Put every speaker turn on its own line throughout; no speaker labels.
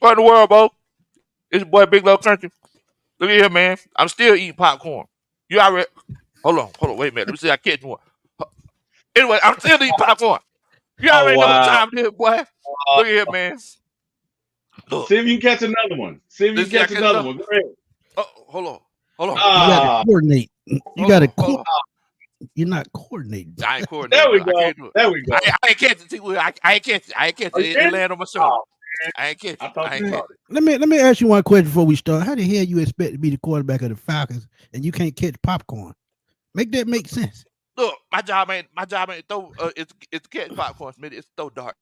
What in the world, Bo? It's your boy Big Low Country. Look at here, man. I'm still eating popcorn. You already hold on, wait a minute. Let me see. I catch one. Anyway, I'm still eating popcorn. You
Oh
already know what
wow.
time it is, boy. Look at here, man. Look,
See if you can catch another one. See if you
let's
can
see. I
catch
catch
another
another.
one. Go ahead.
Oh, hold on.
You got to
Ah,
coordinate. You
Hold
got to
on, hold
co-
on.
You're not coordinating.
I ain't
there
coordinating,
we
bro. I
go.
can't do it.
There we
I,
go.
I ain't catch it. See, I ain't catch it. I ain't catch
Are
it.
you
It
in?
landed on my shoulder.
Oh,
I ain't catch
I
it.
thought
I
you
ain't catch
Man,
caught it.
let me ask you one question before we start. How the hell you expect to be the quarterback of the Falcons and you can't catch popcorn? Make that make sense.
Look, my job ain't throw. It's to catch popcorn, Smitty. It's to throw darts.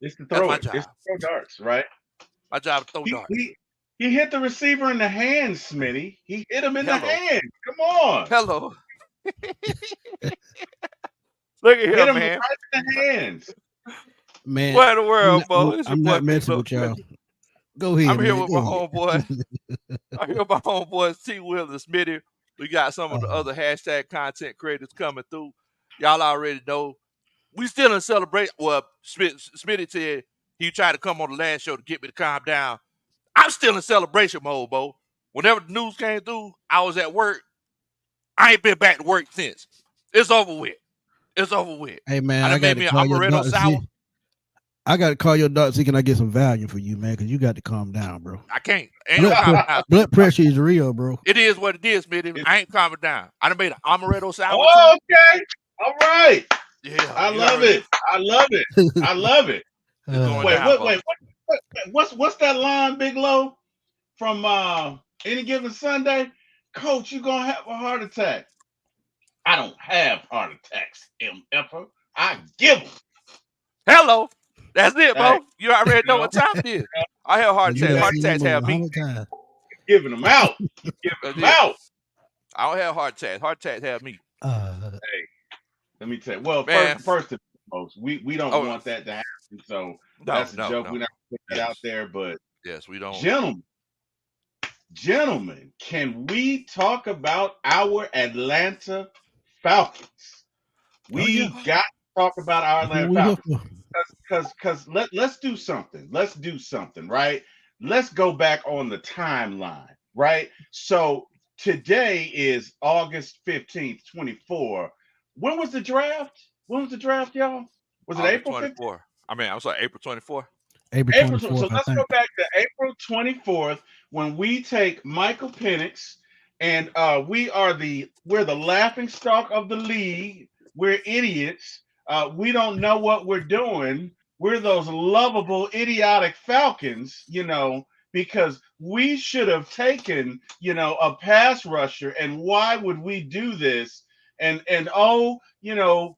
It's to
That's
throw
my
it. It's
job.
to throw darts, right?
My job is throw
He
darts.
he he hit the receiver in the hands, Smitty. He hit him in the
Hello,
hands. Come on.
hello. Look at
Hit
here,
him
man.
right in the hands.
Man,
What in the world, Bo? It's your
I'm
boy
not
Big
messing
Low
with y'all.
Country.
Go
I'm
ahead,
here
man.
with my
Go
homeboy.
ahead.
I'm here with my homeboys T. Will and Smitty. We got some of the
uh,
other hashtag content creators coming through. Y'all already know. We still in celebration. Well, Smitty said he tried to come on the last show to get me to calm down. I'm still in celebration mode, Bo. Whenever the news came through, I was at work. I ain't been back to work since. It's over with. It's over with.
hey
I
man, I
done
got
made
to
me an
call your
amaretto
doctor.
sour.
See, I got to call your doctor. See, can I get some Valium for you, man? Because you got to calm down, bro.
I can't. Ain't no
Blood
calming
pre-
down.
blood pressure is real, bro.
It is what it is, Smitty. I ain't calming down. I done made an amaretto sour too.
Okay. All right.
Yeah,
I
you
love
already
it. I love it. I love it.
it's going
uh,
Wait,
down,
what?
Bo.
What's that line, Big Low, from Any Given Sunday? Coach, you gonna have a heart attack. I don't have heart attacks, MFer. I give them.
Hello. That's it,
Hey,
Bo. You already
you
know
know,
what time it is. I have heart
you
attacks.
done
hey,
Heart
seen that
attacks
movie
have
a
me.
hundred times.
giving them out. You
That's
giving them
it.
out.
I don't have heart attacks. Heart attacks have me.
Uh,
Hey, let me tell you. Well,
Man.
first and foremost, we don't
Oh
want that to happen. So
no,
that's a
no,
joke.
no.
We're not gonna put that out
Yes.
there. But
Yes, we don't.
gentlemen, gentlemen, can we talk about our Atlanta Falcons?
oh yeah,
We got to talk about our
that's what
Atlanta
we here
Falcons.
for.
Because let's do something. Let's do something, right? Let's go back on the timeline, right? So today is August 15th, 24. When was the draft? When was the draft, y'all? Was it
August
April 15th?
24th. I mean, I'm sorry, April 24th.
April
April 20th. So
24th, I
let's go
think.
back to April 24th when we take Michael Penix and we're the laughing stock of the league. We're idiots. We don't know what we're doing. We're those lovable, idiotic Falcons, because we should have taken, a pass rusher. And why would we do this? And oh,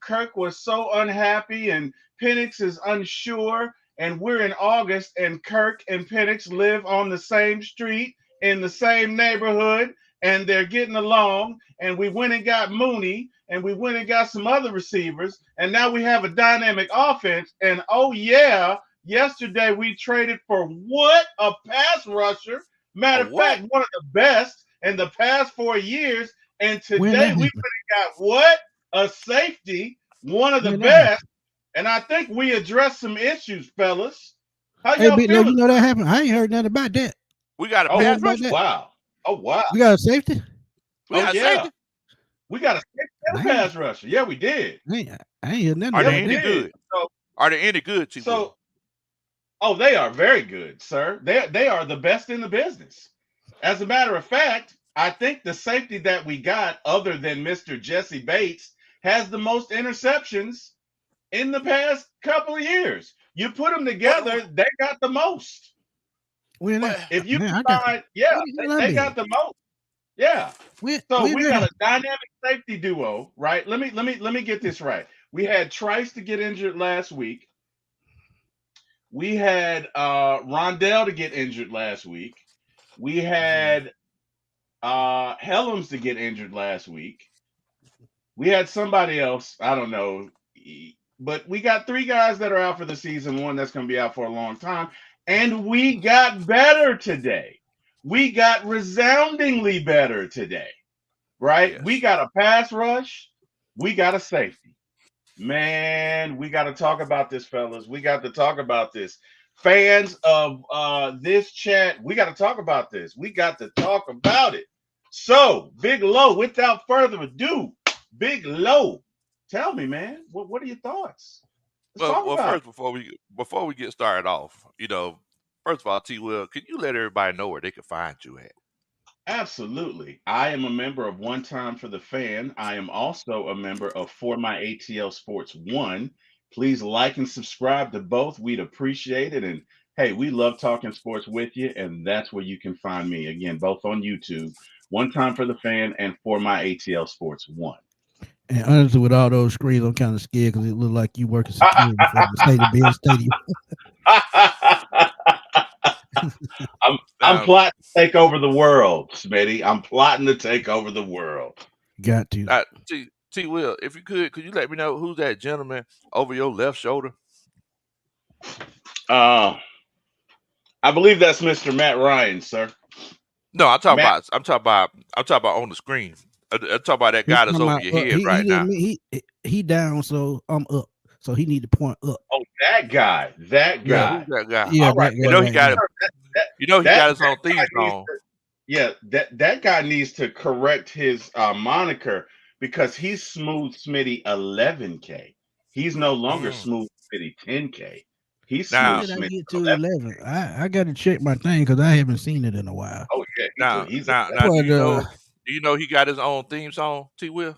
Kirk was so unhappy and Penix is unsure and we're in August, and Kirk and Penix live on the same street in the same neighborhood, and they're getting along. And we went and got Mooney, and we went and got some other receivers, and now we have a dynamic offense. And oh yeah, yesterday we traded for what? A pass rusher.
A
Matter of
what?
fact, one of the best in the past 4 years. And
When
today
that
we went
happened?
and got what? A safety, one of the
When that happened?
best, and I think we addressed some issues, fellas. How
Hey,
y'all
Big Low,
feeling?
you know that happened? I ain't heard nothing about that.
We got a
You
Oh,
heard
pass
about
rusher?
that?
wow. Oh, wow.
We got a safety.
We
Oh,
got a
yeah.
safety?
We got a six and a
I ain't,
pass rusher. Yeah, we did.
I ain't heard nothing
Are
Yeah,
they
we
about
any
that.
did.
good?
So,
Are they any good, T Will?
so, oh, they are very good, sir. They are the best in the business. As a matter of fact, I think the safety that we got, other than Mr. Jesse Bates, has the most interceptions in the past couple of years. You put them
What
together, they got the most.
When that?
what
If you
Man, I got.
combine, yeah,
Where the hell I
they got
been?
the most. Yeah. So
When
we
that
got a
happened?
dynamic safety duo, right? Let me get this right. We had Trice to get injured last week. We had Rondell to get injured last week. We
Mhm.
had Helms to get injured last week. We had somebody else, I don't know, but we got three guys that are out for the season, one that's going to be out for a long time, and we got better today. We got resoundingly better today, right? We
Yes.
got a pass rush, we got a safety. Man, we got to talk about this, fellas. We got to talk about this. fans of this chat, we got to talk about this. We got to talk about it. So, Big Low, without further ado, Big Low, tell me, man, what are your thoughts? Let's talk
Well,
about
first
it.
before we get started off, first of all, T. Will, can you let everybody know where they can find you at?
Absolutely. I am a member of One Time for the Fan. I am also a member of For My ATL Sports One. Please like and subscribe to both. We'd appreciate it. And hey, we love talking sports with you. And that's where you can find me. Again, both on YouTube. One Time for the Fan and For My ATL Sports One.
And honestly, with all those screens, I'm kind of scared because it looked like you working security for the State of Bend Stadium.
I'm
Now,
plotting to take over the world, Smitty. I'm plotting to take over the world.
Got to.
T. Will, if you could you let me know who's that gentleman over your left shoulder?
Uh, I believe that's Mr. Matt Ryan, sir.
No,
Matt,
I'm talking about on the screen. I'm talking about that
He's
guy that's
talking
over
about
your head
he
right now.
didn't he down, so I'm up. So he need to point up.
oh, that guy, that
Yeah,
Yeah, who's
guy.
that guy?
yeah,
All right,
that
You
guy
well,
know he
right
got
there.
it.
sir,
He got his
that
own theme
guy needs
song.
to, yeah, that guy needs to correct his moniker because he's Smooth Smitty 11K. He's no longer
Mm.
Smooth Smitty 10K. He's
How
Smooth
Now,
did I
Smitty
get to
11.
11? I got to check my thing because I haven't seen it in a while.
Oh yeah,
now,
he's
now,
11.
now.
But
Do you know he got his own theme song? T. Will.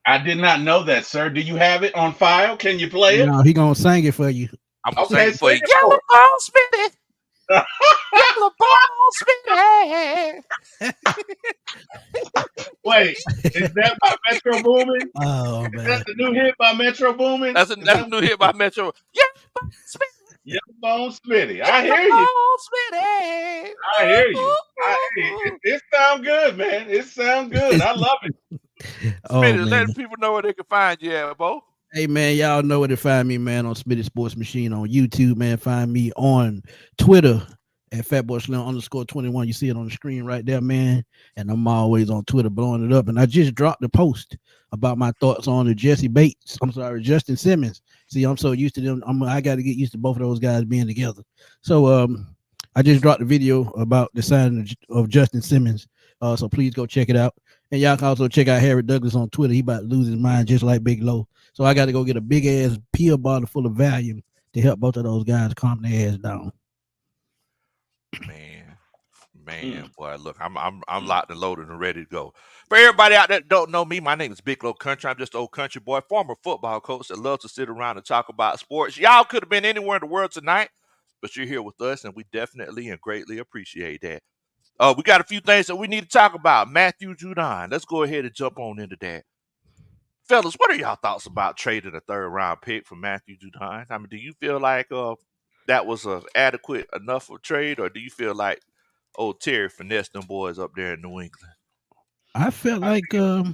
I did not know that, sir. Do you have it on file? Can you play it?
no, he gonna sing it for you.
I'm gonna sing
Okay,
it for
sing
you.
it
Yellow
for
ball Smitty,
us.
yellow ball Smitty.
Wait, is that by Metro Boomin?
Oh
Is that
man,
the new hit by Metro Boomin? Is
That's
that
a new hit by Metro. Yellow ball Smitty,
Yellow Bone Smitty? I
yellow
hear you.
ball Smitty.
I hear
Ooh,
you.
ooh, ooh, ooh.
It sound good, man. It sound good. I love it.
oh
Smitty,
man.
letting people know where they can find you at, Bo.
Hey man, y'all know where to find me, man, on Smitty Sports Machine on YouTube, man. Find me on Twitter at FatboySlim_21. You see it on the screen right there, man. And I'm always on Twitter blowing it up. And I just dropped a post about my thoughts on the Justin Simmons. See, I'm so used to them. I got to get used to both of those guys being together. So I just dropped a video about the signing of Justin Simmons. So please go check it out. And y'all can also check out Harry Douglas on Twitter. He about to lose his mind just like Big Low. So I got to go get a big ass pill bottle full of Valium to help both of those guys calm their ass down.
Man,
Mm.
boy, look, I'm locked and loaded and ready to go. For everybody out there that don't know me, my name is Big Low Country. I'm just an old country boy, former football coach that loves to sit around and talk about sports. Y'all could have been anywhere in the world tonight, but you're here with us, and we definitely and greatly appreciate that. We got a few things that we need to talk about. Matthew Judon. Let's go ahead and jump on into that. Fellas, what are y'all thoughts about trading a third round pick for Matthew Judon? I mean, do you feel like that was a adequate enough of trade, or do you feel like old Terry finessed them boys up there in New England?
I felt
I
like
Go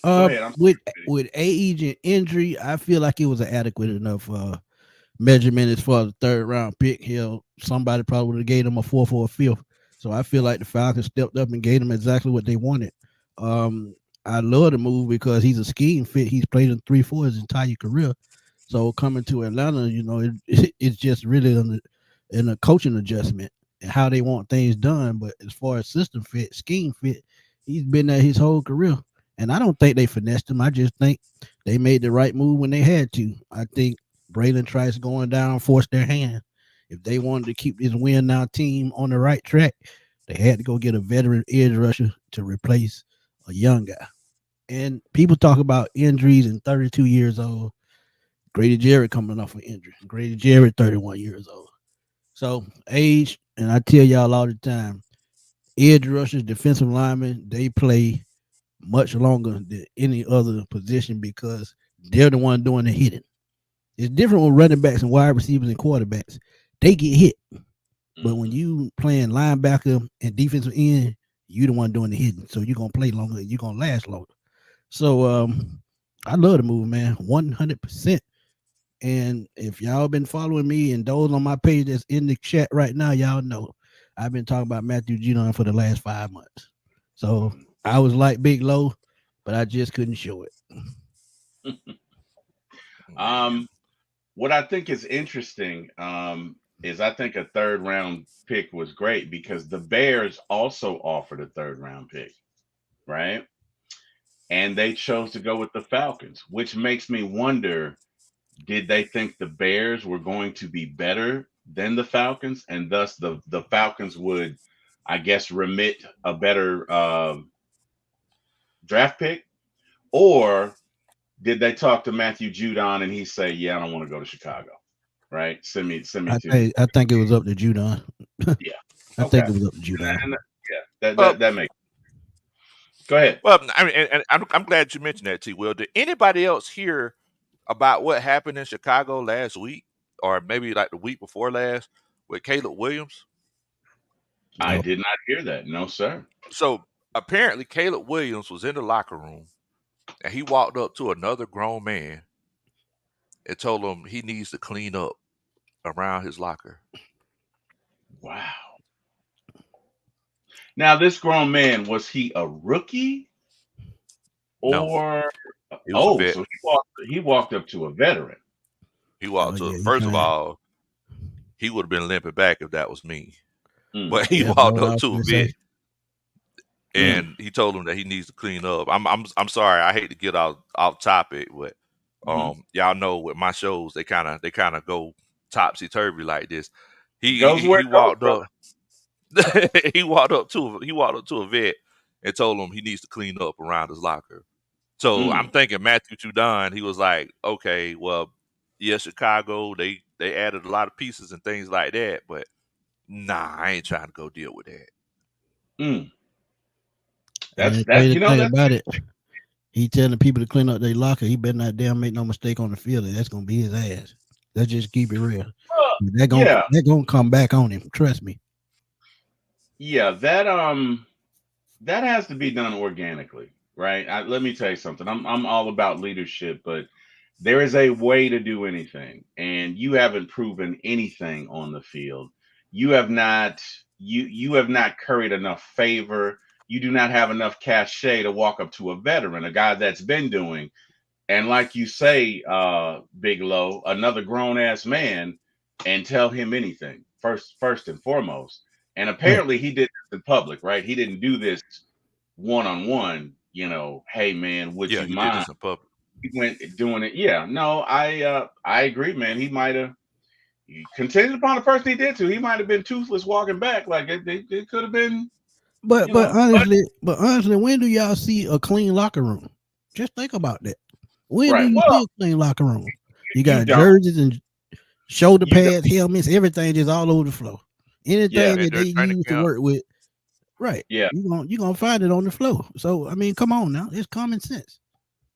ahead. I'm
with
sorry.
with age and injury, I feel like it was an adequate enough measurement as far as the third round pick. Hell, somebody probably would have gave them a fourth or a fifth. So I feel like the Falcons stepped up and gave them exactly what they wanted. Um, I love the move because he's a scheme fit. He's played in 3-4 his entire career. So coming to Atlanta, it's just really in a coaching adjustment and how they want things done. But as far as system fit, scheme fit, he's been there his whole career. And I don't think they finessed him. I just think they made the right move when they had to. I think Braylon Trice going down forced their hand. If they wanted to keep this win now team on the right track, they had to go get a veteran edge rusher to replace a young guy. And people talk about injuries and 32 years old. Grady Jarrett coming off an injury. Grady Jarrett, 31 years old. So age, and I tell y'all all the time, edge rushers, defensive linemen, they play much longer than any other position because they're the one doing the hitting. It's different with running backs and wide receivers and quarterbacks. They get hit. But when you playing linebacker and defensive end, you the one doing the hitting. So you're gonna play longer, you're gonna last longer. So I love the move, man. 100%. And if y'all been following me and those on my page that's in the chat right now, y'all know I've been talking about Matthew Judon for the last 5 months. So I was like Big Low, but I just couldn't show it.
Man.
What I think is interesting, is I think a third round pick was great because the Bears also offered a third round pick, right? And they chose to go with the Falcons, which makes me wonder, did they think the Bears were going to be better than the Falcons, and thus the Falcons would, I guess, remit a better draft pick? Or did they talk to Matthew Judon and he say, "Yeah, I don't want to go to Chicago. Right? Send me to."
I think it was up to Judon.
Yeah.
I think
Okay.
it was up to Judon.
And, yeah. That
Well,
that that makes. Go ahead.
well, I mean, and I'm glad you mentioned that, T. Will. Did anybody else hear about what happened in Chicago last week, or maybe like the week before last, with Caleb Williams?
I
No.
did not hear that. No, sir.
So apparently, Caleb Williams was in the locker room, and he walked up to another grown man and told him he needs to clean up around his locker.
Wow. Now, this grown man, was he a rookie
No,
or
he was a
oh,
vet.
so he walked up to a veteran.
He
Oh
walked to.
yeah, you
First of
can.
all, he would have been limping back if that was me.
Mm,
But he
That's
walked
what I
up
was
to a
gonna
vet
say.
mm,
and he told him that he needs to clean up. I'm sorry, I hate to get off topic, but
hmm.
y'all know with my shows they kind of go topsy turvy like this. He,
Goes
he
where
he
it goes,
walked
brother.
up he walked up to a vet and told him he needs to clean up around his locker. So I'm
Mm,
thinking Matthew Judon, he was like, okay, well, yeah, Chicago, they added a lot of pieces and things like that, but nah, I ain't trying to go deal with that.
mm.
And
That's
the
that.
crazy
You know
thing
that's
about it, he telling people to clean up their locker. He better not damn make no mistake on the field. That's gonna be his ass. Let's just keep it real.
yeah,
They're gonna come back on him. Trust me.
yeah. That has to be done organically, right? Let me tell you something. I'm all about leadership, but there is a way to do anything, and you haven't proven anything on the field. You have not you have not curried enough favor. You do not have enough cachet to walk up to a veteran, a guy that's been doing. And like you say, Big Low, another grown ass man, and tell him anything first and foremost. And
Right.
apparently he did this in public, right? He didn't do this one on one. Hey man, would
Yeah,
you
he did
mind?
this in public.
He went doing it. Yeah, no, I agree, man. He might have contingent upon the person he did to. He might have been toothless walking back. Like it could have been,
But
you
but
know.
honestly, but honestly, when do y'all see a clean locker room? Just think about that. When do
Right.
you
Well,
see a clean locker room? You
you
got
don't.
jerseys and shoulder
You don't.
pads, helmets, everything just all over the floor.
Yeah.
Anything
And
that they
during training
use to
camp,
work with, right?
Yeah.
You gonna find it on the floor. So I mean, come on now, it's common sense.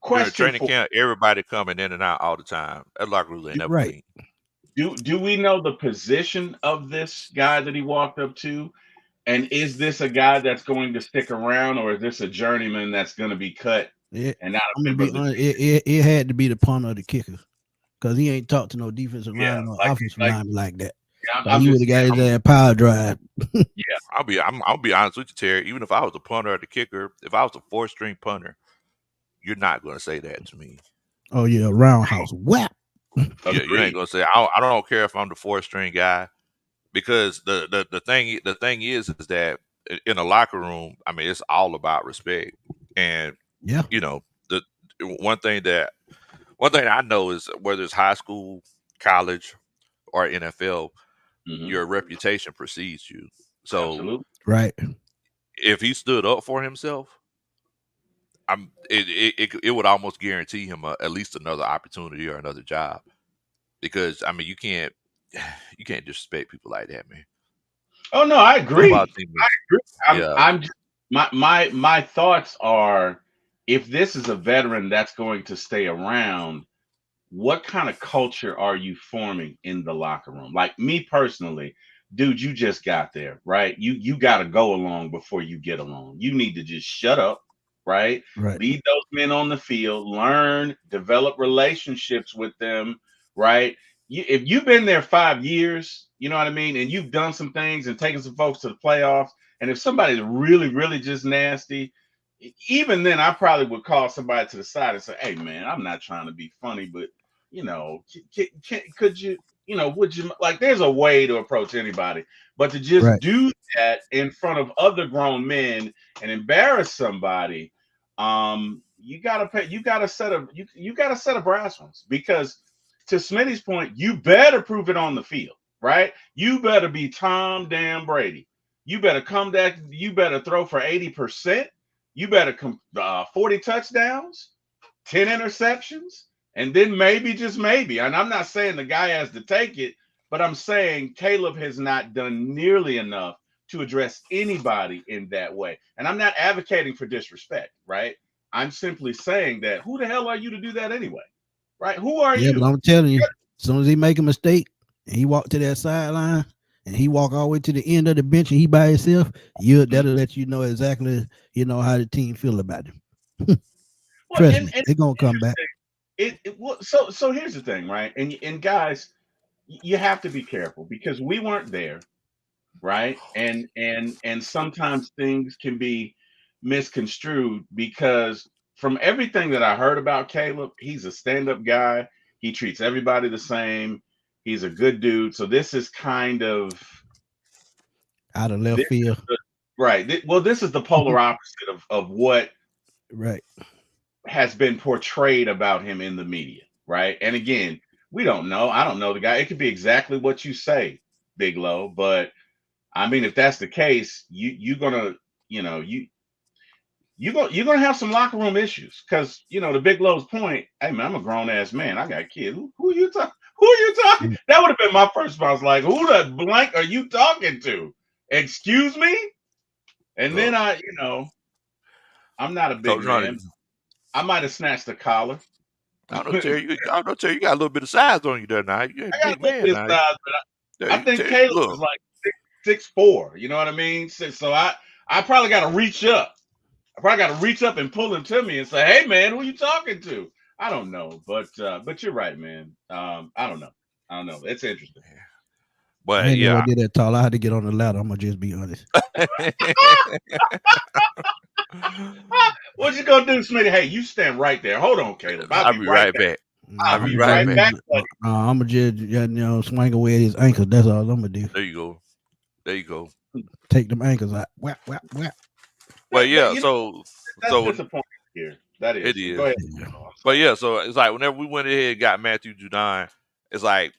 during
Question
training
for
camp, everybody coming in and out all the time. That locker room ain't never
Right.
clean.
do we know the position of this guy that he walked up to? And is this a guy that's going to stick around, or is this a journeyman that's going to be cut
It,
and not
I'm
a
gonna
member
be
of the
honest.
team?
It had to be the punter or the kicker because he ain't talked to no defensive
Yeah,
lineman or
like
offensive
like
lineman like that.
yeah,
Like
I'm
he would
just
have got his
I'm
ass power drive.
yeah.
I'll be honest with you, Terry. Even if I was the punter or the kicker, if I was a four string punter, you're not gonna say that to me.
Oh yeah, roundhouse whap.
Yeah, you ain't
Agreed.
gonna say I don't care if I'm the four string guy because the thing is that in a locker room, I mean, it's all about respect. And
Yeah.
you know, the one thing that one thing I know is whether it's high school, college, or NFL,
Hmm.
your reputation precedes you. So
Absolutely.
Right.
if he stood up for himself, it would almost guarantee him at least another opportunity or another job because I mean you can't disrespect people like that, man.
Oh no, I
Football
agree.
team
I
is
agree. I'm
yeah
I'm just, my thoughts are, if this is a veteran that's going to stay around, what kind of culture are you forming in the locker room? Like me personally, dude, you just got there, right? You got to go along before you get along. You need to just shut up, right?
Right.
Lead those men on the field, learn, develop relationships with them, right? If you've been there 5 years, you know what I mean, and you've done some things and taken some folks to the playoffs, and if somebody's really, really just nasty, even then, I probably would call somebody to the side and say, "Hey, man, I'm not trying to be funny, but could you? would you like? There's a way to approach anybody, but to just
Right.
do that in front of other grown men and embarrass somebody, you gotta pay. You got a set of brass ones because, to Smitty's point, you better prove it on the field, right? You better be Tom damn Brady. You better come back. You better throw for 80%. You better come 40 touchdowns, 10 interceptions, and then maybe, just maybe, and I'm not saying the guy has to take it, but I'm saying Caleb has not done nearly enough to address anybody in that way. And I'm not advocating for disrespect, right? I'm simply saying that who the hell are you to do that anyway? Right? Who are
Yeah, but
you?
I'm telling you, as soon as he make a mistake and he walk to that sideline and he walk all the way to the end of the bench and he by himself, that'll let you know exactly, how the team feel about him.
Well,
Trust
and,
me,
and
they're gonna come back.
so here's the thing, right? And guys, you have to be careful because we weren't there, right? And sometimes things can be misconstrued because from everything that I heard about Caleb, he's a stand-up guy. He treats everybody the same. He's a good dude. So this is kind of
Out of left
this is
field.
the, right. Well, this is the polar opposite of what
Right.
has been portrayed about him in the media, right? And again, we don't know. I don't know the guy. It could be exactly what you say, Big Low, but I mean, if that's the case, you're gonna, you know, you're gonna have some locker room issues because to Big Low's point. Hey man, I'm a grown ass man. I got kids. Who are you talking? Who are you talking? That would have been my first response. Like, who the blank are you talking to? Excuse me. And then
Look,
I'm not a big
Coach Ronnie,
man. I might have snatched a collar.
I don't
I
tell you. I don't tell you. You got a little bit of size on you there now. You ain't a
got a
big
little
man
bit of
now.
size, but
Yeah,
I
you
think
tell.
Caleb is
Look,
like 6'4". You know what I mean? So I probably got to reach up. I probably got to reach up and pull him to me and say, "Hey, man, who you talking to?" I don't know, but you're right, man. I don't know. I don't know. It's interesting.
I
but
ain't know
yeah.
I did that tall. I had to get on the ladder. I'm gonna just be honest.
What you gonna do, Smitty? Hey, you stand right there. Hold on, Caleb. I'll
I'll
be
be
right
right
back.
back. I'll
I'll
be
be
right
right
back.
back. Buddy.
I'm gonna just swing away at his ankles. That's all I'm gonna do.
There you go. There you go.
Take them ankles out. Whap whap whap.
But
That,
yeah,
you know,
so
that's
so
disappointing here. That
it
is. Go
is.
ahead.
Yeah.
Oh, I'm
But
sorry.
yeah, so it's like whenever we went ahead and got Matthew Judon, it's like,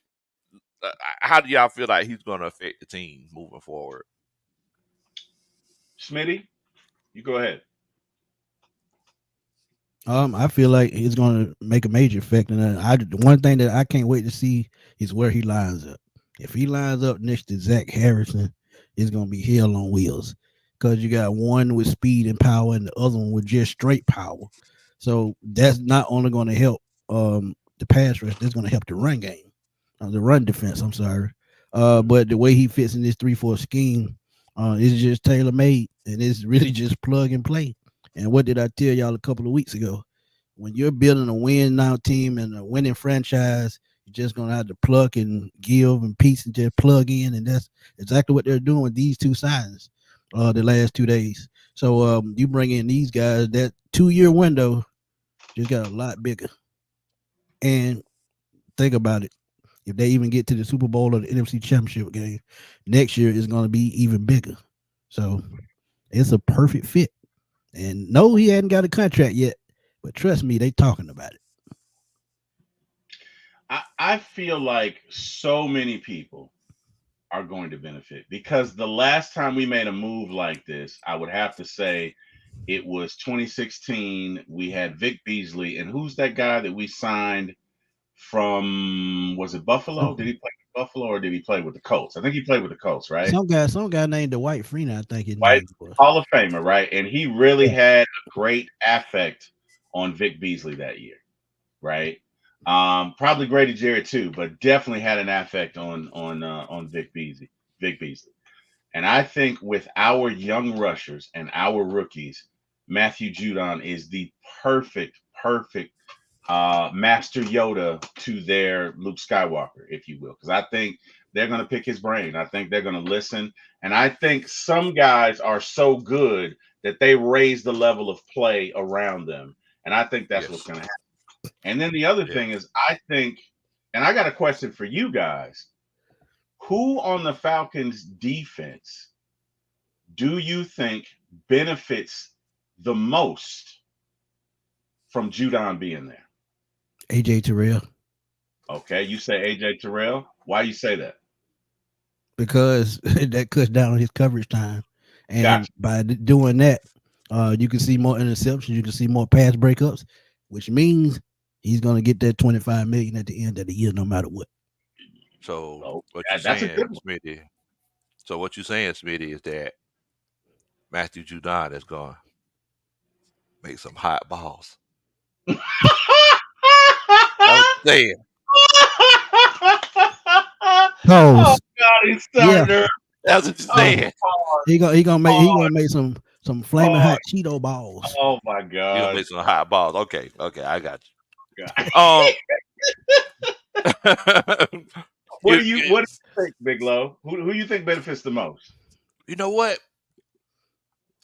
how do y'all feel like he's going to affect the team moving forward?
Smitty, you go ahead.
I feel like he's going to make a major effect, and the one thing that I can't wait to see is where he lines up. If he lines up next to Zach Harrison, it's going to be hell on wheels because you got one with speed and power, and the other one with just straight power. So that's not only going to help the pass rush, that's going to help the run game, the run defense. I'm sorry, but the way he fits in this 3-4 scheme is just tailor made, and it's really just plug and play. And what did I tell y'all a couple of weeks ago? When you're building a win now team and a winning franchise, you're just gonna have to plug and give and piece and just plug in, and that's exactly what they're doing with these two signings the last 2 days. So you bring in these guys, that 2-year window just got a lot bigger. And think about it. If they even get to the Super Bowl or the NFC Championship game, next year is going to be even bigger. So it's a perfect fit. And no, he hadn't got a contract yet, but trust me, they talking about it.
I feel like so many people are going to benefit because the last time we made a move like this, I would have to say it was 2016. We had Vic Beasley, and who's that guy that we signed from? Was it Buffalo? Did he play with Buffalo or did he play with the Colts? I think he played with the Colts, right?
Some guy named Dwight Freeney, I think his
White
name was.
Hall of Famer, right? And he really
Yeah.
had a great affect on Vic Beasley that year, right? Probably Grady Jarrett too, but definitely had an affect on Vic Beasley. Vic Beasley. And I think with our young rushers and our rookies, Matthew Judon is the perfect Master Yoda to their Luke Skywalker, if you will. Because I think they're going to pick his brain. I think they're going to listen. And I think some guys are so good that they raise the level of play around them. And I think that's what's
Yes.
going to happen. And then the other
Yeah.
thing is, I think And I got a question for you guys. Who on the Falcons defense do you think benefits the most from Judon being there?
AJ Terrell,
Okay, you say AJ Terrell. Why you say that?
because that cuts down on his coverage time, and
Gotcha.
by doing that, you can see more interceptions, you can see more pass breakups, which means he's going to get that 25 million at the end of the year, no matter what.
So
Oh,
what you
that's a good
saying,
one.
Smitty? So what you saying, Smitty, is that Matthew Judon is going to make some hot balls. That was saying.
Oh
Pause.
God, he's
Yeah,
starting to.
That's what you
Oh,
yeah.
saying.
He gonna make some flaming
hard,
hot Cheeto balls.
oh my
You gonna
God.
make some hot balls. Okay, okay, I got
God.
you.
What
you,
do you
you
what do you think, Big Low? Who you think benefits the most?
you know what?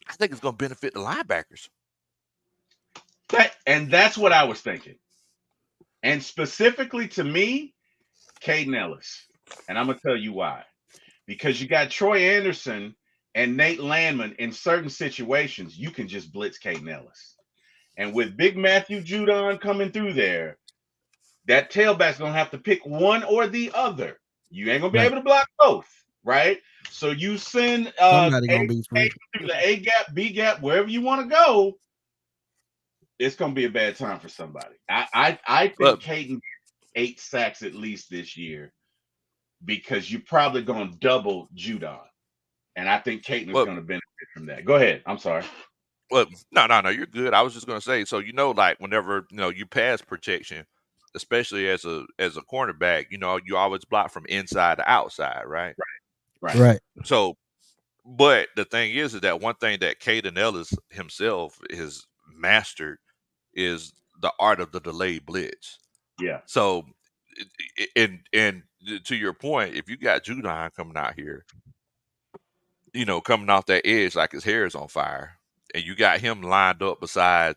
I think it's gonna benefit the linebackers.
And that's what I was thinking. And specifically to me, Caden Ellis. And I'm gonna tell you why. Because you got Troy Anderson and Nate Landman in certain situations, you can just blitz Caden Ellis. And with Big Matthew Judon coming through there, that tailback's gonna have to pick one or the other. You ain't gonna be
Right.
able to block both, right? So you send
Somebody
A
gonna be free.
through the A gap, B gap, wherever you want to go. It's gonna be a bad time for somebody. I think
But
Caden 8 sacks at least this year because you're probably gonna double Judon, and I think Caden is
but
gonna benefit from that. Go ahead. I'm sorry.
but no, you're good. I was just gonna say, so like whenever you pass protection, especially as a cornerback, you always block from inside to outside, right?
Right.
Right.
So, but the thing is that one thing that Caden Ellis himself has mastered is the art of the delayed blitz.
Yeah.
So, and to your point, if you got Judon coming out here, coming off that edge like his hair is on fire, and you got him lined up beside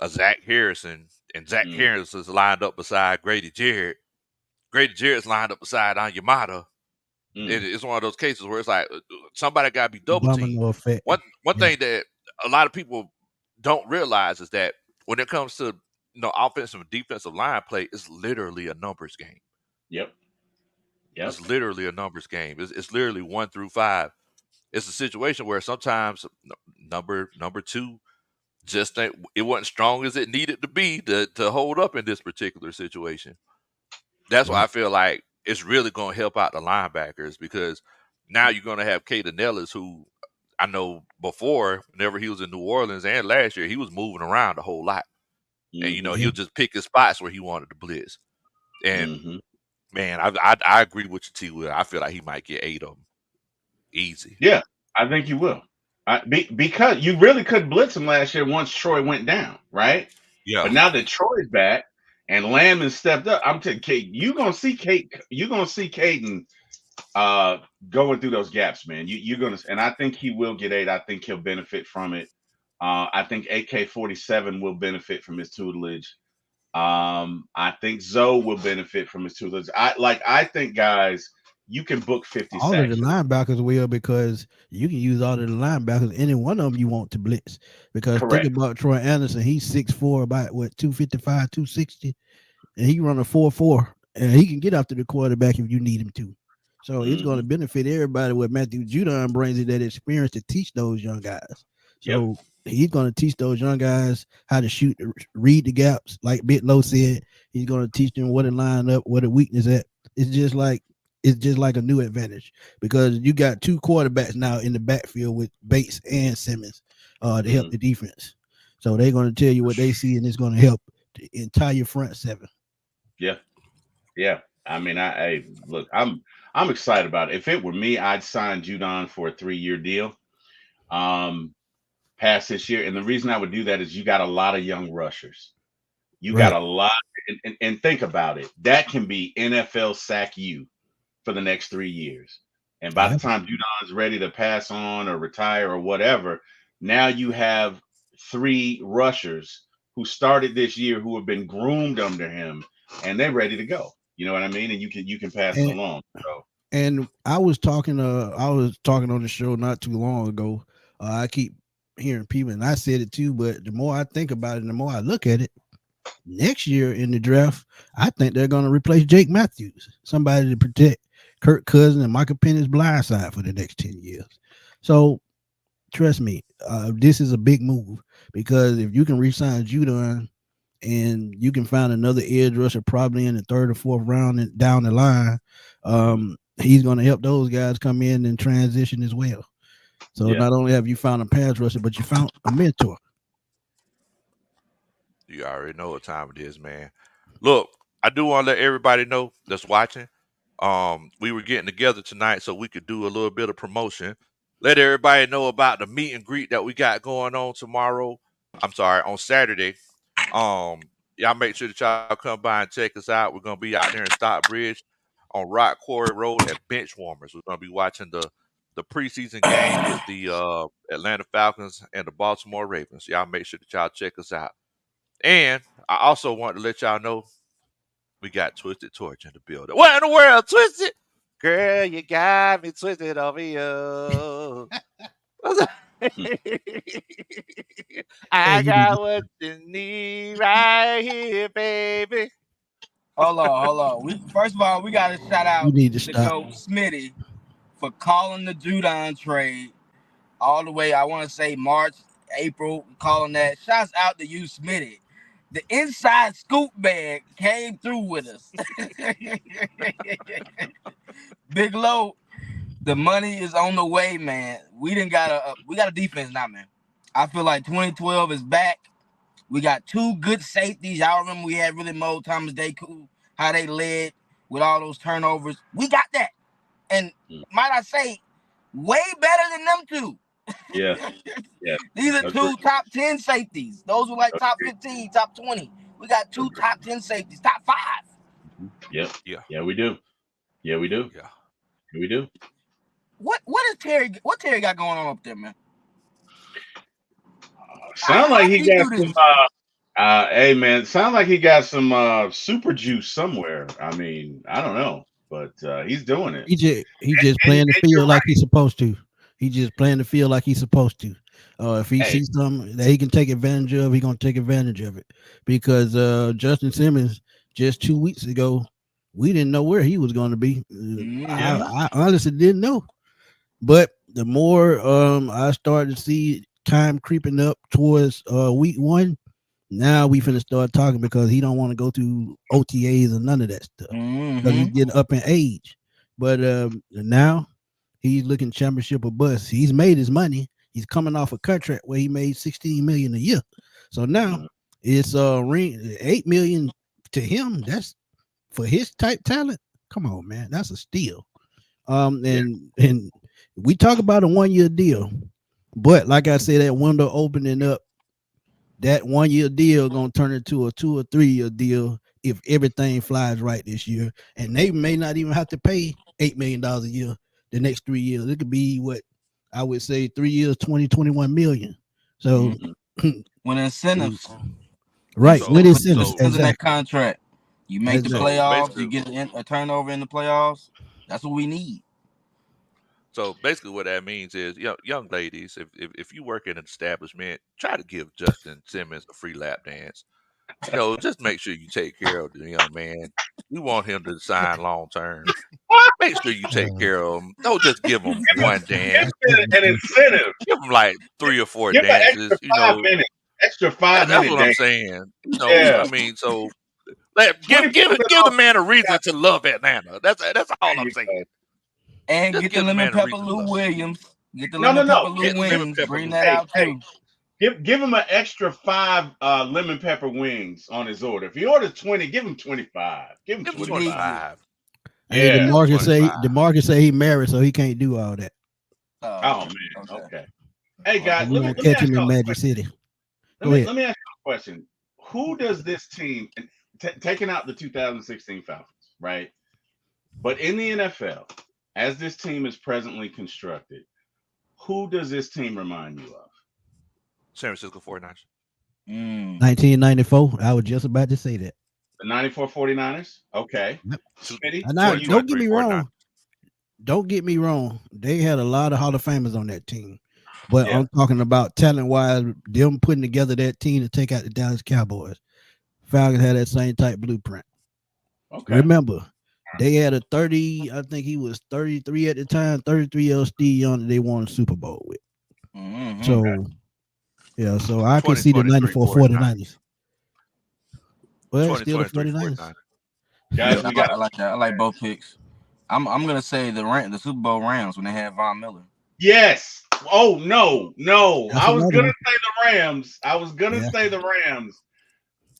a Zach Harrison, and Zach
Mm,
Harrison is lined up beside Grady Jarrett. Grady Jarrett's lined up beside Anyamata.
mm,
It's one of those cases where it's like somebody got to be double teamed.
Domino effect.
One
Yeah.
thing that a lot of people don't realize is that when it comes to offensive and defensive line play, it's literally a numbers game.
yep. Yep.
It's literally a numbers game. It's literally 1 through 5. It's a situation where sometimes number two just it wasn't strong as it needed to be to hold up in this particular situation. That's why I
Right.
feel like it's really going to help out the linebackers because now you're going to have Caden Ellis, who I know before, whenever he was in New Orleans and last year, he was moving around a whole lot, and
Mm-hmm.
Yeah.
he'll just pick his spots where he wanted to blitz. And
Mm-hmm.
man, I agree with you, T. Will. I feel like he might get 8 of them easy.
Yeah, I think you will. Because you really couldn't blitz him last year once Troy went down, right?
Yeah,
But now that Troy's back and Landman stepped up, I'm telling Kate, you're gonna see Caden going through those gaps, man. You're gonna, and I think he will get 8. I think he'll benefit from it. I think AK-47 will benefit from his tutelage. I think Zoe will benefit from his tutelage. I think guys, you can book 50
All of the
sacks for them.
linebackers will, because you can use all of the linebackers, any one of them you want to blitz. Because think
Correct.
about Troy Anderson, he's 6'4", about what, 255, 260, and he run a 4.4, and he can get after the quarterback if you need him to. So it's going
Mm-hmm.
to benefit everybody. What Matthew Judon brings is that experience to teach those young guys.
Yep.
So he's going to teach those young guys how to shoot, read the gaps, like Bit Low said. He's going to teach them where to line up, where the weakness at. It's just like a new advantage, because you got two quarterbacks now in the backfield with Bates and Simmons to help
Mm-hmm.
the defense. So they're going to tell you what they see, and it's going to help the entire front seven.
Yeah. Yeah. I mean, I look, I'm excited about it. If it were me, I'd sign Judon for a 3-year deal. Um, Past this year. And the reason I would do that is you got a lot of young rushers. You got
Right.
a lot, and think about it. That can be NFL sack you for the next 3 years. And by the
Yeah.
time Judon's ready to pass on or retire or whatever, now you have 3 rushers who started this year who have been groomed under him, and they're ready to go. You know what I mean? And you can pass it
And
along. So
and I was talking on the show not too long ago. I keep hearing people, and I said it too. But the more I think about it, and the more I look at it, next year in the draft, I think they're going to replace Jake Matthews, somebody to protect Kirk Cousins and Michael Penix's blind side for the next 10 years. So trust me, this is a big move because if you can re-sign Judon and you can find another edge rusher probably in the third or fourth round and down the line, he's going to help those guys come in and transition as well. So
yeah,
not only have you found a pass rusher, but you found a mentor.
You already know what time it is, man. Look, I do want to let everybody know that's watching. We were getting together tonight so we could do a little bit of promotion. Let everybody know about the meet and greet that we got going on tomorrow. I'm sorry, on Saturday. Y'all make sure that y'all come by and check us out. We're gonna be out there in Stockbridge on Rock Quarry Road at Bench Warmers. We're gonna be watching the preseason game with the Atlanta Falcons and the Baltimore Ravens. Y'all make sure that y'all check us out. And I also want to let y'all know we got Twisted Torch in the building. What in the world, Twisted? Girl, you got me twisted over you. I
Hey, you need
got
to,
what you need right here, baby.
Hold on. First of all, we got to shout
you
out
need to
the
stop.
GOAT Smitty for calling the Judon trade all the way. I want to say March, April, calling that. Shouts out to you, Smitty. The inside scoop bag came through with us. Big Low, the money is on the way, man. We got a defense now, man. I feel like 2012 is back. We got two good safeties. Y'all remember we had really Mo Thomas Deku, how they led with all those turnovers. We got that. And might I say, way better than them two.
yeah, yeah.
These are
Agree.
two top 10 safeties. Those were like top 15, top 20. We got two
Agree.
top 10 safeties, top 5.
Yep.
Yeah,
Yeah, we do. Yeah, we do.
yeah.
We do.
What Terry got going on up there, man?
Sound
How
like he
he
got
do this?
some. Hey man, sound like he got some super juice somewhere. I mean, I don't know, but he's doing it.
He just
And,
playing the
and you're
field like
right.
he's supposed to. He just playing the field like he's supposed to. If he
Hey,
sees something that he can take advantage of, he gonna take advantage of it. Because Justin Simmons just 2 weeks ago, we didn't know where he was going to be.
yeah,
I honestly didn't know. But the more I started to see time creeping up towards week one, now we finna start talking because he don't want to go through OTAs or none of that stuff because he's
Mm-hmm.
getting up in age. But now he's looking championship or bust. He's made his money. He's coming off a contract where he made 16 million a year. So now
mhm,
it's ring 8 million to him. That's for his type talent. Come on, man, that's a steal.
yeah,
And we talk about a 1 year deal, but like I said, that window opening up, that 1 year deal gonna turn into a 2 or 3 year deal if everything flies right this year. And they may not even have to pay $8 million a year the next 3 years. It could be what I would say 3 years, 20, 21 million. So
mhm,
When incentives,
right, with
So,
incentives,
so,
incentives in that
exactly.
contract, you make the
Exactly.
so
playoffs, you
basically,
get a turnover in the playoffs. That's what we need.
so basically, what that means is, young ladies, if you work in an establishment, try to give Justin Simmons a free lap dance. Just make sure you take care of the young man. We want him to sign long term. Make sure you take
Uh,
care of him. Don't just give him
that's
one
give
dance.
that's too
him an
much.
incentive.
Give him like 3 or 4
Give an extra
dances.
5 minutes. Extra five
That's
minute
what I'm
day.
saying.
Yeah,
I mean, so
20%
give the
off.
man a reason to love Atlanta. That's
There
all I'm
you
saying.
go.
And
Just
get the
give the
lemon
man a
pepper
reason to
Lou
love.
Williams. Get the
No, no,
lemon
no.
pepper Lou
Give,
Get the
give,
lemon
wings.
pepper
Bring
Lou
that
hey,
out
Williams.
hey,
too.
give him an extra 5 lemon pepper wings on his order. If he orders 20, give him 25. Give him
Give him
We need
25.
you.
25.
Hey,
Yeah.
Give him
The
25.
market say he married, so he can't do all that.
Oh
Oh,
man.
okay.
Okay. Hey
Well,
So
guys,
we
let me
gonna
let me
catch
ask
him in
y'all a
Magic
question.
City.
Let
Go
me
ahead.
let me ask you a question. Who does this team taking out the 2016 Falcons, right? But in the NFL, as this team is presently constructed, who does this team remind you of?
San Francisco 49ers.
mm.
1994. I was just about to say that.
The 94 49ers? Okay.
Yep.
Smitty,
And
what
now,
do you
don't
got?
get
2023
me
49.
wrong. Don't get me wrong. They had a lot of Hall of Famers on that team, but
Yeah.
I'm talking about talent wise, them putting together that team to take out the Dallas Cowboys. Falcons had that same type blueprint.
Okay.
Remember, they had a 30, I think he was 33 at the time, 33-year-old Steve Young that they won a Super Bowl with.
Mm-hmm.
So, yeah, so I can see the
2023
94
49.
49ers. Well, it's still the
2023
49ers.
49.
Guys,
Yeah,
we got
I like that. I like both picks. I'm gonna say the Super Bowl Rams when they had Von Miller.
yes. Oh no.
That's
I was
another
gonna
one.
say the Rams. I was gonna
Yeah.
say the Rams,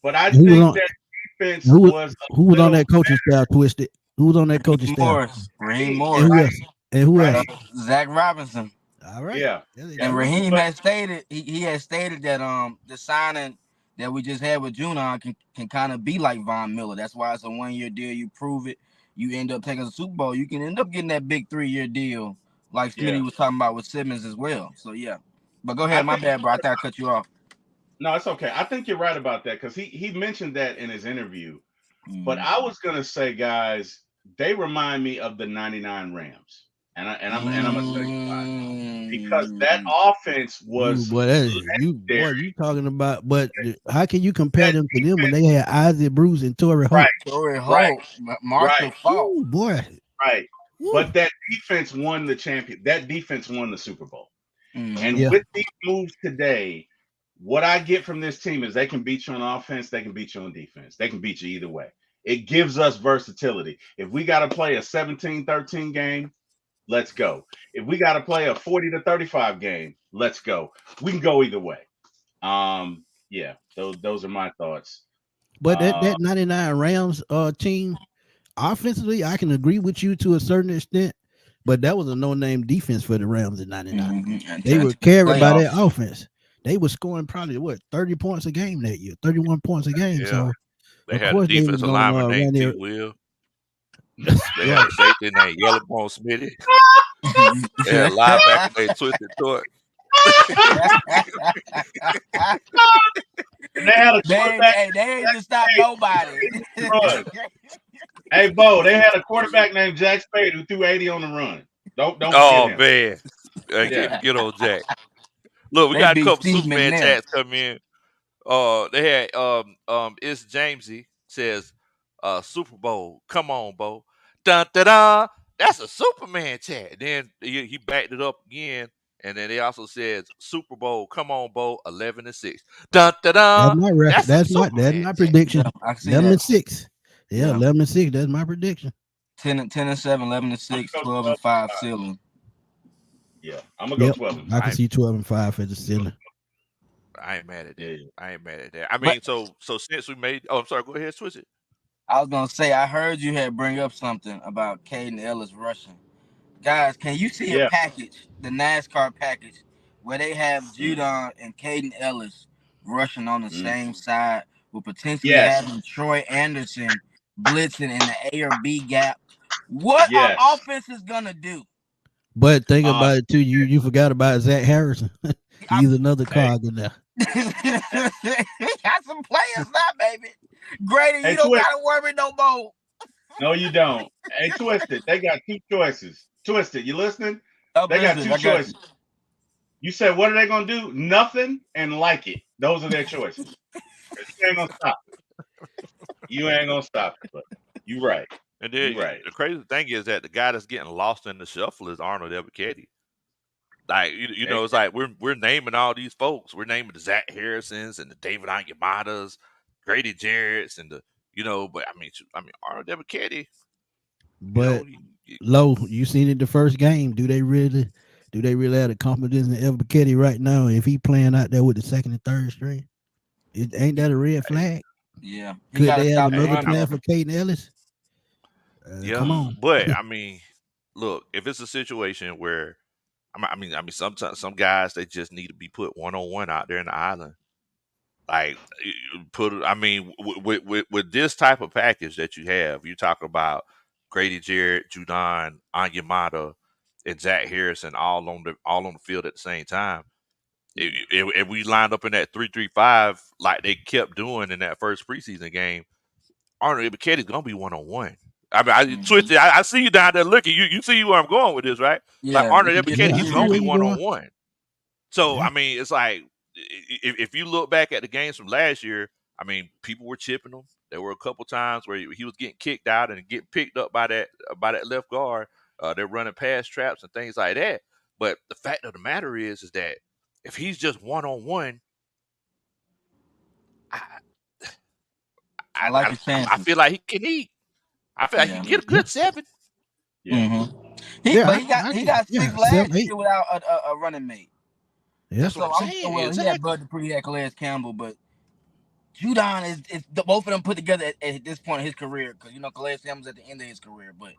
but I
Who was
think
on
that defense
who was
was
who
a
was on
little
that coaching staff twisted? Who was on that coaching staff?
Raheem
And
Morris,
who
right,
else? And who
right.
else?
Zach Robinson.
All right.
Yeah.
There you
Yeah.
And
go.
Raheem
But
had stated he had stated that the signing that we just had with Junon can kind of be like Von Miller. That's why it's a 1-year deal. You prove it, you end up taking a Super Bowl. You can end up getting that big 3-year deal, like
yeah.
Smitty was talking about with Simmons as well. So yeah. But go
I
ahead, my
think
bad, bro. I think I cut you off.
no, it's okay. I think you're right about that because he mentioned that in his interview. But
Mm.
I was gonna say, guys, they remind me of the '99 Rams, and I'm gonna tell you why. Because that
Mm.
offense
Ooh,
was
boy,
legendary.
you talking about? But how can you compare
That
them to them when
defense,
they had Isaac Bruce and Torrey
right,
Holt?
Torrey
right,
Holt,
right,
Marshall Falk.
Ooh, boy.
right.
Woo.
But that defense won the champion. That defense won the Super Bowl. And
Mm-hmm.
Yeah.
with these moves today, what I get from this team is they can beat you on offense, they can beat you on defense. They can beat you either way. It gives us versatility. If we got to play a 17-13 game, let's go. If we got to play a 40-35 game, let's go. We can go either way. Yeah, those are my thoughts.
But
Uh,
that 99 Rams team, offensively, I can agree with you to a certain extent. But that was a no-name defense for the Rams in '99.
Mm-hmm.
They were
Until the
carried by their
playoffs.
offense. They were scoring probably 30 points a game that year, 31 points a game.
Yeah.
So
They
of
had a
course they was
defensive
gonna
lineman
run
named T.
their
Will. They had
right.
a safety named Yellowbone Smitty. They had a linebacker named Twisted Torch.
and they had a quarterback.
They ain't just stop nobody.
Run. Hey, Bo, they had a quarterback named Jack Spade who threw 80 on the run. Don't forget
Oh
him.
man.
Yeah.
Get old Jack. Look, we
They
got a
beat
couple
Steve
Superman
McNair.
chats come in. They had it's Jamesy says Super Bowl. Come on, Bo. Dun da da. That's a Superman chat. Then he backed it up again. And then they also says Super Bowl. Come on, Bo. 11-6. Dun da
That's
da.
my record.
That's a
That's
Superman
my
chat.
prediction.
Yeah, I see
11
that.
and 6. Yeah,
Yeah.
11 and 6. That's my prediction.
10 and 7, 11 and 6, 12 and 5 ceiling.
Yeah. I'm gonna go
Yep.
12 and
I
5.
can see 12 and 5 for the ceiling.
I ain't mad at that.
Yeah.
I ain't mad at that. I
But
mean, so since we made, I'm sorry. Go ahead, switch it.
I was gonna say I heard you had bring up something about Caden Ellis rushing. Guys, can you see a
Yeah.
package, the NASCAR package, where they have
Mm.
Judon and Caden Ellis rushing on the same side with potentially
Yes.
having Troy Anderson blitzing in the A or B gap? What
Yes.
our offense is gonna do?
But think
Uh,
about it too. You forgot about Zach Harrison. He's another
Hey.
cog in there.
Got some players now, baby. Grady,
Hey,
you don't
Twist.
gotta worry no more.
No, you don't. Hey, Twisted, they got two choices. Twisted, you listening?
I'm
They got
listening.
two
I got
choices. You said, what are they gonna do? Nothing and like it. Those are their choices. You ain't gonna stop it. You ain't gonna stop it, but you right.
And then
You right.
the crazy thing is that the guy that's getting lost in the shuffle is Arnold Ebiketie. Like you know, it's like we're naming all these folks. We're naming the Zach Harrisons and the David Onyemadas, Grady Jarrett's, and the But I mean Arnold Ebiketie.
But Low, you seen it the first game. Do they really have the confidence in Ebiketie right now? If he playing out there with the second and third string, ain't that a red flag?
Yeah.
Could they have
stop the
another
run,
plan
though.
for Caden Ellis?
Yeah,
Come on.
but I mean, look, if it's a situation where I mean, sometimes some guys they just need to be put 1-on-1 out there in the island. Like I mean, with this type of package that you have, you talk about Grady Jarrett, Judon, Onyemata, and Zach Harrison all on the field at the same time. If we lined up in that 3-3-5 like they kept doing in that first preseason game, Arnold Ebiketti's gonna be 1-on-1. I mean, I twisted. I see you down there looking. You see where I'm going with this, right? Like
Yeah,
Arnold
we can
Ebiketti,
get
Yeah, I
he's
see
gonna
where
be
you going.
1-on-1. So
Yeah.
I mean, it's like if you look back at the games from last year, I mean, people were chipping him. There were a couple times where he was getting kicked out and getting picked up by that left guard. They're running pass traps and things like that. But the fact of the matter is that if he's just 1-on-1,
I like his
I
chances.
feel like he can eat. I feel like he
Yeah.
can get a good 7.
Yeah.
Yeah,
He got 6
7,
last
8.
year without a running mate.
Yeah.
That's what I'm saying.
Well,
Exactly.
he had Bud Dupree, he had Calais Campbell, but Judon is both of them put together at this point in his career, because Calais Campbell's at the end of his career, but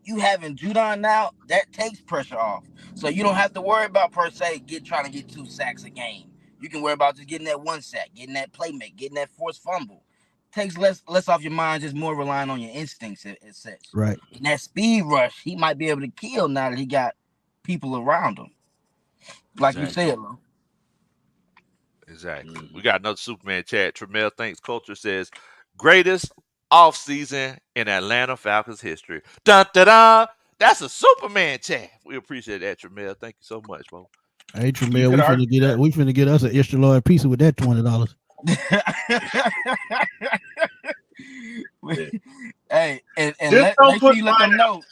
you having Judon now, that takes pressure off. So you don't have to worry about per se trying to get 2 sacks a game. You can worry about just getting that 1 sack, getting that playmate, getting that forced fumble. Takes less off your mind, just more relying on your instincts as such.
Right.
And that speed rush, he might be able to kill now that he got people around him. Like you said, Lo.
Exactly. We got another Superman chat. Tremel Thinks Culture says, greatest offseason in Atlanta Falcons history. Dun, da, da. That's a Superman chat. We appreciate that, Tremel. Thank you so much, bro.
Hey, Tremel, we finna get us an extra large pizza with that $20.
Hey, and
Just don't
make sure
put
you let them
mine
know.
out.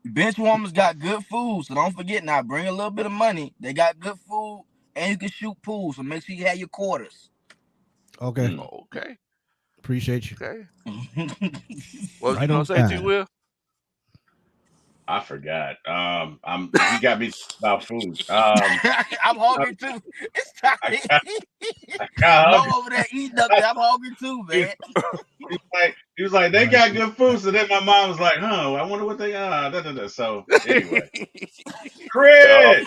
Bench warmers got good food, so don't forget now. Bring a little bit of money. They got good food, and you can shoot pool. So make sure you have your quarters.
Okay.
Okay.
Appreciate you.
Okay. What was
Right
you gonna
on
say,
time.
T. Will?
I forgot. You got me about food.
I'm hungry too. It's time. Low over there eating up there. I'm hungry too, man.
He was like, they got good food. So then my mom was like, huh, I wonder what they are. So anyway. Chris,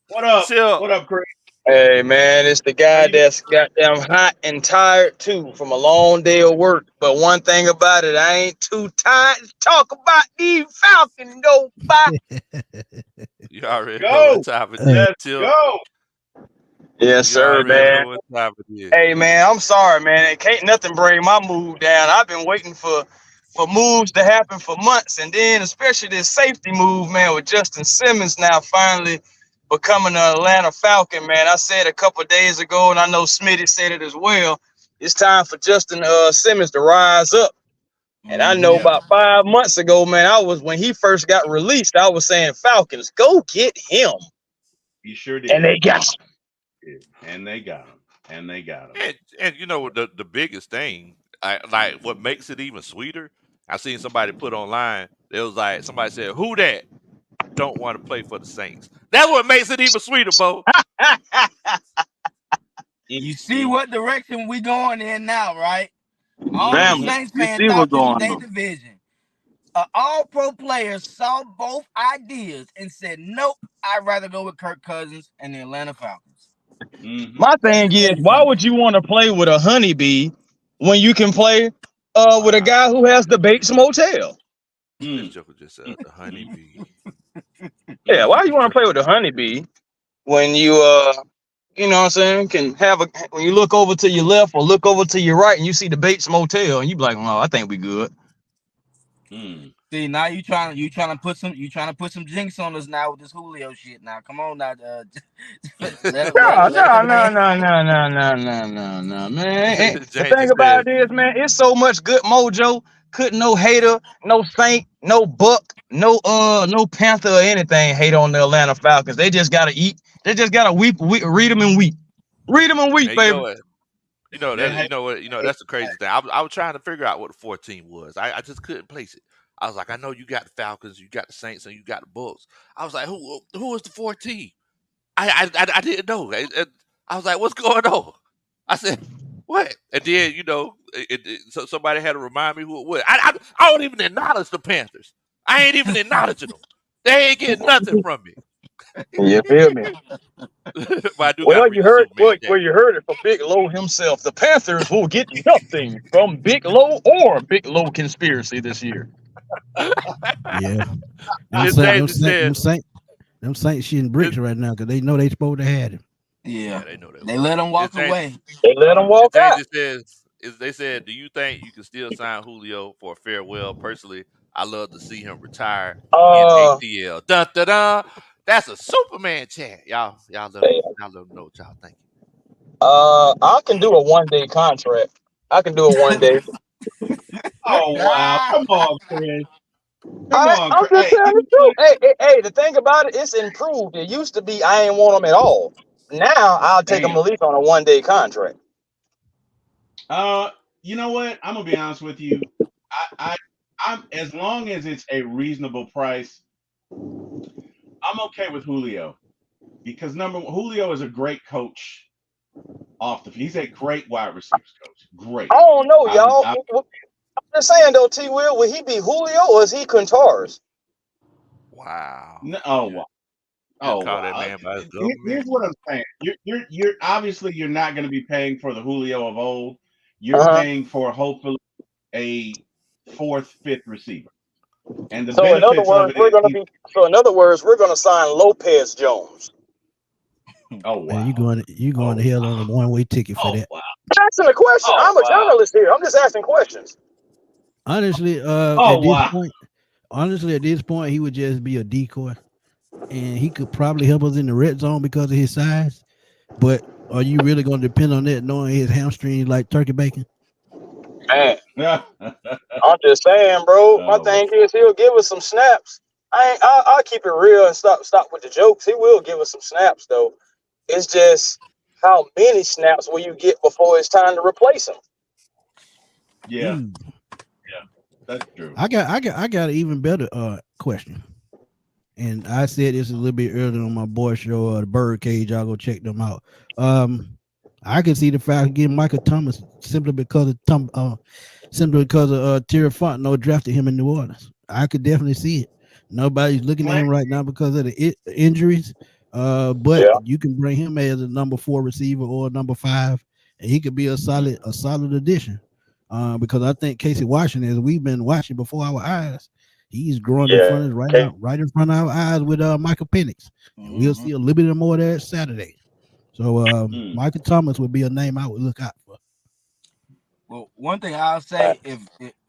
what up?
Chill.
What up, Chris?
Hey man, it's the guy that's goddamn hot and tired too from a long day of work. But one thing about it, I ain't too tired to talk about these Falcons, though. Bye.
You already
Go.
know what time it is.
Let's
Chill.
go.
Yes,
You
sir,
already
man.
know what time it is.
Hey man, I'm sorry, man. It can't nothing bring my mood down. I've been waiting for moves to happen for months, and then especially this safety move, man, with Justin Simmons now finally becoming an Atlanta Falcon, man. I said a couple of days ago, and I know Smitty said it as well. It's time for Justin Simmons to rise up. And I know about 5 months ago, man, when he first got released, I was saying, Falcons, go get him.
You sure did.
And they got him.
And they got him.
And you know the biggest thing, like what makes it even sweeter. I seen somebody put online. It was like somebody said, "Who that don't want to play for the Saints?" That's what makes it even sweeter, Bo.
You see what direction we going in now, right? All
Damn,
the Saints
you
fans
see
thought
what's
this was
going
their
on.
division. All-pro players saw both ideas and said, nope, I'd rather go with Kirk Cousins and the Atlanta Falcons.
My thing is, why would you want to play with a honeybee when you can play with a guy who has the Bates Motel?
This joker just said the honeybee.
Yeah, why you want to play with a honeybee when you you know what I'm saying, can have when you look over to your left or look over to your right and you see the Bates Motel and you be like, oh, I think we good.
See, now you trying to put some jinx on us now with this Julio shit. Now, come on now.
No, man. The thing about it is, man, it's so much good mojo. Couldn't no hater, no Saint, no Buck, no Panther or anything hate on the Atlanta Falcons. They just gotta eat. They just gotta read them and weep. Read them and weep,
Hey,
baby.
You know that's the crazy thing. I was trying to figure out what the 14 was. I just couldn't place it. I was like, I know you got the Falcons, you got the Saints, and you got the Bucks. I was like, who is the 14? I didn't know. I was like, what's going on? I said, what? And then so somebody had to remind me who it was. I don't even acknowledge the Panthers. I ain't even acknowledging them. They ain't getting nothing from me.
You feel me? Well, you heard it from Big Low himself. The Panthers will get nothing from Big Low or Big Low conspiracy this year.
Yeah. Them Saints shitting bricks right now because they know they supposed to have him.
Yeah, they let him walk away.
They let him walk out.
they said, do you think you can still sign Julio for a farewell? Personally, I love to see him retire in
Uh,
ATL. Dun, dun, dun. That's a Superman chant. Y'all let them know what y'all think.
I can do a 1 day contract. I can do a 1 day.
Oh wow! Come on, Chris. Come on,
I'm
Chris.
just
Hey,
telling
you
the
know
truth.
what?
Hey, the thing about it, it's improved. It used to be I ain't want them at all. Now I'll take them
Damn.
at least on a 1 day contract.
Uh, you know what? I'm gonna be honest with you. I I'm as long as it's a reasonable price, I'm okay with Julio because number one, Julio is a great coach off the. He's a great wide receivers coach. Great.
I don't know,
I would.
y'all. I'm just saying though, T. Will he be Julio or is he Quintars?
Wow.
Oh
You
wow.
just
Oh
call that
wow.
man by his government.
Here's what I'm saying. You're obviously you're not going to be paying for the Julio of old. You're
Uh huh.
paying for hopefully a fourth, fifth receiver, and the
So in other
benefits of
words,
it
we're
is
gonna
he's.
be. So in other words, we're gonna sign Lopez Jones.
Oh
Man, you
wow.
going to
Oh
hell on a one way ticket for
oh
that.
wow.
I'm asking a question.
Oh
I'm a
wow.
journalist here. I'm just asking questions.
Honestly,
Oh wow.
at this point, he would just be a decoy, and he could probably help us in the red zone because of his size. But are you really going to depend on that, knowing his hamstring like turkey bacon?
Man,
Oh
I'm just saying, bro. My
wow.
thing is, he'll give us some snaps. I'll keep it real and stop with the jokes. He will give us some snaps, though. It's just how many snaps will you get before it's time to replace him?
Yeah,
Ooh,
that's true.
I got an even better question. And I said this a little bit earlier on my boy show, the Birdcage. Y'all go check them out. I can see the fact getting Michael Thomas simply because of Terry Fontenot drafted him in New Orleans. I could definitely see it. Nobody's looking at
Plan.
him right now because of the injuries. But
Yeah,
you can bring him as a number 4 receiver or number 5, and he could be a solid addition. Because I think Casey Washington, as we've been watching before our eyes, he's growing in
yeah.
front of
Okay.
right in front of our eyes with Michael Penix, and we'll
Mhm.
see a little bit more there Saturday. So
Mm.
Michael Thomas would be a name I would look out for.
Well, one thing I'll say, if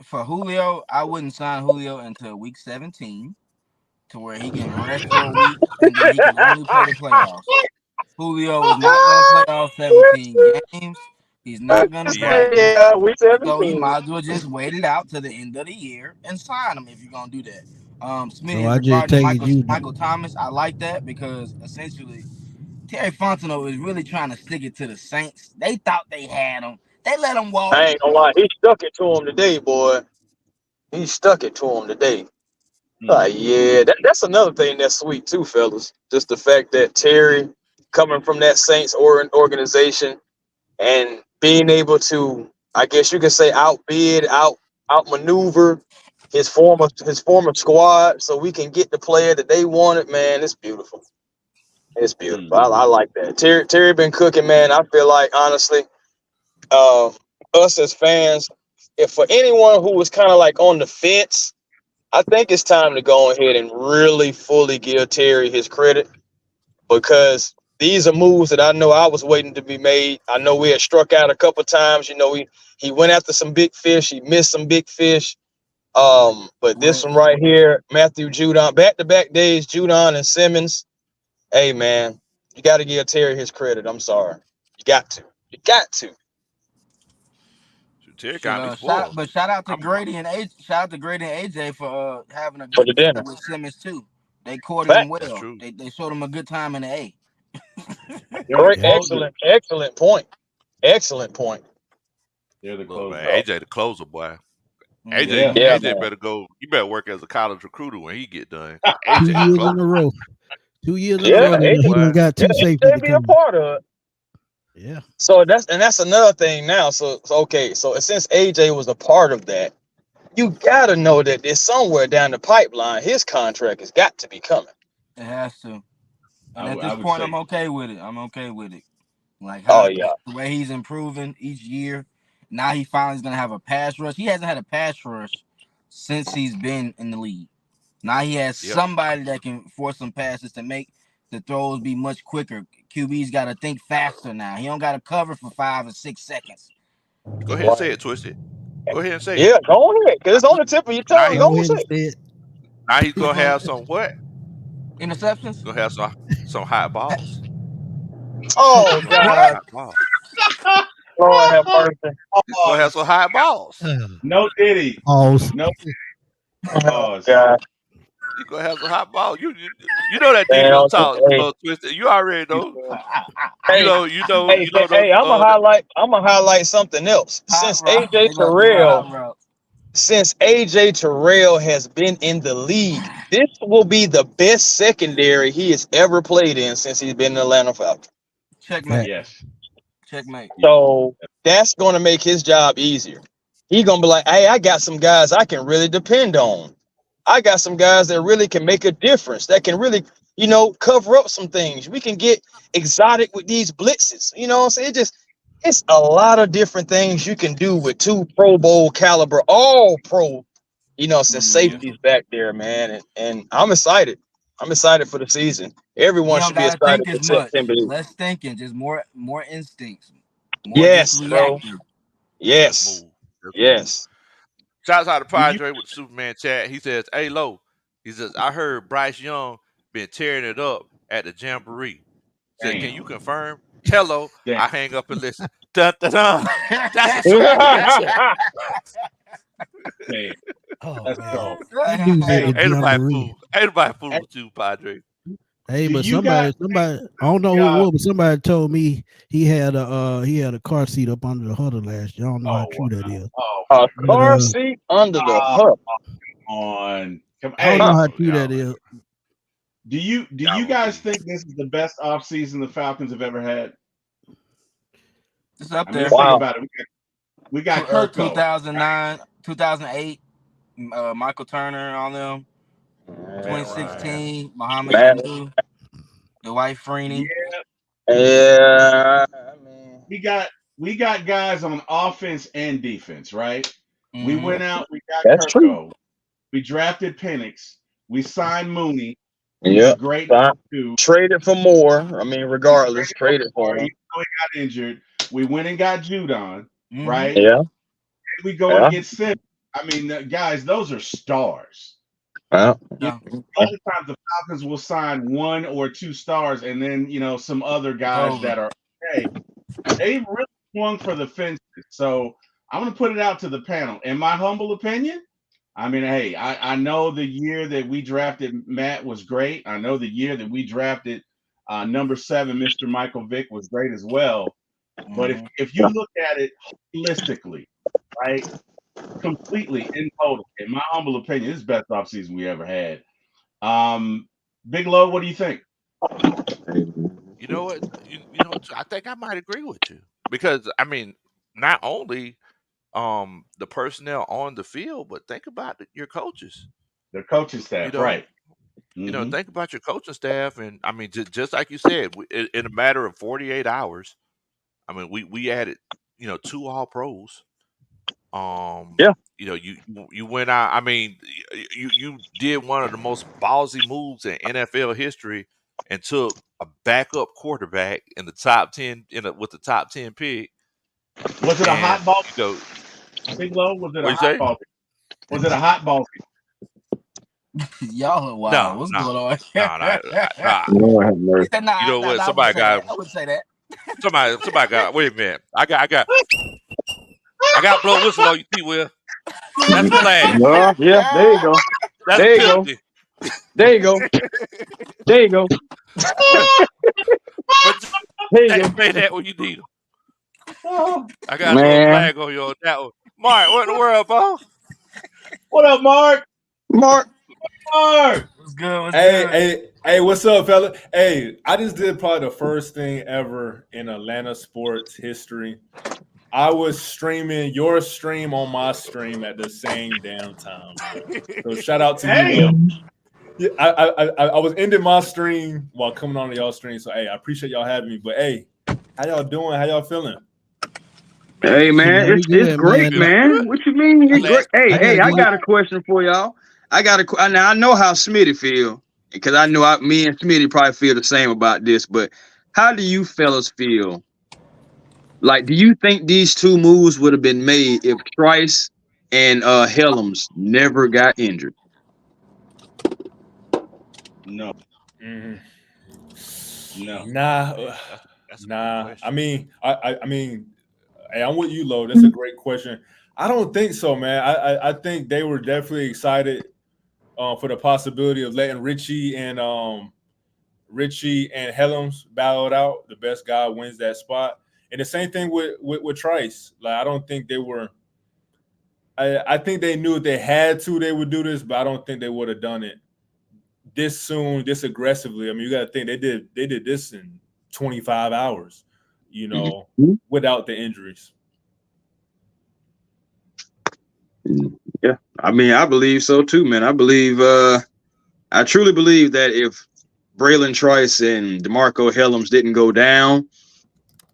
for Julio, I wouldn't sign Julio until week 17, to where he can rest for a week, and then he can only play the playoffs. Julio is not going to play all 17 games. He's not going to
Yeah.
practice.
Yeah, we
So you
17.
might as well just wait it out to the end of the year and sign him if you're gonna do that.
So
Smitty,
I just
regarding the
take it you.
Michael Thomas, I like that because essentially Terry Fontenot is really trying to stick it to the Saints. They thought they had him. They let him walk.
I ain't gonna lie. He stuck it to him today, boy. He stuck it to him today.
Mm.
Yeah, that's another thing that's sweet too, fellas. Just the fact that Terry, coming from that Saints organization, and being able to, I guess you could say, outmaneuver his former squad, so we can get the player that they wanted. Man, it's beautiful. It's beautiful.
Mm.
I like that. Terry been cooking, man. I feel like honestly, uh, us as fans, if for anyone who was kind of like on the fence, I think it's time to go ahead and really fully give Terry his credit because these are moves that I know I was waiting to be made. I know we had struck out a couple times. You know, he went after some big fish. He missed some big fish. But this
Well,
one right here, Matthew Judon, back-to-back days, Judon and Simmons. Hey, man, you got to give Terry his credit. I'm sorry. You got to. You got to.
Terry
should
got me
shout
spoiled.
shout out to
I'm
Grady and AJ for having a
For
good
the
visit
dinner.
with Simmons too. They courted him
Fact.
That's
well.
true.
They showed him a good time in the A.
They're the
Great.
Yeah,
closers.
Excellent point. Excellent point.
They're the
Look, man,
closers.
Oh,
AJ the closer, boy.
Yeah.
Mm-hmm.
yeah,
AJ
man.
better go. You better work as a college recruiter when he get done.
two
AJ the
years in
closer.
a row. 2 years in a
Yeah,
row.
Yeah,
He done
boy.
got
yeah,
two safeties
AJ
to
be a
come.
part of it.
Yeah.
So that's another thing now. So okay, so since AJ was a part of that, you gotta know that there's somewhere down the pipeline his contract has got to be coming.
It has to. And at
I
this
would
point,
say
I'm okay with it. I'm okay with it. Like
Oh
how
yeah,
the way he's improving each year. Now he finally's gonna have a pass rush. He hasn't had a pass rush since he's been in the league. Now he has
Yep.
somebody that can force some passes to make the throws be much quicker. QB's got to think faster now. He don't got to cover for 5 or 6 seconds.
Go ahead and say it, Twisted. Go ahead and say it.
Yeah, go ahead, because it's on the tip of your
Now
tongue.
he
Go
Go
on,
ahead
say
and
it.
say it.
now he's
Who's
gonna
gonna
have some what?
interceptions?
Gonna have some hot balls.
Oh
He's gonna have some
God,
What?
hot balls.
Lord have mercy.
He's gonna have some hot balls.
No Diddy.
Pause.
No
Oh
pause.
God,
He's gonna have some hot balls. You know that
man.
defense talk,
Hey,
Twisted. You already know.
hey, hey,
The
hey, I'm gonna highlight something else.
Hot route. They about to run hot route.
Since AJ Terrell has been in the league, this will be the best secondary he has ever played in since he's been in the Atlanta Falcons.
Checkmate.
Yes.
Checkmate.
So that's going to make his job easier. He's going to be like, hey, I got some guys I can really depend on. I got some guys that really can make a difference, that can really, cover up some things. We can get exotic with these blitzes. You know what I'm saying? It's a lot of different things you can do with two Pro Bowl caliber, all pro, some safeties back there, man. And I'm excited. I'm excited for the season.
He
Everyone
don't
should be
gotta
excited
think as
except
much.
Timberlake.
Less thinking, just more instincts. More just
Yes, bro.
reacting.
That's
Yes.
move. That's move.
Yes.
Shouts out to
Do you
Padre with the Superman chat. He says, "Hey, Lo." He says, "I heard Bryce Young been tearing it up at the Jamboree." Said, "Can you
damn.
confirm?" Hello.
Damn.
I hang up and listen. Dun, dun, dun. That's a Superman chat.
Damn.
Oh
That's
man,
cold.
that dude
Hey,
at the
Ain't nobody
jamboree.
fool. Ain't nobody
hey,
fool with you, Padre.
Hey,
do
but
you guys
somebody, I don't know who it
uh
was, but somebody told me he had a car seat up under the huddle last year. I don't know how
oh
true that is,
oh
A
but
car seat under the
uh
hood.
on
I don't
hey,
know how
Y'all,
true that
y'all,
is.
do
y'all
you
gonna
guys
be.
think this is the best offseason the Falcons have ever had?
It's up
I mean,
there.
let's think
Wow.
about it. We got Kirko.
2009, 2008, Michael Turner on them.
Right.
2016, Muhammad
Man.
Sanu, Dwight
Yeah,
Freeney.
Yeah. I mean,
we got guys on offense and defense, right? We
Mm-hmm.
went out, we got
that's true.
Kirko. We drafted Penix. We signed Mooney, who's a
Yep.
great
So I
too.
traded for more. I mean,
We
regardless,
traded for
traded for
more,
him.
even though he got injured. We went and got Judon,
Mm-hmm.
right?
Yeah.
We go and
Yeah.
get Simmons. I mean, guys, those are stars.
Yeah.
You
Yeah.
know, a lot of times the Falcons will sign one or two stars, and then some other
It's
guys
over.
that are okay. They really swung for the fences. So I'm going to put it out to the panel. In my humble opinion, I mean, hey, I know the year that we drafted Matt was great. I know the year that we drafted number 7, Mr. Michael Vick, was great as well. But
Mm-hmm.
if you look at it holistically, right, completely in total, in my humble opinion, this is the best offseason we ever had. Big Low, what do you think?
You know what? I think I might agree with you because I mean, not only the personnel on the field, but think about your coaches.
The coaching
You
staff,
know,
right? Hmm.
think about your coaching staff, and I mean, just like you said, in a matter of 48 hours, I mean, we added 2 All Pros.
Yeah.
You went out. I mean, you did one of the most ballsy moves in NFL history and took a backup quarterback in the top 10 with the top 10 pick.
Was it a
And
hot ball? Big Low, was it
what
a
you
hot
say?
ball? Was it a hot ball?
Y'all are wild.
No,
What's
no,
going on?
no, no, nah.
Lord have
He
mercy.
said,
You know what?
I wouldn't say that. I wouldn't say that.
Somebody got. Wait a minute. I got blow whistle on you, T. Will. That's a flag.
Well, yeah. There you go.
That's a
There you go.
penalty.
There you go. There you go.
But
There you go.
say that when you need them.
Oh,
I got a little
Man,
flag on you on that one. Mark, what in the world, boss?
what up, Mark?
Mark.
Mark.
What's good? What's
Hey,
good?
hey, what's up, fella? Hey, I just did probably the first thing ever in Atlanta sports history. I was streaming your stream on my stream at the same damn time. So shout out to you,
Damn.
Will. Yeah, I was ending my stream while coming on to y'all stream. So hey, I appreciate y'all having me. But hey, how y'all doing? How y'all feeling?
Hey
Man,
man,
We
it's
good,
great,
man.
feeling
man.
good.
What you mean
That
it's great?
last
Hey,
I
last
gotta
hey, I
give
couple
it.
got a question for y'all. Now I know how Smitty feel because I know me and Smitty probably feel the same about this. But how do you fellas feel Like, do you think these two moves would have been made if Trice and Helms never got injured?
No,
Mhm.
no.
Nah,
That's a good
nah. I
question.
mean, I mean, hey, I'm with you, Lo. That's a great question. I don't think so, man. I think they were definitely excited for the possibility of letting Richie and Helms battle it out. The best guy wins that spot. And the same thing with Trice. Like, I don't think they were. I think they knew if they had to, they would do this, but I don't think they would have done it this soon, this aggressively. I mean, you got to think they did this in 25 hours,
Mhm.
without the injuries.
Yeah, I mean, I believe so too, man. I truly believe that if Braylon Trice and DeMarco Helms didn't go down,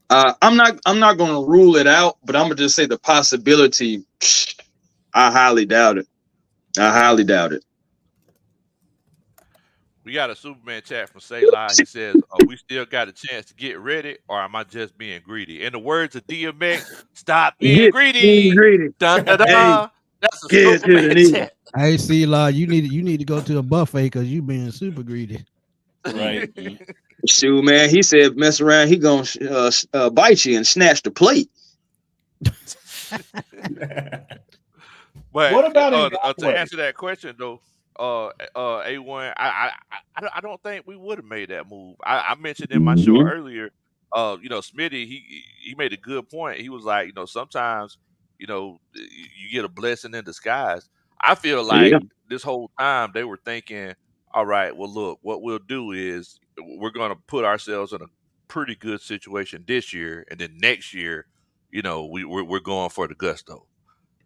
I'm not going to rule it out, but I'm gonna just say the possibility. I highly doubt it. I highly doubt it.
We got a Superman chat from Say Lie. He says, we still got a chance to get ready, or am I just being greedy? In the words of DMX, stop being
Get
greedy.
greedy.
Dun da
Hey,
da. That's a
get to the
Superman
knee.
chat.
I see, La. You need to go to a buffet because you being super greedy.
Right.
Shoot, man. He said, mess around. He gonna bite you and snatch the plate.
But
What about in
to
Yahweh?
answer that question though, A1, I don't think we would have made that move. I mentioned in my show
Mhm.
earlier, Smitty, he made a good point. He was like, sometimes, you get a blessing in disguise. I feel like
Yeah.
this whole time they were thinking, all right, well, look, what we'll do is we're going to put ourselves in a pretty good situation this year, and then next year, we're going for the gusto.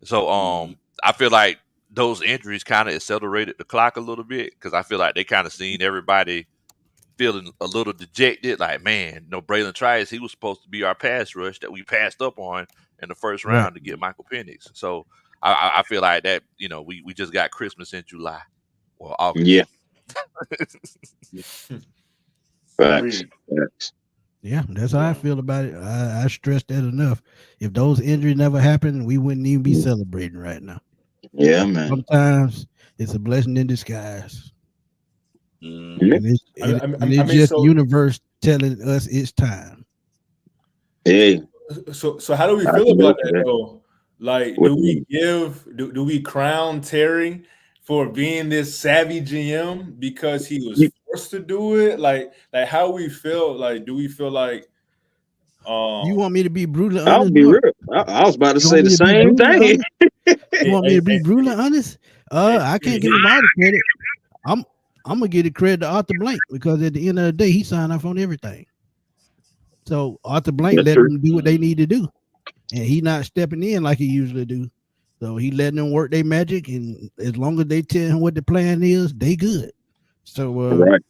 So
Mhm.
I feel like those injuries kind of accelerated the clock a little bit because I feel like they kind of seen everybody feeling a little dejected. Like, man, Braylon Trice, he was supposed to be our pass rush that we passed up on in the first
Right.
round to get Michael Penix. So I feel like that, we just got Christmas in July or
Yeah.
August.
Facts.
Agreed.
Facts.
Yeah, that's how I
Yeah.
feel about it. I stressed that enough. If those injuries never happened, we wouldn't even be celebrating right now.
Yeah, man.
Sometimes it's a blessing in disguise,
Mhm.
Yeah.
and it's
I,
and,
I,
and
I
it's
mean,
just
so
universe telling us it's time.
Hey,
so how do we
I
feel
can go
about
to
that
that.
though? Like,
What
do
you
we
mean?
do we crown Terry for being this savvy GM because he was
You,
forced to do it? Like how we feel? Like, do we feel like
You
um
want me to be brutally
I'll
honest,
be
bro?
real. I was about to
You want
say
me
the
to be
same
brutally
thing.
honest? You
hey,
want me
hey,
to be
hey,
brutally honest?
hey,
I can't give
he,
him all the credit. I'm I'm gonna give the credit to Arthur Blank because at the end of the day, he signed off on everything. So Arthur Blank
That's
let
true.
them do what they need to do, and he not stepping in like he usually do. So he letting them work their magic, and as long as they tell him what the plan is, they good. So
Right.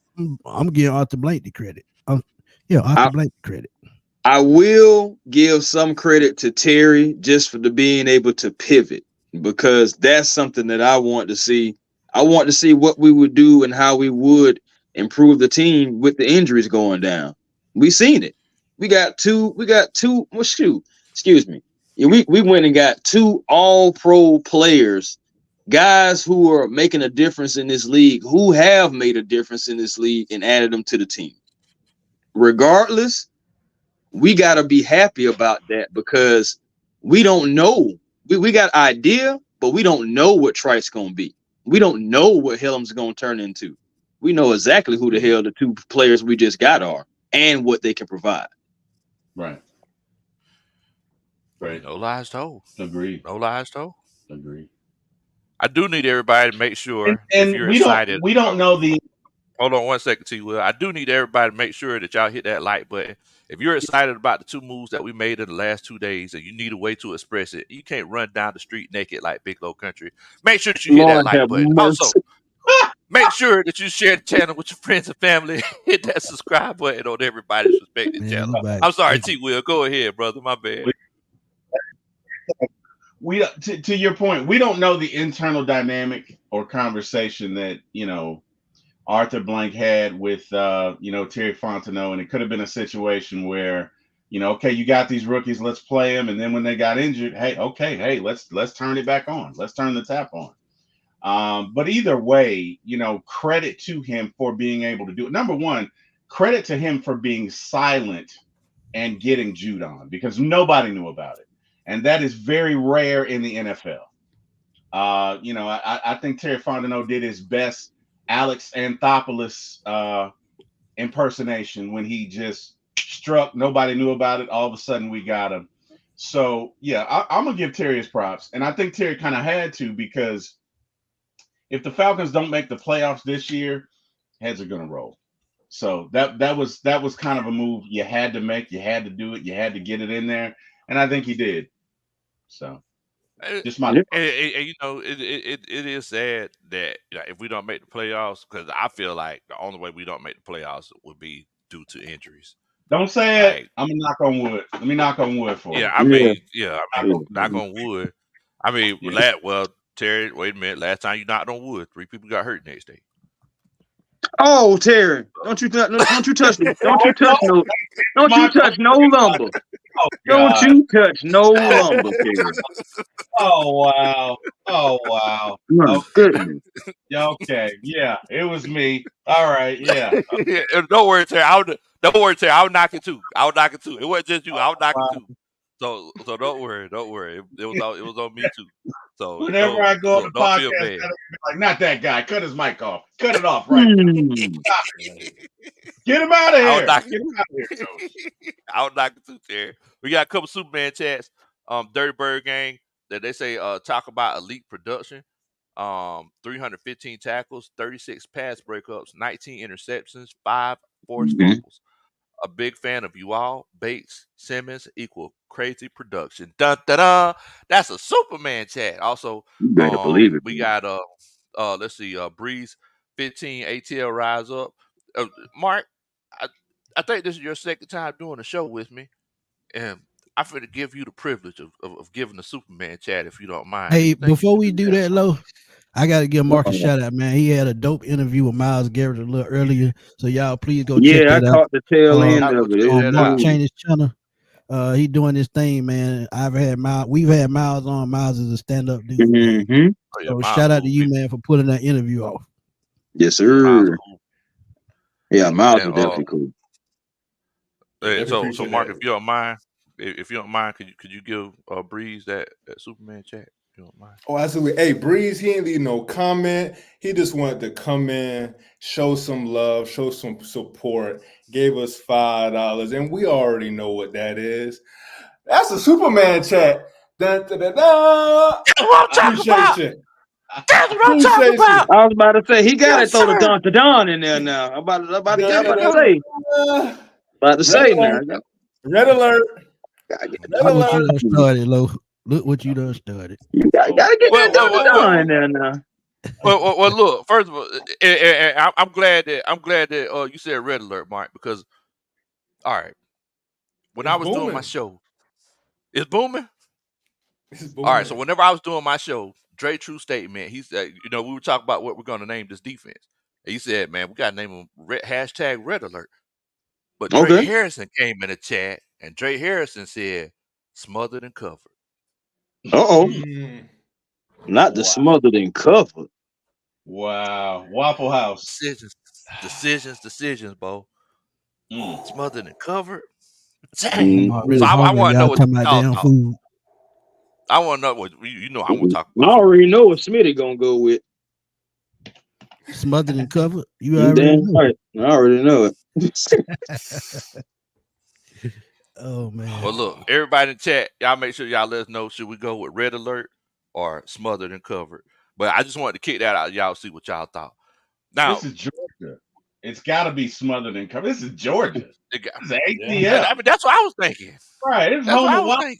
I'm giving Arthur Blank the credit. Yeah, Arthur
I
Blank the credit.
I will give some credit to Terry just for the being able to pivot because that's something that I want to see. I want to see what we would do and how we would improve the team with the injuries going down. We seen it. We got two. Well, shoot, excuse me. Yeah, we went and got two all pro players, guys who are making a difference in this league, who have made a difference in this league and added them to the team. Regardless, we got to be happy about that because we don't know. We got idea, but we don't know what Trice going to be. We don't know what Helm's going to turn into. We know exactly who the hell the two players we just got are and what they can provide.
Right. Right.
No lies told.
Agreed.
No lies told.
Agreed.
I do need everybody to make
And,
sure if
and
you're
we don't
excited.
we don't know the
Hold on one second, T. Will. I do need everybody to make sure that y'all hit that like button. If you're excited about the two moves that we made in the last 2 days and you need a way to express it, you can't run down the street naked like Big Low Country. Make sure that you hit that
Lord
like
have
button. Also,
mercy.
make sure that you share the channel with your friends and family. Hit that subscribe button on everybody's respected
Man,
channel.
nobody.
I'm sorry, T. Will. Go ahead, brother. My bad.
we to your point, we don't know the internal dynamic or conversation that Arthur Blank had with Terry Fontenot, and it could have been a situation where Okay, you got these rookies, let's play them. And then when they got injured, hey, let's turn it back on. Let's turn the tap on. But either way, credit to him for being able to do it. Number one, credit to him for being silent and getting Judon because nobody knew about it. And that is very rare in the NFL. I think Terry Fontenot did his best Alex Anthopoulos impersonation when he just struck. Nobody knew about it. All of a sudden, we got him. So, yeah, I'm going to give Terry his props. And I think Terry kind of had to because if the Falcons don't make the playoffs this year, heads are going to roll. So that was kind of a move you had to make. You had to do it. You had to get it in there. And I think he did. So. Just my
it is sad that if we don't make the playoffs, because I feel like the only way we don't make the playoffs would be due to injuries.
Don't say it. I'm gonna knock on wood. Let me knock on wood for you.
I mean, knock on wood. I mean, Terry, wait a minute. Last time you knocked on wood, 3 people got hurt next day.
Oh, Terry, don't you touch no lumber.
Oh,
don't you touch no lumber, Terry.
Oh wow.
My goodness.
Okay. Yeah, it was me. All right. Yeah.
Don't worry, Terry. I'll knock it too. It wasn't just you. I'll knock it too. So don't worry. It was on me too. So
whenever I go on the podcast, I be like, not that guy. Cut his mic off. Cut it off right now. Get him out of here.
I'll knock it too, Terry. We got a couple Superman chats. Dirty Bird Gang that they say talk about elite production. 315 tackles, 36 pass breakups, 19 interceptions, 5 forced fumbles. A big fan of you all. Bates, Simmons equal crazy production. Dun dun dun. That's a Superman chat. Also,
you better believe it.
We got let's see, Breeze 15 ATL rise up. Mark, I think this is your second time doing a show with me, and I'm going to give you the privilege of giving the Superman chat if you don't mind.
Hey, before we do that, Lo, I got to give Mark a shout out, man. He had a dope interview with Myles Garrett a little earlier, so y'all please go check that out.
Yeah, I caught the tail end of it.
On Mark Chaney's channel. He doing his thing, man. We've had Myles on. Myles is a stand-up dude.
Mm-hmm.
So shout out to you, man, for putting that interview off.
Yes, sir. Yeah, Myles is definitely cool.
So Mark, if you don't mind, could you give Breeze that Superman chat? If you don't mind.
Oh, absolutely. Hey, Breeze, he ain't leave no comment. He just wanted to come in, show some love, show some support, gave us $5, and we already know what that is. That's a Superman chat. Dun, dun, dun, dun.
That's what I'm talking about. That's what I'm talking about.
I was about to say he got to throw the Don to Don in there now. I'm about to say now.
Red alert.
Look what you done started, Lo. Look what you done started.
You gotta get that Don in there now.
Well, look. First of all, I'm glad that you said red alert, Mark, because all right, when I was doing my show, it's booming. All right, so whenever I was doing my show, Dre True Statement, he said, we were talking about what we're going to name this defense. And he said, man, we got to name him hashtag Red Alert. But Dre Harrison came in the chat, and Dre Harrison said, smothered and covered.
Uh-oh. Not the smothered and covered.
Wow. Waffle House.
Decisions, Bo. Smothered and covered.
So I want to know what damn food.
I want to know what I'm gonna talk about.
I already know what Smitty gonna go with.
Smothered and covered. You already know.
Right. I already know it.
Oh man.
Well, look, everybody in the chat, y'all make sure y'all let us know, should we go with red alert or smothered and covered? But I just wanted to kick that out, y'all see what y'all thought. Now
this is Georgia. It's got to be smothered and covered. This is Georgia. This is ATL.
Yeah. I mean, that's what I was thinking.
Right. It's home of Waffle.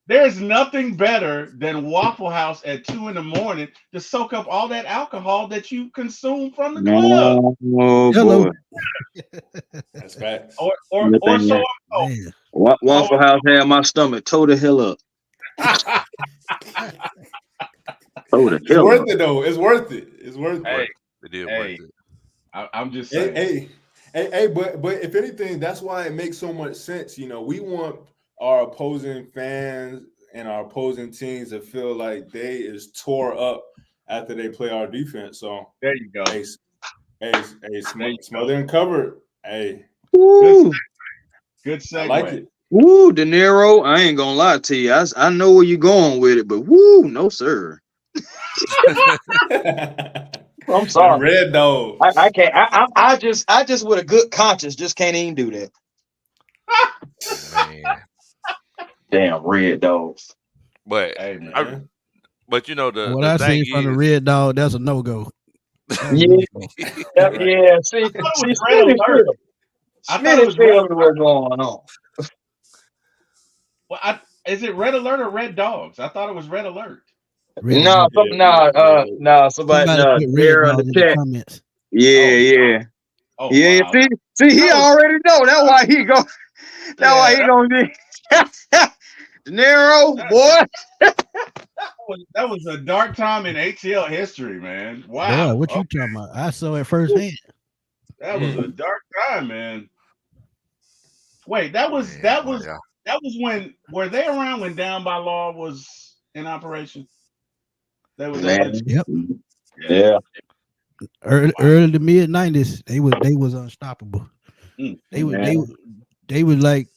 There's nothing better than Waffle House at 2 a.m. to soak up all that alcohol that you consume from the club.
Oh, boy.
That's facts.
Or so.
Waffle House had my stomach toe the hell up.
It's worth it, though. It's worth it. It's worth it.
It is worth it.
I'm just saying.
Hey, But if anything, that's why it makes so much sense. You know, we want our opposing fans and our opposing teams to feel like they is tore up after they play our defense. So
there you go.
Smother and covered. Hey,
Woo.
Good segue.
I like it.
Woo, De Niro. I ain't gonna lie to you. I know where you're going with it, but woo, no sir. I'm sorry.
Red dog.
I can't. I just with a good conscience just can't even do that.
Man.
Damn red dogs.
But
Hey, man.
but you know the
What
the
I
thing
see from the
is,
Red Dog, that's a no go.
Yeah. See, Smith
alert. I thought it was red alert.
what's going on.
Well, is it red alert or red dogs? I thought it was red alert.
No, somebody there on the chat.
Comments.
Yeah.
Oh,
Yeah,
wow.
see, he already know. That's why he go. That's why he gonna be De Niro, boy.
That was a dark time in ATL history, man. Wow.
Boy, what you talking about? I saw it firsthand.
That was a dark time, man. Wait, that was when were they around when Down by Law was in operation? That was
Yep.
Yeah.
Early to mid 90s, they was unstoppable. They were like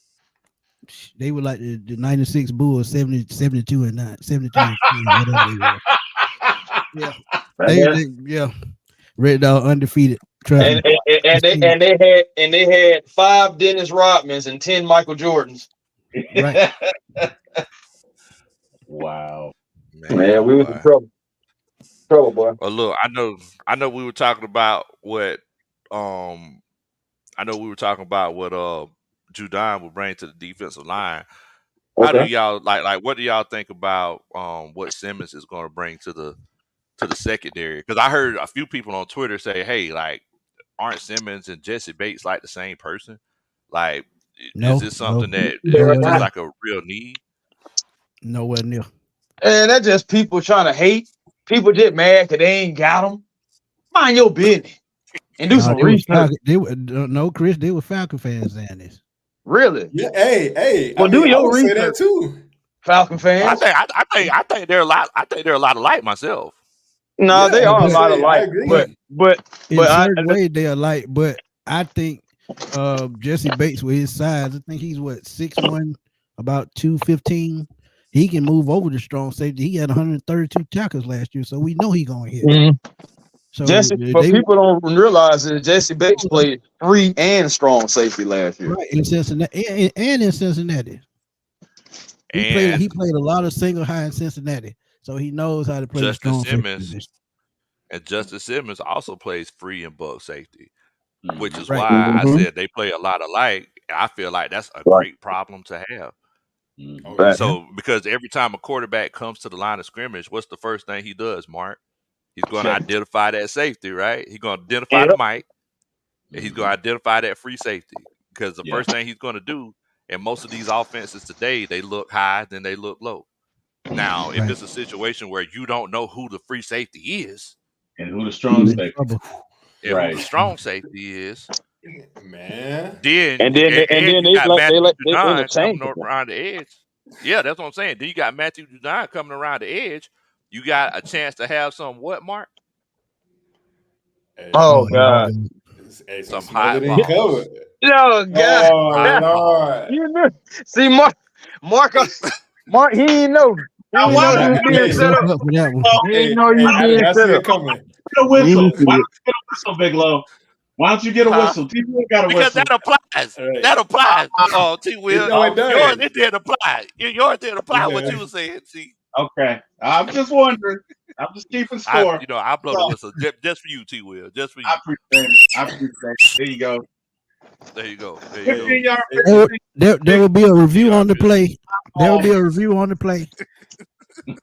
the 96 Bulls, 72 and 9, 72 and 10, whatever they were. Yeah. Red Dog undefeated.
And they had 5 Dennis Rodmans and 10 Michael Jordans.
Right.
Wow.
Man, we was in trouble. Boy.
Well, look, I know we were talking about what Judon would bring to the defensive line. How do y'all like what do y'all think about what Simmons is going to bring to the secondary? Because I heard a few people on Twitter say, "Hey, like, aren't Simmons and Jesse Bates like the same person? Like, is this something that is just like a real need?"
Nowhere near.
And that's just people trying to hate. People get mad because they ain't got them. Mind your business and do some research.
Chris, they were Falcon fans saying this.
Really?
Yeah. Hey.
Well, do your research.
Say that too.
Falcon fans.
I think they're a lot. I think they're a lot alike myself.
No, they are a lot alike. But
in certain way they are alike. But I think Jesse Bates with his size, I think he's 6'1", about 215. He can move over the strong safety. He had 132 tackles last year, so we know he's gonna hit.
Mm-hmm.
So
but people don't realize that Jesse Bates played free and strong safety last year.
Right, in Cincinnati and in Cincinnati. He played a lot of single high in Cincinnati, so he knows how to play the strong safety.
And Justice Simmons also plays free and buck safety, which is why I said they play a lot alike. I feel like that's a great problem to have. So, because every time a quarterback comes to the line of scrimmage, what's the first thing he does, Mark? He's going to identify that safety, right? He's going to identify the mic, and he's going to identify that free safety. Because the first thing he's going to do, and most of these offenses today, they look high, then they look low. Now, if it's a situation where you don't know who the free safety is,
and who the strong safety,
who the strong safety is,
man.
Then
they
coming around the edge. Yeah, that's what I'm saying. Then you got Matthew Judon coming around the edge. You got a chance to have some what, Mark?
Oh God!
Some high
balls. Oh God!
Oh Lord!
You know, see Mark, he didn't know. He didn't know you was being set up. He didn't know you was being set up.
Get a whistle. Why don't you get a whistle, Big Low? Why don't you get a whistle? T-Will got a whistle.
Because that applies. That applies. Oh, T-Will. Yours didn't apply. Yours didn't apply what you were saying, T.
Okay. I'm just wondering. I'm just keeping score.
I blow the whistle just for you, T-Will. Just for you.
I appreciate it. There you go.
There you go.
There will be a review on the play. There will be a review on the play.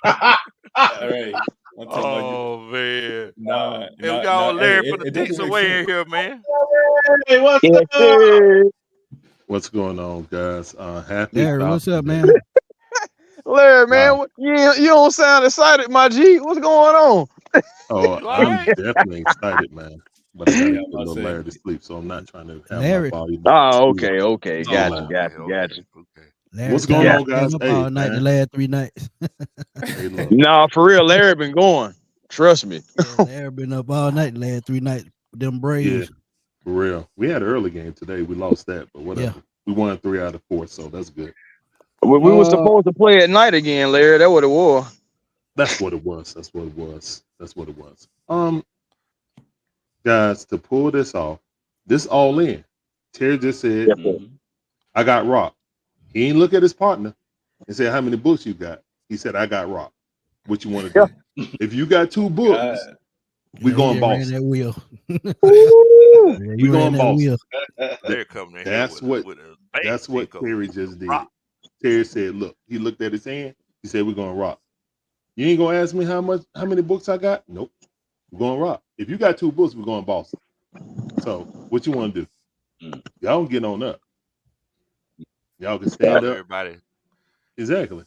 All right.
Oh man! We got Larry from the Dicks away in here, man.
Hey, what's
up?
What's going on, guys? Happy
Larry, what's up, man?
Larry, man, you don't sound excited, my G. What's going on?
Oh, I'm definitely excited, man. but I got to
Yeah,
put
I'll
little
say.
Larry to sleep, so I'm not trying to have
Larry.
my volume.
Oh, okay.
Oh,
Gotcha.
okay.
Larry
What's going
tired of
on,
staying
guys?
up
Hey,
all night the
man.
last 3 nights.
Hey, look.
Nah, for real, Larry been going. Trust me.
Yeah, Larry been up all night the last 3 nights with them
Yeah,
Braves.
for real. We had an early game today. We lost that, but
Yeah.
whatever. We won 3 out of 4, so that's good.
We were supposed to play at night again, Larry. That's what it was.
That's what it was. That's what it was. That's what it was. Guys, to pull this off, this all in. Terry just said,
Yes, sir.
I got rocked. He ain't look at his partner and said, how many books you got? He said, I got rocked. What you want to do? If you got 2 books,
God.
we
Yeah,
going
he just ran
Boston.
that wheel.
Woo!
Yeah,
We
he ran
going
that
Boston.
wheel.
They're coming in
That's
here
what
with a
that's what
Pico.
Terry just did.
Rock.
Terry said, look, he looked at his hand. He said, we're going to rock. You ain't going to ask me how many books I got? Nope. We're going to rock. If you got 2 books, we're going Boston. So what you want to do? Y'all can get on up. Y'all can stand up.
Everybody.
Exactly.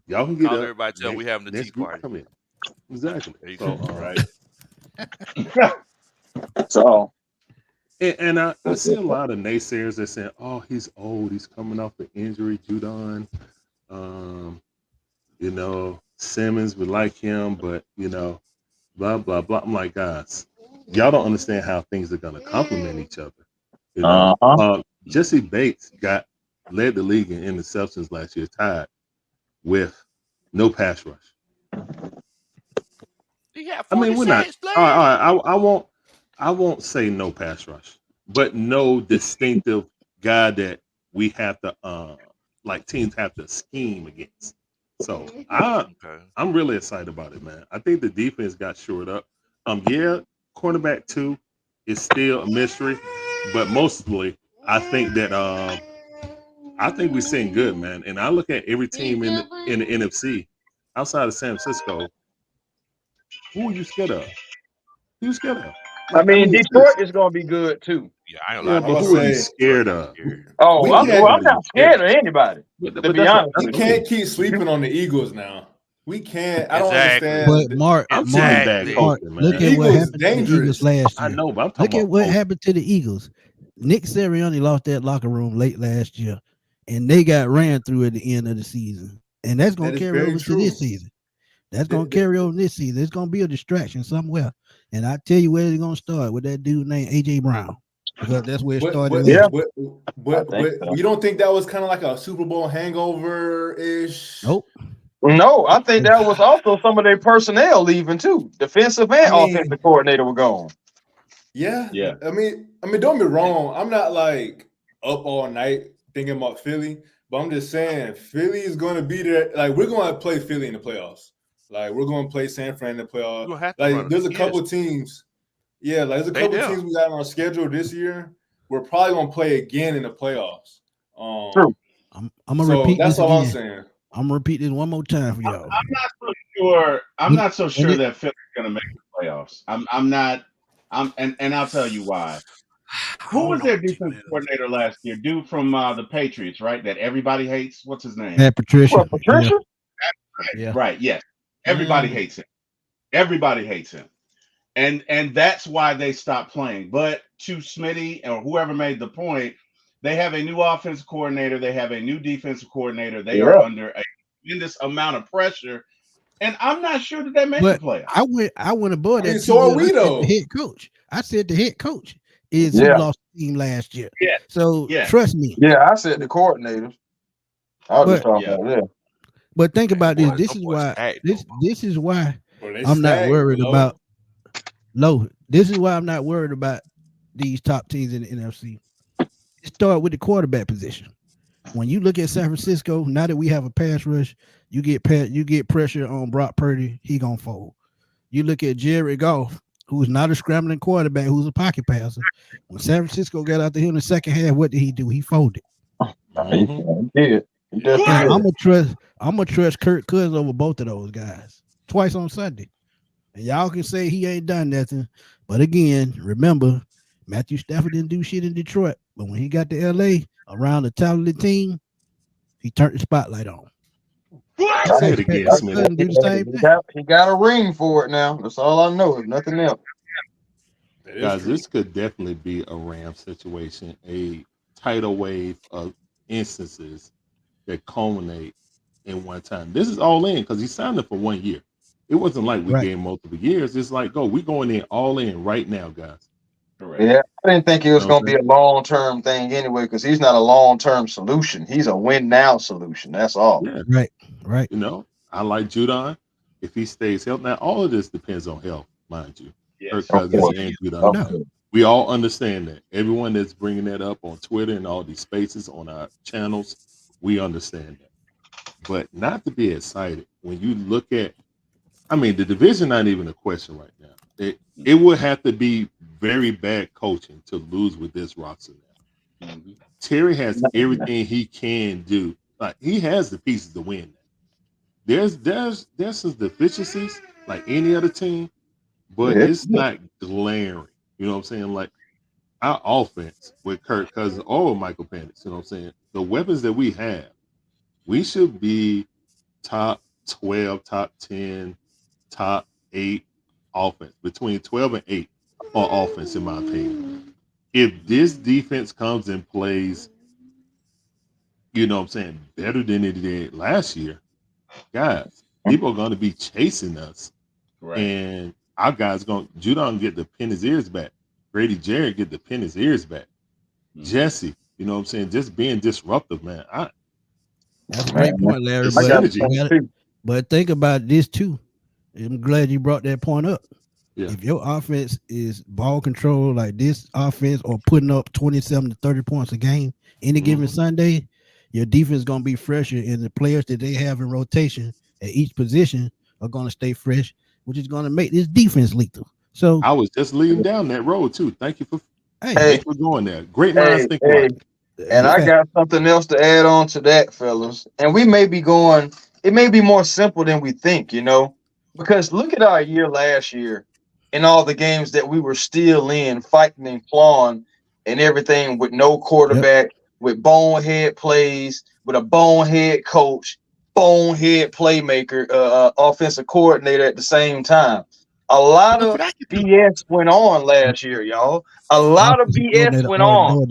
Y'all can get
Call
up.
everybody. Tell we having the tea
group
party.
come in. Exactly.
There you
So,
go.
Right.
So
and I see a lot of naysayers that saying, oh, he's old. He's coming off an injury. Judon, you know, Simmons would like him, but, you know, blah, blah, blah. I'm like, guys, y'all don't understand how things are going to complement each other. You know, Jesse Bates led the league in interceptions last year, tied with no pass rush.
He got
I mean, we're not. All right, I won't say no pass rush, but no distinctive guy that we have to like teams have to scheme against. So I'm really excited about it, man. I think the defense got shored up. Yeah, cornerback 2 is still a mystery, but mostly I think that I think we're seeing good, man. And I look at every team in the NFC outside of San Francisco. Who are you scared of? Who you scared of?
I mean, Detroit is gonna be good too.
Yeah, I ain't
Yeah,
lying.
but who are you scared of?
Oh, I'm
can't-
not scared of anybody.
But
To be
that's
honest,
We
with you.
can't keep sleeping on the Eagles now. We can't. I don't
Exactly.
understand.
But Mark,
I'm saying bad
Exactly.
coaching,
look
man.
at what
Eagles
happened to the Eagles
dangerous.
last
I
year.
know, but I'm talking
Look at
about
what
coaching.
happened to the Eagles. Nick Sirianni lost that locker room late last year, and they got ran through at the end of the season. And that's going
That
to
is
carry
very
over to
true.
this season. That's going to carry over this season. It's going to be a distraction somewhere. And I tell you where it's going to start with that dude named A.J. Brown. Because that's where it started.
But you don't think that was kind of like a Super Bowl hangover-ish?
Nope.
No, I think that was also some of their personnel leaving too. Defensive and offensive coordinator were gone.
Yeah. I mean, don't get me wrong. I'm not like up all night thinking about Philly, but I'm just saying Philly is going to be there. Like, we're going to play Philly in the playoffs. Like, we're going to play San Fran in the playoffs. Like, there's a couple of teams. Yeah, like there's a couple of teams we got on our schedule this year. We're probably going to play again in the playoffs.
True.
I'm going to repeat
that's
this
all
again.
I'm saying.
I'm going to repeat this one more time for y'all.
I'm not so sure. I'm not so sure that Philly's going to make the playoffs. I'm not. And I'll tell you why. Who was their defense coordinator last year? Dude from the Patriots, right? That everybody hates. What's his name?
Matt Patricia.
What, Patricia?
Yeah.
Right. Yes. Everybody hates him. Everybody hates him. And that's why they stopped playing. But to Smitty or whoever made the point, they have a new offensive coordinator. They have a new defensive coordinator. They are under a tremendous amount of pressure. And I'm not sure that they make the playoffs.
I went aboard that.
So are we though?
The head coach. I said the head coach is he lost the team last year.
Yeah.
So trust me.
Yeah, I said the coordinators. I was just talking about that.
But think about this. This is why I'm not worried about low. This is why I'm not worried about these top teams in the NFC. Start with the quarterback position. When you look at San Francisco, now that we have a pass rush, you get pressure on Brock Purdy, he gonna fold. You look at Jared Goff, who's not a scrambling quarterback, who's a pocket passer. When San Francisco got out to him in the second half, what did he do? He folded.
He did.
I'm gonna trust Kirk Cousins over both of those guys twice on Sunday. And y'all can say he ain't done nothing, but again, remember, Matthew Stafford didn't do shit in Detroit, but when he got to LA around a talented team, he turned the spotlight on.
Say it again, Smith.
He got a ring for it now. That's all I know. If nothing else.
Guys, this could definitely be a Ram situation, a tidal wave of instances that culminate in one time. This is all in because he signed it for 1 year. It wasn't like we
Right.
gave him multiple years. It's like, we going in all in right now, guys.
Correct.
Yeah, I didn't think it
You
was
know
going
what
to
I'm
be a long-term thing anyway, because he's not a long-term solution. He's a win-now solution. That's all.
saying?
Right. Right.
You know, I like Judon. If he stays healthy, now all of this depends on health, mind you.
Yes.
Kirk
Of
Cousins
course.
and
No
Judon.
doubt.
We all understand that. Everyone that's bringing that up on Twitter and all these spaces on our channels, we understand that. But not to be excited when you look at, I mean, the division not even a question right now. It would have to be very bad coaching to lose with this roster now.
Mm-hmm.
Terry has everything he can do. Like he has the pieces to win. There's some deficiencies like any other team, but
Yeah.
it's not glaring. You know what I'm saying? Like our offense with Kirk Cousins or Michael Penix, you know what I'm saying? The weapons that we have, we should be top 12, top 10, top 8 offense, between 12 and 8 on offense, in my opinion. If this defense comes and plays, you know what I'm saying, better than it did last year, guys, people are going to be chasing us.
Right.
And our guys Judon get to pin his ears back. Grady Jarrett get to pin his ears back.
Mhm.
Jesse, you know what I'm saying, just being disruptive, man.
That's a great point, Larry.
It's
I got
synergy.
You gotta- but think about this too. I'm glad you brought that point up.
Yeah.
If your offense is ball control like this offense or putting up 27 to 30 points a game any given Sunday, your defense is going to be fresher, and the players that they have in rotation at each position are going to stay fresh, which is going to make this defense lethal. So
I was just leading down that road too. Thank you for
hey,
going there. Great minds think
Hey,
alike.
and I got something else to add on to that, fellas. And we may be going, it may be more simple than we think, because look at our year last year and all the games that we were still in, fighting and clawing and everything with no quarterback, with bonehead plays, with a bonehead coach, bonehead playmaker, offensive coordinator at the same time. A lot of BS went on last year, y'all. A lot of BS went on.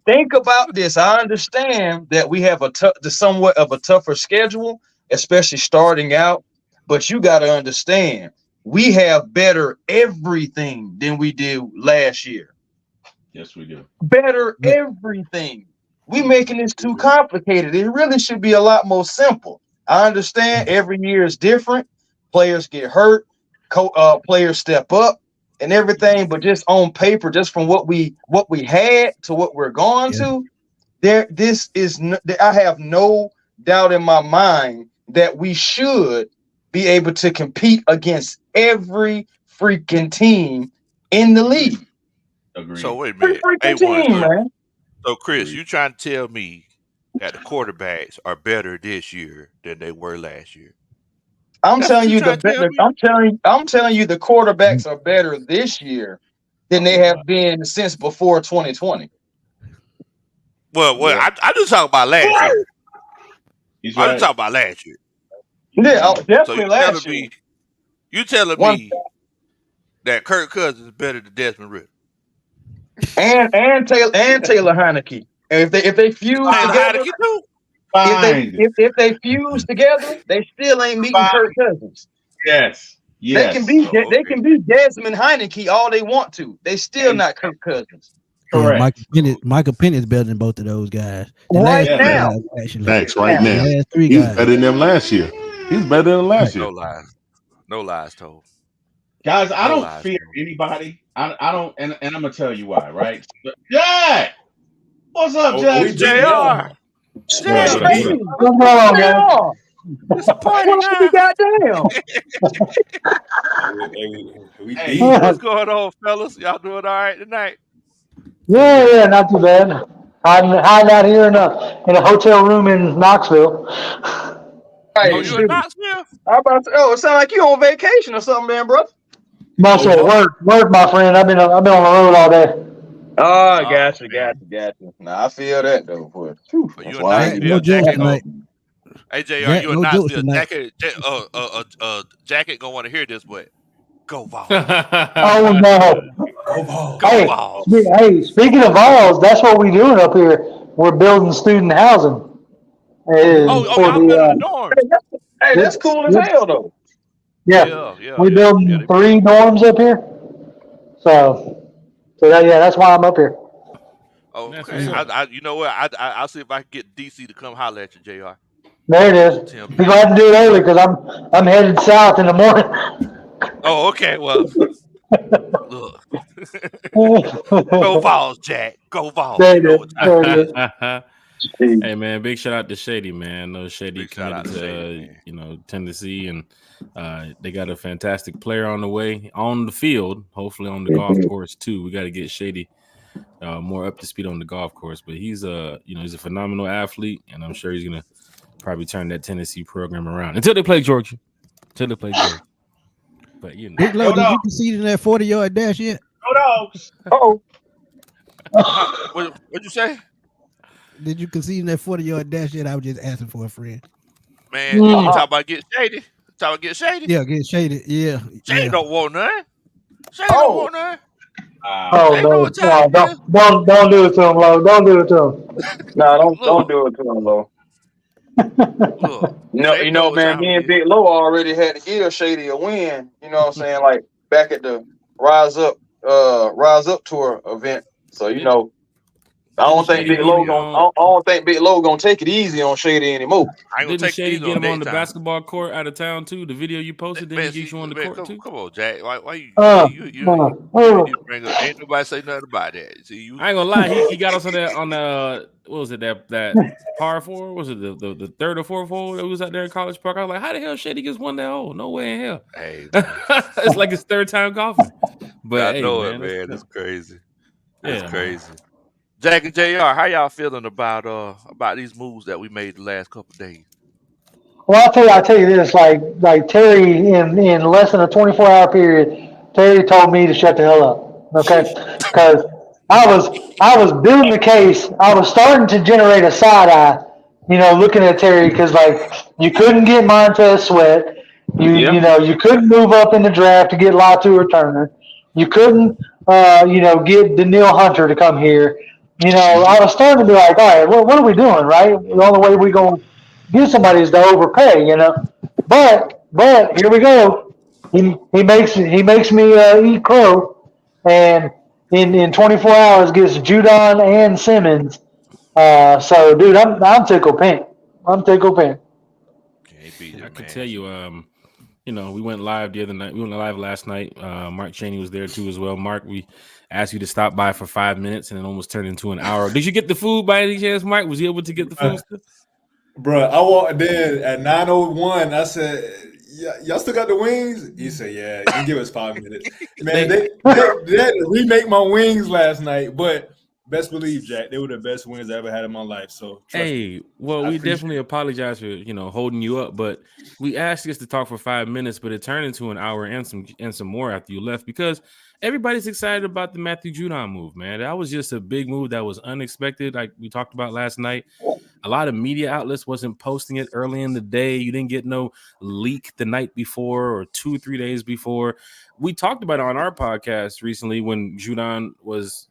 Think about this. I understand that we have somewhat of a tougher schedule, especially starting out. But you got to understand, we have better everything than we did last year.
Yes, we do.
Better everything. We making this too complicated. It really should be a lot more simple. I understand every year is different. Players get hurt. Players step up and everything, but just on paper, just from what we had to what we're going to, I have no doubt in my mind that we should be able to compete against every freaking team in the league.
Agreed.
So wait a minute.
Freaking team, man.
So Chris, you trying to tell me that the quarterbacks are better this year than they were last year?
I'm telling you the quarterbacks are better this year than they have been since before 2020.
Well, I just talk about last year.
He's
I
right.
just talk about last year.
Yeah, definitely
So you
last
telling
year.
me, you telling me that Kirk Cousins is better than Desmond Ritter
and Taylor Heineke. And if they fuse together,
Heineke too?
if they fuse together, they still ain't meeting Kirk Cousins.
Yes.
They can be Desmond Heineke all they want to. They still not Kirk Cousins.
Correct.
Michael Penix better than both of those guys.
Right now.
Facts right now.
The last three
He's
guys.
better than them last year. He's better than last year.
No lies. No lies told.
Guys, I
No
don't
lies
fear
told.
anybody. I don't, and I'm gonna tell you why, right? Jack, what's up, Jack?
JR.
Hey,
What's wrong, guys?
It's a party
well,
now.
goddamn.
Hey,
What's going on, fellas? Y'all doing all right tonight?
Yeah, not too bad. I'm hiding out here in a hotel room in Knoxville.
Hey,
Oh, you in Knoxville?
How about it sounds like you on vacation or something, man, bro.
Mostly work, my friend. I've been on the road all day.
Oh, gotcha. Nah, I feel that though, boy.
But you in Knoxville,
No jokes
Jacket?
tonight.
Hey, JR,
Jack,
you in
no jokes
Knoxville?
tonight.
Jacket gonna want to hear this, but go Vols.
Oh no!
Go Vols.
Hey, speaking of Vols, that's what we're doing up here. We're building student housing. And
Oh,
for
y'all
the
building the dorms.
Hey,
yep,
that's cool as
yep,
hell though.
yeah,
Yeah.
we're building
They
3 dorms up here. So that's why I'm up here.
That's
Okay.
what's up.
You know what? I'll see if I can get DC to come holler at you, Jr.
There it is.
On 10
You're gonna have to do it early because I'm headed south in the morning.
Oh, okay. Well, look. Go Vols, Jack. Go Vols.
There
You
it
know
is.
what time.
There it is.
Hey man, big shout out to Shady, man. No Shady
Big shout out
committed
to
to
Shady, man.
Tennessee, and they got a fantastic player on the way on the field. Hopefully on the golf course too. We got to get Shady more up to speed on the golf course, but he's he's a phenomenal athlete, and I'm sure he's gonna probably turn that Tennessee program around until they play Georgia. But
Big Low,
Go
did you
Dogs.
concede in that 40-yard dash yet?
Go Dogs.
Oh,
What'd you say?
Did you concede in that 40-yard dash yet? I was just asking for a friend.
Man, you talk about get shady.
Yeah, get shaded. Yeah,
Shady
yeah.
don't want none. Shady don't want none.
Oh
They know
no,
what time it is.
don't do it to him, Lo. Don't do it to him.
nah, don't
Look,
do it to him, though.
look.
You know,
what
man,
time
me and
it is.
Big Low already had to give Shady a win. You know what I'm saying? Like back at the Rise Up tour event. So you know, I don't think
Shady
Big Low gonna take it easy on Shady anymore.
I ain't gonna
Didn't
take
Shady
these
get
on
him on
next
the
time.
basketball court out of town too? The video you posted, didn't he get you on the court too?
Come on, Jack. Why you ain't nobody say nothing about that. See you.
I ain't gonna lie, he got us on the what was it that par 4? Was it the third or fourth hole that was out there in College Park? I was like, how the hell Shady gets won that hole? No way in hell.
Hey,
It's like his third time golfing. But
I
hey,
know
man,
it, man. It's crazy.
Yeah,
It's crazy. Jack and Jr., how y'all feeling about these moves that we made the last couple of days?
Well, I'll tell you this, like Terry in less than a 24-hour period, Terry told me to shut the hell up. Okay, because I was building the case. I was starting to generate a side eye, looking at Terry because like you couldn't get Montez Sweat, you couldn't move up in the draft to get Latu or Turner, you couldn't get Daniil Hunter to come here. I was starting to be like, all right, what are we doing, right? The only way we gonna get somebody is to overpay, But here we go. He makes me eat crow, and in 24 hours gets Judon and Simmons. So dude, I'm tickled pink. I'm tickled pink.
Can't beat it,
I could
man.
tell you, we went live the other night. We went live last night. Mark Cheney was there too as well. Mark, we asked you to stop by for 5 minutes, and it almost turned into an hour. Did you get the food by any chance, Mark? Was he able to get the food still?
Bro, I walked in at 9:01. I said, y'all still got the wings? He said, yeah, you can give us 5 minutes. Man, they had to remake my wings last night, but best believe, Jack, they were the best wings I ever had in my life. So trust me.
Well, we definitely apologize for holding you up, but we asked you to talk for 5 minutes, but it turned into an hour and some more after you left because everybody's excited about the Matthew Judon move, man. That was just a big move that was unexpected, like we talked about last night. A lot of media outlets wasn't posting it early in the day. You didn't get no leak the night before or 2-3 days before. We talked about it on our podcast recently when Judon was,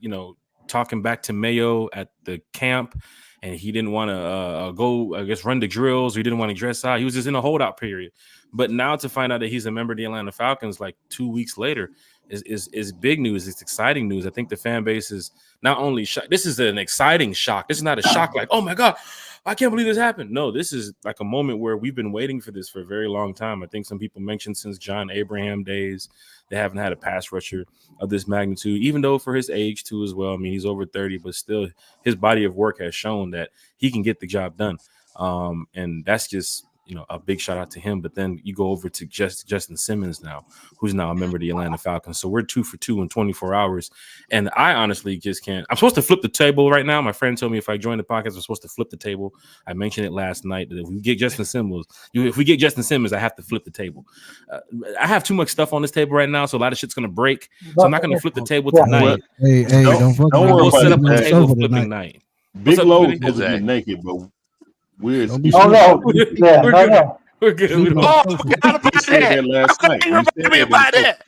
talking back to Mayo at the camp, and he didn't want to go, I guess, run the drills, or he didn't want to dress out. He was just in a holdout period. But now to find out that he's a member of the Atlanta Falcons like 2 weeks later is big news. It's exciting news. I think the fan base is not only shocked. This is an exciting shock. This is not a shock like, oh my God, I can't believe this happened. No, this is like a moment where we've been waiting for this for a very long time. I think some people mentioned since John Abraham days, they haven't had a pass rusher of this magnitude, even though for his age too as well. I mean, he's over 30, but still his body of work has shown that he can get the job done. And that's just, a big shout out to him. But then you go over to Justin Simmons now, who's now a member of the Atlanta Falcons. So we're 2 for 2 in 24 hours. And I honestly just can't. I'm supposed to flip the table right now. My friend told me if I join the podcast, I'm supposed to flip the table. I mentioned it last night that if we get Justin Simmons, I have to flip the table. I have too much stuff on this table right now, so a lot of shit's gonna break. So I'm not gonna flip the table tonight.
Hey, don't
We'll
worry
set up
about
a
it.
table flipping night. What's What's up, up, Low Smitty? supposed
to get naked, but we're
Don't be
Oh no, yeah,
We're
no,
good.
no.
We're good. We don't-
Oh, I forgot about
said
that.
that last night.
You
We said
reminded me
that
about
before.
that.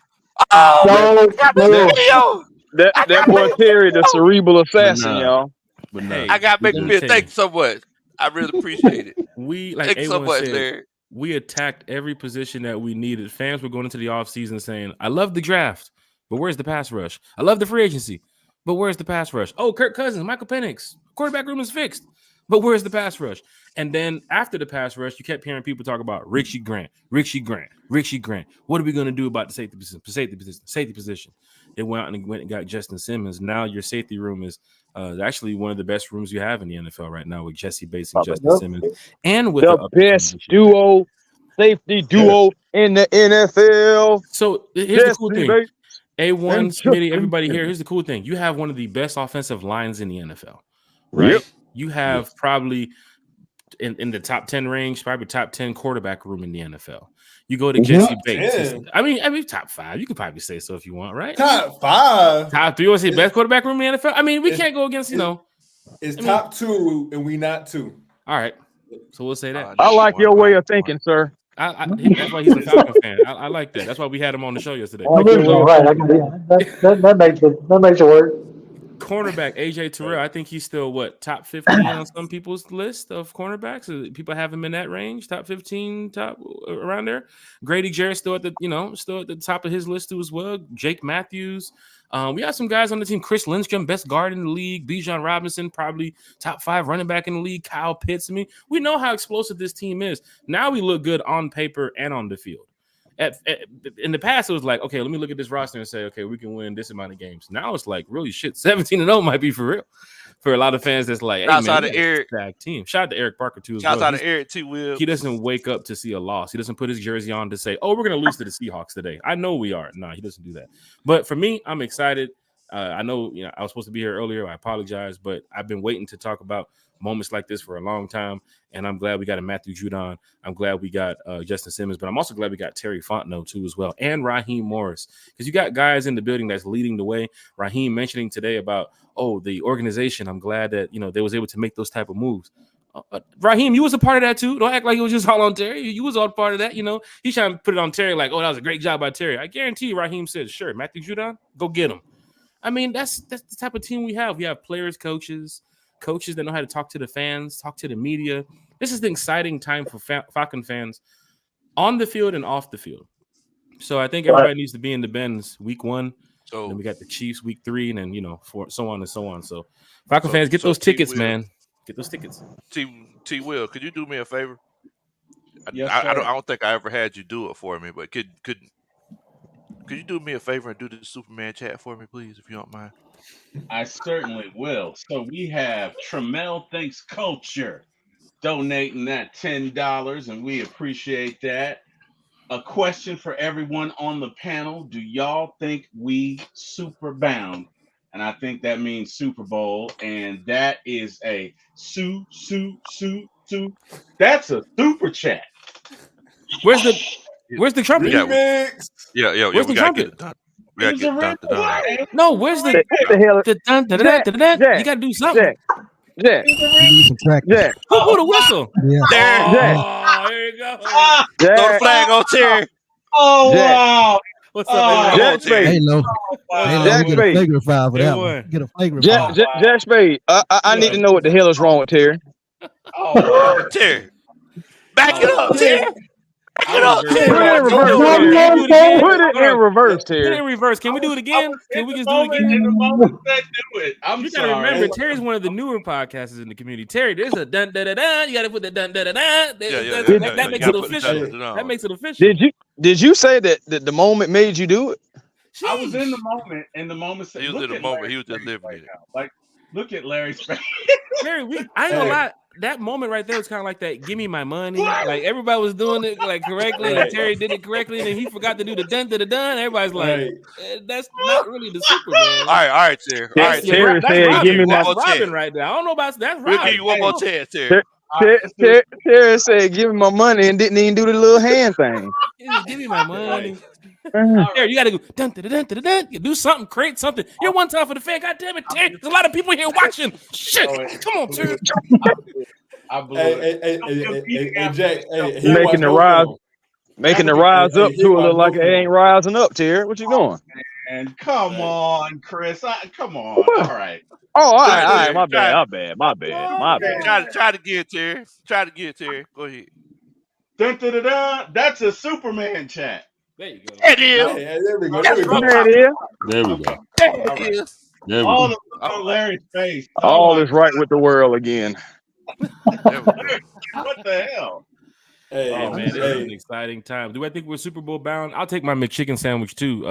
Oh, I forgot about
No,
the video.
That boy Terry, the cerebral assassin,
nah.
y'all.
But no,
Hey,
I got
let
Baker
me
Field.
tell
Thank
you,
you so much. I really appreciate it.
we like
Thank you so
A1
much,
said,
Larry.
we attacked every position that we needed. Fans were going into the offseason saying, I love the draft, but where's the pass rush? I love the free agency, but where's the pass rush? Oh, Kirk Cousins, Michael Penix, quarterback room is fixed, but where's the pass rush? And then after the pass rush, you kept hearing people talk about Richie Grant. What are we going to do about the safety position? They went out and got Justin Simmons. Now your safety room is actually one of the best rooms you have in the NFL right now with Jesse Bates and Justin Simmons, and with
The
the
best safety duo in the NFL.
So here's the cool
Jesse
thing.
Bates
A1,
and
Smitty,
Justin
everybody here.
Simmons.
Here's the cool thing. You have one of the best offensive lines in the NFL, right?
Yep.
You have probably in the top 10 range, probably top 10 quarterback room in the NFL. You go to Jesse Bates.
10.
I mean, top 5. You could probably say so if you want, right?
Top 5.
Top 3. You want to say best quarterback room in the NFL? I mean, we can't go against,
It's top 2, and we not 2.
All right. So we'll say that.
I like your way of thinking, sir.
That's why he's a Falcon fan. I like that. That's why we had him on the show yesterday.
Right, that makes it work.
Cornerback AJ Terrell, I think he's still top 15 on some people's list of cornerbacks. People have him in that range, top 15, top around there. Grady Jarrett still at the top of his list too as well. Jake Matthews. We have some guys on the team. Chris Lindstrom, best guard in the league. Bijan Robinson, probably top 5 running back in the league. Kyle Pitts. I mean, we know how explosive this team is. Now we look good on paper and on the field. In the past, it was like, okay, let me look at this roster and say, okay, we can win this amount of games. Now it's like, really, 17-0 might be for real. For a lot of fans, that's like, hey,
Shouts
man,
out to Eric.
Team. Shout out to Eric Parker, too.
Shouts out to Eric, too, Will.
He doesn't wake up to see a loss. He doesn't put his jersey on to say, oh, we're going to lose to the Seahawks today. I know we are. No, he doesn't do that. But for me, I'm excited. I know, I was supposed to be here earlier. I apologize, but I've been waiting to talk about moments like this for a long time, and I'm glad we got a Matthew Judon. I'm glad we got Justin Simmons, but I'm also glad we got Terry Fontenot too as well, and Raheem Morris, because you got guys in the building that's leading the way. Raheem mentioning today about the organization. I'm glad that they was able to make those type of moves. Raheem, you was a part of that too. Don't act like it was just all on Terry. You was all part of that. He's trying to put it on Terry like, that was a great job by Terry. I guarantee you, Raheem said, sure, Matthew Judon, go get him. I mean, that's the type of team we have. We have players, coaches that know how to talk to the fans, talk to the media. This is the exciting time for Falcon fans on the field and off the field. So I think everybody needs to be in the Benz week 1. So then we got the Chiefs week 3, and then for so on and so on. So Falcon fans, get those tickets, man. Get those tickets.
T Will, could you do me a favor?
Yes,
I don't think I ever had you do it for me, but could you do me a favor and do the Superman chat for me, please, if you don't mind?
I certainly will. So we have Tremel Thinks Culture donating that $10, and we appreciate that. A question for everyone on the panel. Do y'all think we super bound? And I think that means Super Bowl, and that is a su. That's a super chat.
Where's the trumpet?
Remix.
Yeah.
Where's
We
the
gotta get
trumpet?
it done. We gotta get it done.
No, where's the
hell?
You gotta do something.
Jack.
You need some practice.
Jack.
Who blew the whistle?
Yeah.
There.
There you go.
Throw the
Jack.
flag on Terry.
Oh,
Jack.
wow.
What's up,
Jack
everyone?
Spade.
Hey, Lo.
Jack
You get a
Spade.
flagrant foul for that
Hey,
one. Get a flagrant
Jack,
foul.
Jack Spade. I need to know what the hell is wrong with Terry.
Oh,
Terry. Back it up, Terry. Back it up,
Put it in
Terry.
reverse. Put it in reverse,
Put it in
Terry.
reverse. Can we do it again? Can we just do it
in
again?
the moment that do it. I'm
You gotta
sorry.
remember, Terry's one of the newer podcasters in the community. Terry, there's a dun da da da. You gotta put the dun da da da. That makes it official. That makes it official.
Did you say that the moment made you do it?
I was in the moment, and the moment.
He was in the moment. He was just living it.
Like, look at Larry's face.
Larry, I ain't gonna lie. That moment right there was kind of like that. Give me my money. Like everybody was doing it like correctly, and Terry did it correctly, and then he forgot to do the dun da da dun. Everybody's like, that's not really the super man.
All right, Terry. All right,
Terry
Terry.
said, "Give me my
Robin right there." I don't know about that's
We'll
Robin.
give you one more chance, Terry.
Terry said, "Give me my money," and didn't even do the little hand thing.
Give me my money. Terry, you gotta go dun da da dun da da dun. You do something, create something. You're one time for the fan. God damn it, Terry. There's a lot of people here watching. Shit, come on, Terry.
I believe
Hey, Jack. Hey,
Making the rise up to it look like it ain't rising up, Terry. What you doing?
And come on, Chris. Come on. All right.
Oh, all
Try,
right.
Terry.
My
Try,
bad. My bad.
try to get Terry. Try to get Terry. Go ahead.
Dun, dun, dun, dun. That's a Superman chat.
There you go.
It is.
Hey, there we go.
That's what I'm
There
talking
it is.
about.
There we
Okay.
go.
There
All
it
right.
is.
There we
All
go.
the look on Larry's face.
All
Oh
is right with the world again.
There we go.
what the hell?
Hey,
Yeah,
Oh,
man, this is an
hey,
exciting time. Do I think we're Super Bowl bound? I'll take my McChicken sandwich too.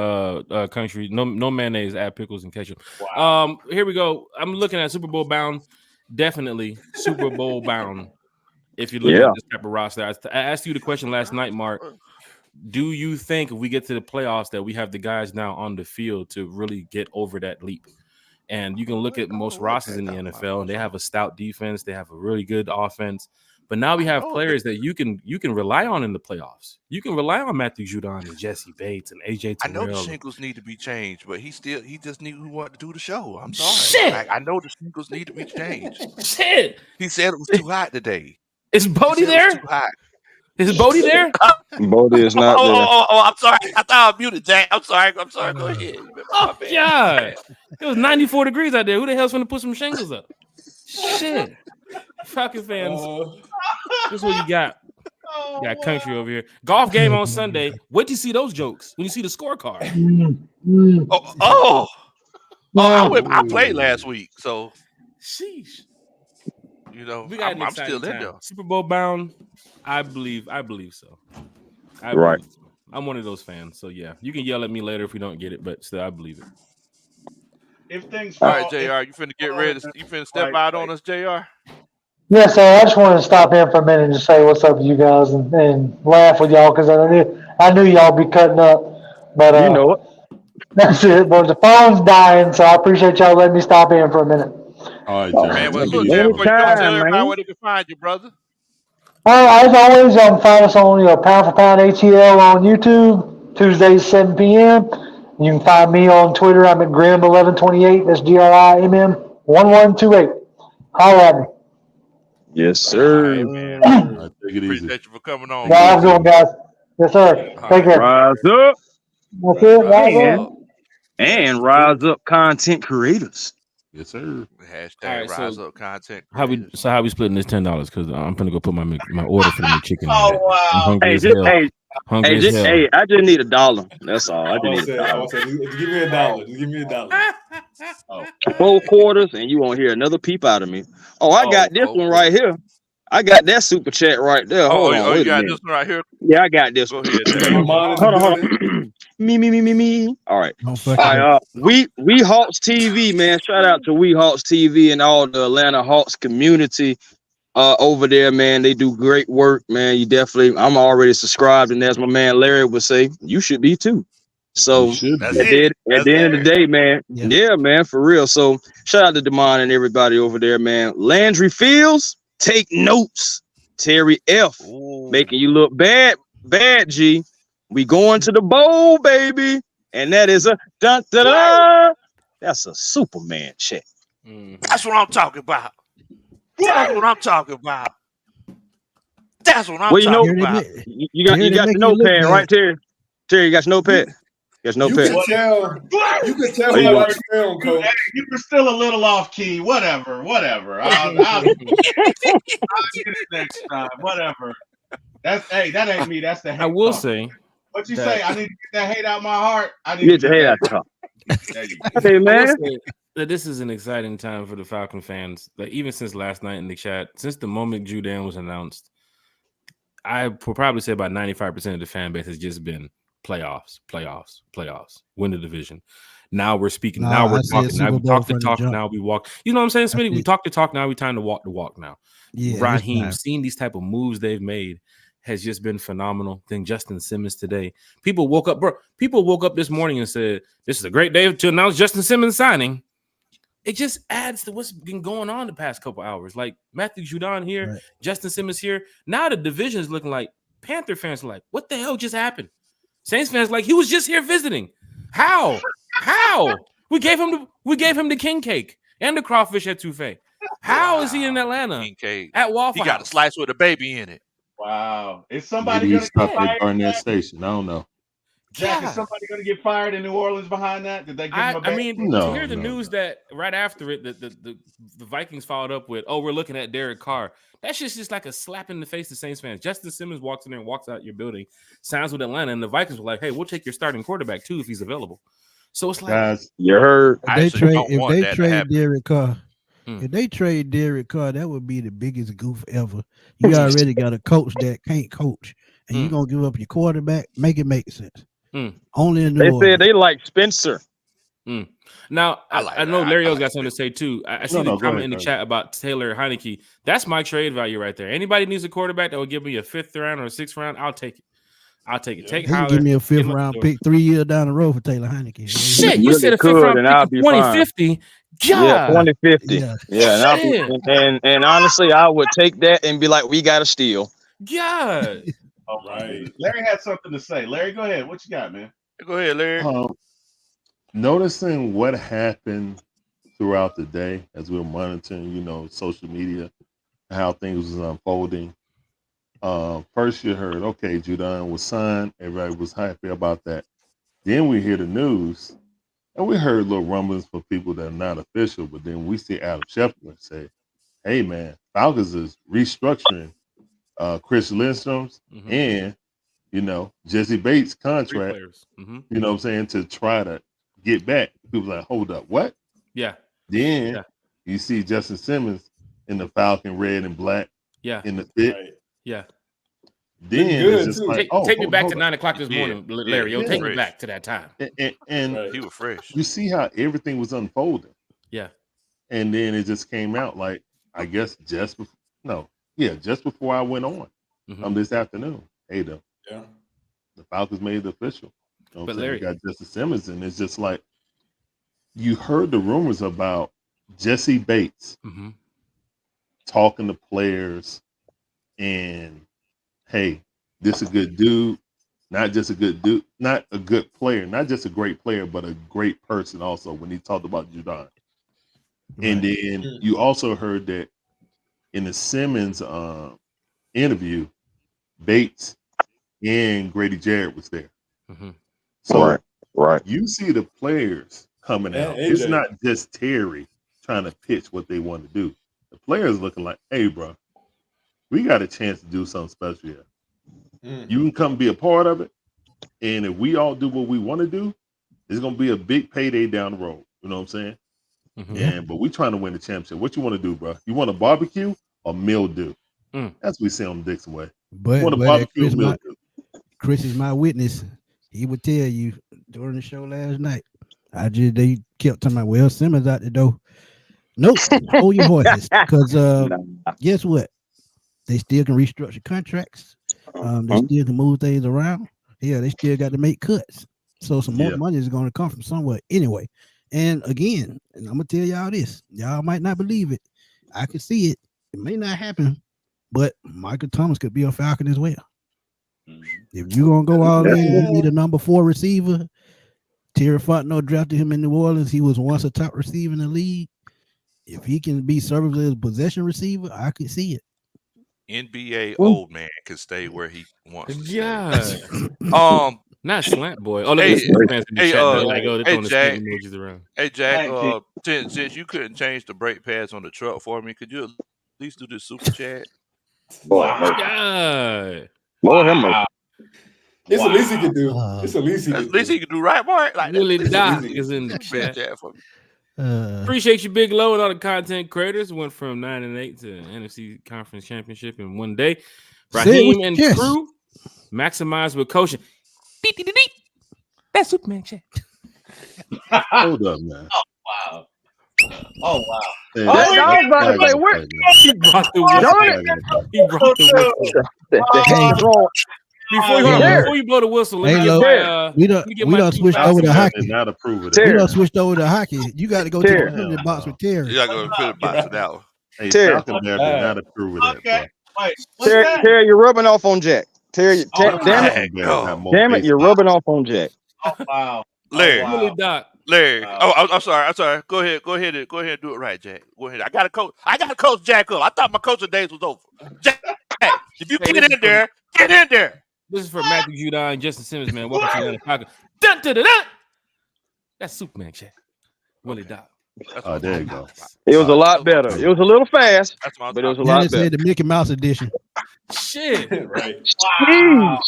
Country, no mayonnaise, add pickles and ketchup.
wow.
Here we go. I'm looking at Super Bowl bound. Definitely Super Bowl bound. If you look
Yeah.
at this type of roster, I asked you the question last night, Mark. Do you think if we get to the playoffs that we have the guys now on the field to really get over that leap? And you can look at most rosters in the NFL, and they have a stout defense. They have a really good offense. But now we have players that you can rely on in the playoffs. You can rely on Matthew Judon and Jesse Bates and AJ
I know the
Terrell.
shingles need to be changed, but he just need who wanted to do the show. I'm sorry.
Shit.
I know the shingles need to be changed.
Shit.
He said it was too hot today.
Is
He
Bodie
said it
there?
was too hot.
Is Bodie there?
Bodie is not there.
Oh, I'm sorry. I thought I muted Jack. I'm sorry. Go ahead.
Oh, God. It was 94 degrees out there. Who the hell's going to put some shingles up? Shit. Falcon fans, this is what you got. You got country over here. Golf game on Sunday. Wait till you see those jokes when you see the scorecard.
I played last week, so
sheesh.
You know,
We got
I'm still in there.
Super Bowl bound. I believe so.
Right.
So. I'm one of those fans. So yeah, you can yell at me later if we don't get it, but still I believe it.
If things
all right, JR, you finna get ready. You finna step out on us, JR?
Yes, sir. I just wanted to stop in for a minute and just say what's up to you guys and laugh with y'all because I knew y'all be cutting up. But
you know it.
That's it. But the phone's dying, so I appreciate y'all letting me stop in for a minute.
All right, Jerry.
Man, well, look, Jerry, before you go, tell everybody where they can find you, brother.
As always, find us on Pound for Pound ATL on YouTube, Tuesdays 7 p.m. You can find me on Twitter. I'm at Grim1128. That's GRIMM1128. Holler at me.
Yes, sir.
All right, man.
Take it easy.
Appreciate you for coming on.
Yeah, how's it going, guys? Yes, sir. Take care.
Rise up.
That's it. Rise up.
And rise up content creators.
Yes, sir.
Hashtag rise up content.
How we splitting this $10? Because I'm gonna go put my order for the McChicken.
Oh wow!
I'm hungry as hell.
I just need $1. That's all. I just need $1.
Give me $1. Just give me $1.
4 quarters, and you won't hear another peep out of me. Oh, I got this one right here. I got that super chat right there. Hold on.
You got this one right here?
Yeah, I got this one.
Go ahead.
Hold on. Me. All right. We Hawks TV, man. Shout out to We Hawks TV and all the Atlanta Hawks community over there, man. They do great work, man. I'm already subscribed, and as my man Larry would say, you should be too. So at the end of the day, man, yeah, man, for real. So shout out to Demond and everybody over there, man. Landry Fields, take notes. Terry F, making you look bad, G. We going to the bowl, baby, and that is a dun-dun-dun. That's a Superman check.
That's what I'm talking about. That's what I'm talking about. That's what I'm talking about.
You got the notepad, right, Terry? Terry, you got your notepad? You can
tell when I watch film, Coach.
Hey, you were still a little off key. Whatever. I'll get it next time. Whatever. That ain't me. That's the hate.
I will say.
What you say? I need to get that hate out my heart. I need
get the hate out top. Hey, man.
That this is an exciting time for the Falcon fans. Like even since last night in the chat, since the moment Judon was announced, I will probably say about 95% of the fan base has just been playoffs, win the division. Now we're speaking. Now we're talking. Now we talk the talk. Now we walk. You know what I'm saying, Smitty? We talk the talk. Now we time to walk the walk. Now,
yeah,
Raheem, seeing these type of moves they've made has just been phenomenal. Then Justin Simmons today. People woke up this morning and said, "This is a great day to announce Justin Simmons signing." It just adds to what's been going on the past couple hours. Like Matthew Judon here, right. Justin Simmons here. Now the division is looking like Panther fans are like, "What the hell just happened?" Saints fans like, he was just here visiting. How? We gave him the king cake and the crawfish at Touffet. How is he in Atlanta?
King cake.
At Waffle
He got a slice with a baby in it.
Wow. Is somebody
going
to
stop at Garnett Station? I don't know.
Jack, is
God.
somebody going to get fired in New Orleans behind that? Did they give him a
I
bad
mean,
taste?
to hear the news that right after it, the Vikings followed up with, "Oh, we're looking at Derek Carr." That's just like a slap in the face to Saints fans. Justin Simmons walks in there and walks out your building, signs with Atlanta, and the Vikings were like, "Hey, we'll take your starting quarterback too if he's available." So it's like,
Guys,
You heard?
I actually don't
If
want
they
that to
trade
happen.
Derek Carr,
Hmm.
if they trade Derek Carr, that would be the biggest goof ever. You already got a coach that can't coach, and you gonna give up your quarterback? Make it make sense. Only in New
They
Orleans.
said they like Spencer.
Now, I know Larry O's got something to say too. I see the
go
comment
ahead,
in the
go
chat about Taylor Heineke. That's my trade value right there. Anybody needs a quarterback that will give me a 5th round or a 6th round, I'll take it. I'll take it.
They
Take
can
Howler.
give me a
get
5th
him out the
round
door.
pick 3 years down the road for Taylor Heineke.
Shit, you
Really
said a 5th
could,
round
and
pick
I'll
in
be fine.
2050.
Yeah,
God.
2050.
Yeah.
Yeah, and I'll be,
Shit.
and honestly, I would take that and be like, we got to steal.
God.
Okay. Larry had something to say. Larry, go ahead. What you got, man?
Go ahead, Larry.
Noticing what happened throughout the day as we were monitoring, social media, how things was unfolding. First you heard, okay, Judon was signed. Everybody was happy about that. Then we hear the news, and we heard little rumblings for people that are not official, but then we see Adam Schefter say, hey, man, Falcons is restructuring Chris Lindstrom's and, Jesse Bates'
3
contract,
players.
you know what I'm saying, to try to get back. People like, hold up, what?
Yeah.
Then
Yeah.
you see Justin Simmons in the Falcon red and black
Yeah.
in the fit.
Yeah.
Then it's just like,
take me back to
hold
9 o'clock this morning, Larry. Yo, take me back to that time.
And
he was fresh.
You see how everything was unfolding.
Yeah.
And then it just came out like, I guess just before I went on this afternoon. Hey, the Falcons made it official. You know what I'm saying?
Larry,
We got Justin Simmons, and it's just like you heard the rumors about Jesse Bates talking to players and, hey, this is a good dude, not just a good dude, not a good player, not just a great player, but a great person also when he talked about Judon. And then you also heard that in the Simmons interview, Bates and Grady Jarrett was there. So
right.
You see the players coming
And
out.
AJ.
It's not just Terry trying to pitch what they want to do. The players looking like, hey, bro, we got a chance to do something special here. You can come be a part of it. And if we all do what we want to do, it's going to be a big payday down the road. You know what I'm saying? But we trying to win the championship. What you want to do, bro? You want a barbecue or mildew? That's what we say on the Dixon way. You want a barbecue or mildew?
Chris is my witness. He would tell you during the show last night. They kept talking about, well, Simmons out the door. Nope. Hold your horses. Because guess what? They still can restructure contracts. They still can move things around. Yeah, they still got to make cuts. So some more money is going to come from somewhere anyway. And again, and I'm going to tell y'all this. Y'all might not believe it. I can see it. It may not happen, but Michael Thomas could be a Falcon as well. If you're going to go all in, you need a number 4 receiver. Terry Fontenot drafted him in New Orleans. He was once a top receiver in the league. If he can be serviceable as a possession receiver, I can see it.
NBA old man can stay where he wants to stay.
Not slant boy. Oh, look
hey,
at the fans in the chat. They're like, oh, they're throwing the
Jack,
spin emojis around.
Hey, Jack, since you couldn't change the brake pads on the truck for me, could you at least do this super chat?
God.
Lord,
it's the least he could do. It's the least he could do.
At least he could do, right, Mark?
Like Willie Doc is in the chat.
For me.
Appreciate you, Big Low, and all the content creators. Went from 9-8 to NFC Conference Championship in one day. Raheem and crew maximize with coaching. That's Superman chat.
Hold up, man.
Oh, wow.
Hey,
I was about to say, where?
He brought the whistle. He brought the whistle. Before you blow the whistle, let me get
we don't switch over to hockey.
Not approve of that.
We don't switch over to hockey. You got to go to the penalty box with Terry.
You got to go to the penalty box with that one.
Hey, Falcon Bear did not approve of that, bro.
Wait,
Terry, you're rubbing off on Jack. Terry, damn it, you're rubbing off on Jack.
Oh, wow.
Larry.
Willie Doc.
Larry. Oh, I'm sorry. Go ahead and do it right, Jack. Go ahead. I got to coach Jack up. I thought my coaching days was over. Jack, if you get in there, get in there.
This is for Matthew Judon and Justin Simmons, man. Welcome to Atlanta Falcons. Dun, dun, dun, dun. That's Superman chat. Willie Dog.
Oh, there you go.
It was a lot better. It was a little fast, but it was a lot
Dennis
better.
said the Mickey Mouse edition.
Shit.
Right.
Wow.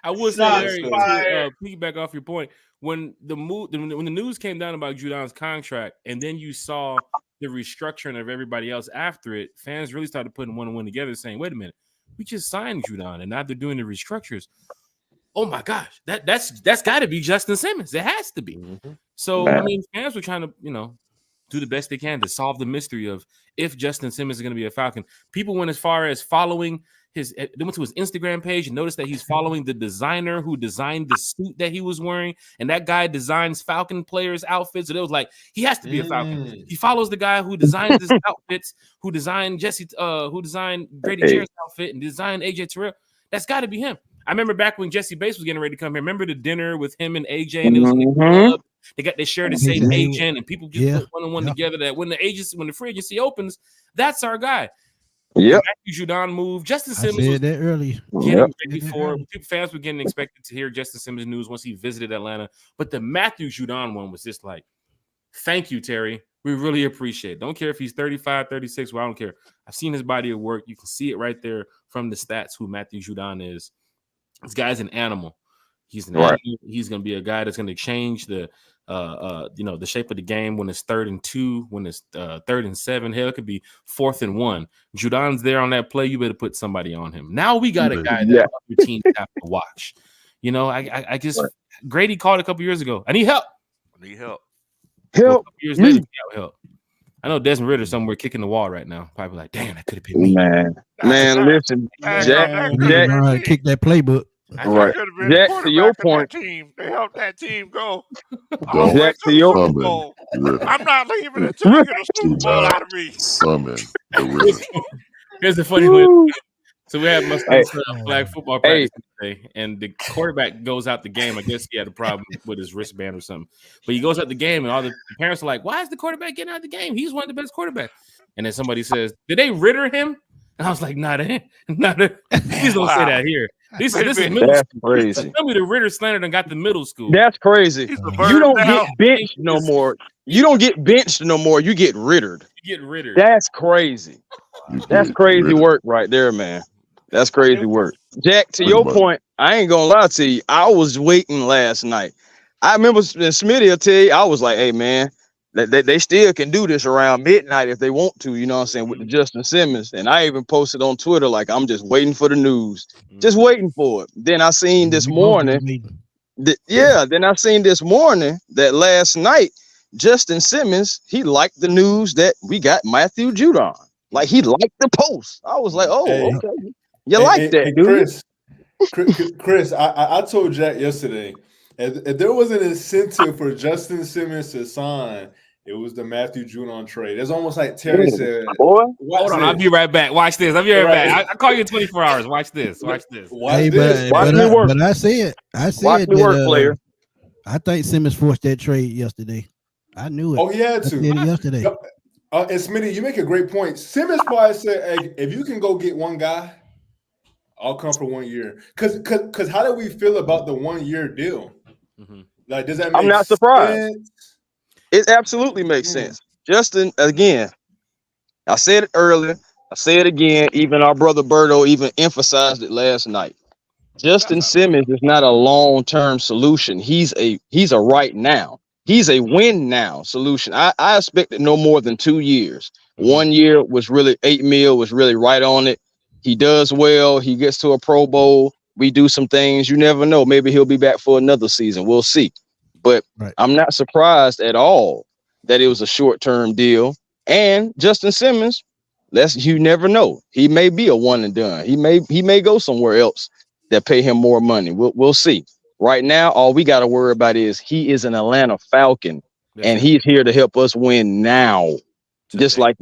I would say,
Shots
Larry,
fired.
to piggyback off your point, when the news came down about Judon's contract, and then you saw the restructuring of everybody else after it, fans really started putting one and one together, saying, "Wait a minute, we just signed Judon, and now they're doing the restructures. Oh my gosh, that's got to be Justin Simmons. It has to be."
Mm-hmm.
So I mean, fans were trying to do the best they can to solve the mystery of if Justin Simmons is going to be a Falcon. People went as far as following they went to his Instagram page and noticed that he's following the designer who designed the suit that he was wearing, and that guy designs Falcon players' outfits. So it was like, he has to be a Falcon. He follows the guy who designed his outfits, who designed Grady Jarrett's outfit and designed AJ Terrell. That's got to be him. I remember back when Jesse Bates was getting ready to come here. Remember the dinner with him and AJ, and it was in the club. They shared the same agent, and people just put one and one together. That when the free agency opens, that's our guy.
Yep.
Matthew Judon move. Justin
I
Simmons
said that earlier.
getting ready for. Fans were getting expected to hear Justin Simmons news once he visited Atlanta, but the Matthew Judon one was just like, thank you, Terry. We really appreciate it. Don't care if he's 35, 36. Well, I don't care. I've seen his body of work. You can see it right there from the stats who Matthew Judon is. This guy's an animal. He's an animal. He's going to be a guy that's going to change the shape of the game when it's 3rd and 2, when it's 3rd and 7. Hell, it could be 4th and 1. Judon's there on that play. You better put somebody on him. Now we got a guy that other teams have to watch. I just Grady called a couple years ago. I need help.
Help.
Years later, help. I know Desmond Ritter somewhere kicking the wall right now. Probably like, damn, that could have been me.
Man, listen, Jack,
kick that playbook.
Right. Jack, to your point,
team. They helped that team go.
Jack, to your
I'm not leaving until you get a Super Bowl out of me.
Here's the funny one. So we had Mustang's flag football practice today, and the quarterback goes out the game. I guess he had a problem with his wristband or something. But he goes out the game, and all the parents are like, "Why is the quarterback getting out the game? He's one of the best quarterbacks." And then somebody says, "Did they Ritter him?" And I was like, "Nah, please don't say that here. This is middle
That's
school.
crazy.
Tell me the Ritter slander done got the middle school.
That's crazy. You don't get benched no more. You don't get benched no more. You get rittered.
You get Ritter.
That's crazy. That's crazy work right there, man. That's crazy work. Jack, to your point, I ain't gonna lie to you. I was waiting last night. I remember Smitty will tell you, I was like, hey, man, they still can do this around midnight if they want to, you know what I'm saying, with the Justin Simmons. And I even posted on Twitter, like, I'm just waiting for the news. Just waiting for it. Then I seen this morning. Then I seen this morning that last night, Justin Simmons, he liked the news that we got Matthew Judon. Like, he liked the post. I was like, okay. You like that, dude.
Chris, I told Jack yesterday, if there was an incentive for Justin Simmons to sign, it was the Matthew Judon trade. It's almost like Terry said.
Boy,
hold on, I'll be right back. Watch this. I'll be right back. I call you in 24 hours. Watch this. Watch this.
Watch me work. But I said
watch me work, player.
I think Simmons forced that trade yesterday. I knew it.
Oh, he had to.
I did it yesterday.
And Smitty, you make a great point. Simmons probably said, hey, if you can go get one guy, I'll come for 1 year. Because how do we feel about the 1 year deal?
Mm-hmm.
Like, does that make
I'm not
sense?
surprised. It absolutely makes sense. Justin, again, I said it earlier. I say it again. Even our brother Berto even emphasized it last night. Justin Simmons is not a long-term solution. He's a right now. He's a win now solution. I expected no more than 2 years. 1 year was really $8 million, was really right on it. He does well. He gets to a Pro Bowl. We do some things. You never know. Maybe he'll be back for another season. We'll see. But I'm not surprised at all that it was a short-term deal. And Justin Simmons, you never know. He may be a one and done. He may go somewhere else that pay him more money. We'll see. Right now, all we got to worry about is he is an Atlanta Falcon, and he's here to help us win now. Just like,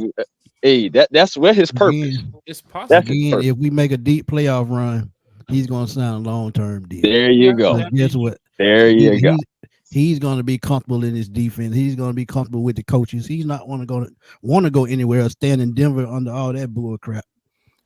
hey, that's where his purpose.
It's possible.
Again, if we make a deep playoff run, he's going to sign a long-term deal.
There you go.
So guess what?
There you go.
He's going to be comfortable in his defense. He's going to be comfortable with the coaches. He's not want to go anywhere or stand in Denver under all that bull crap.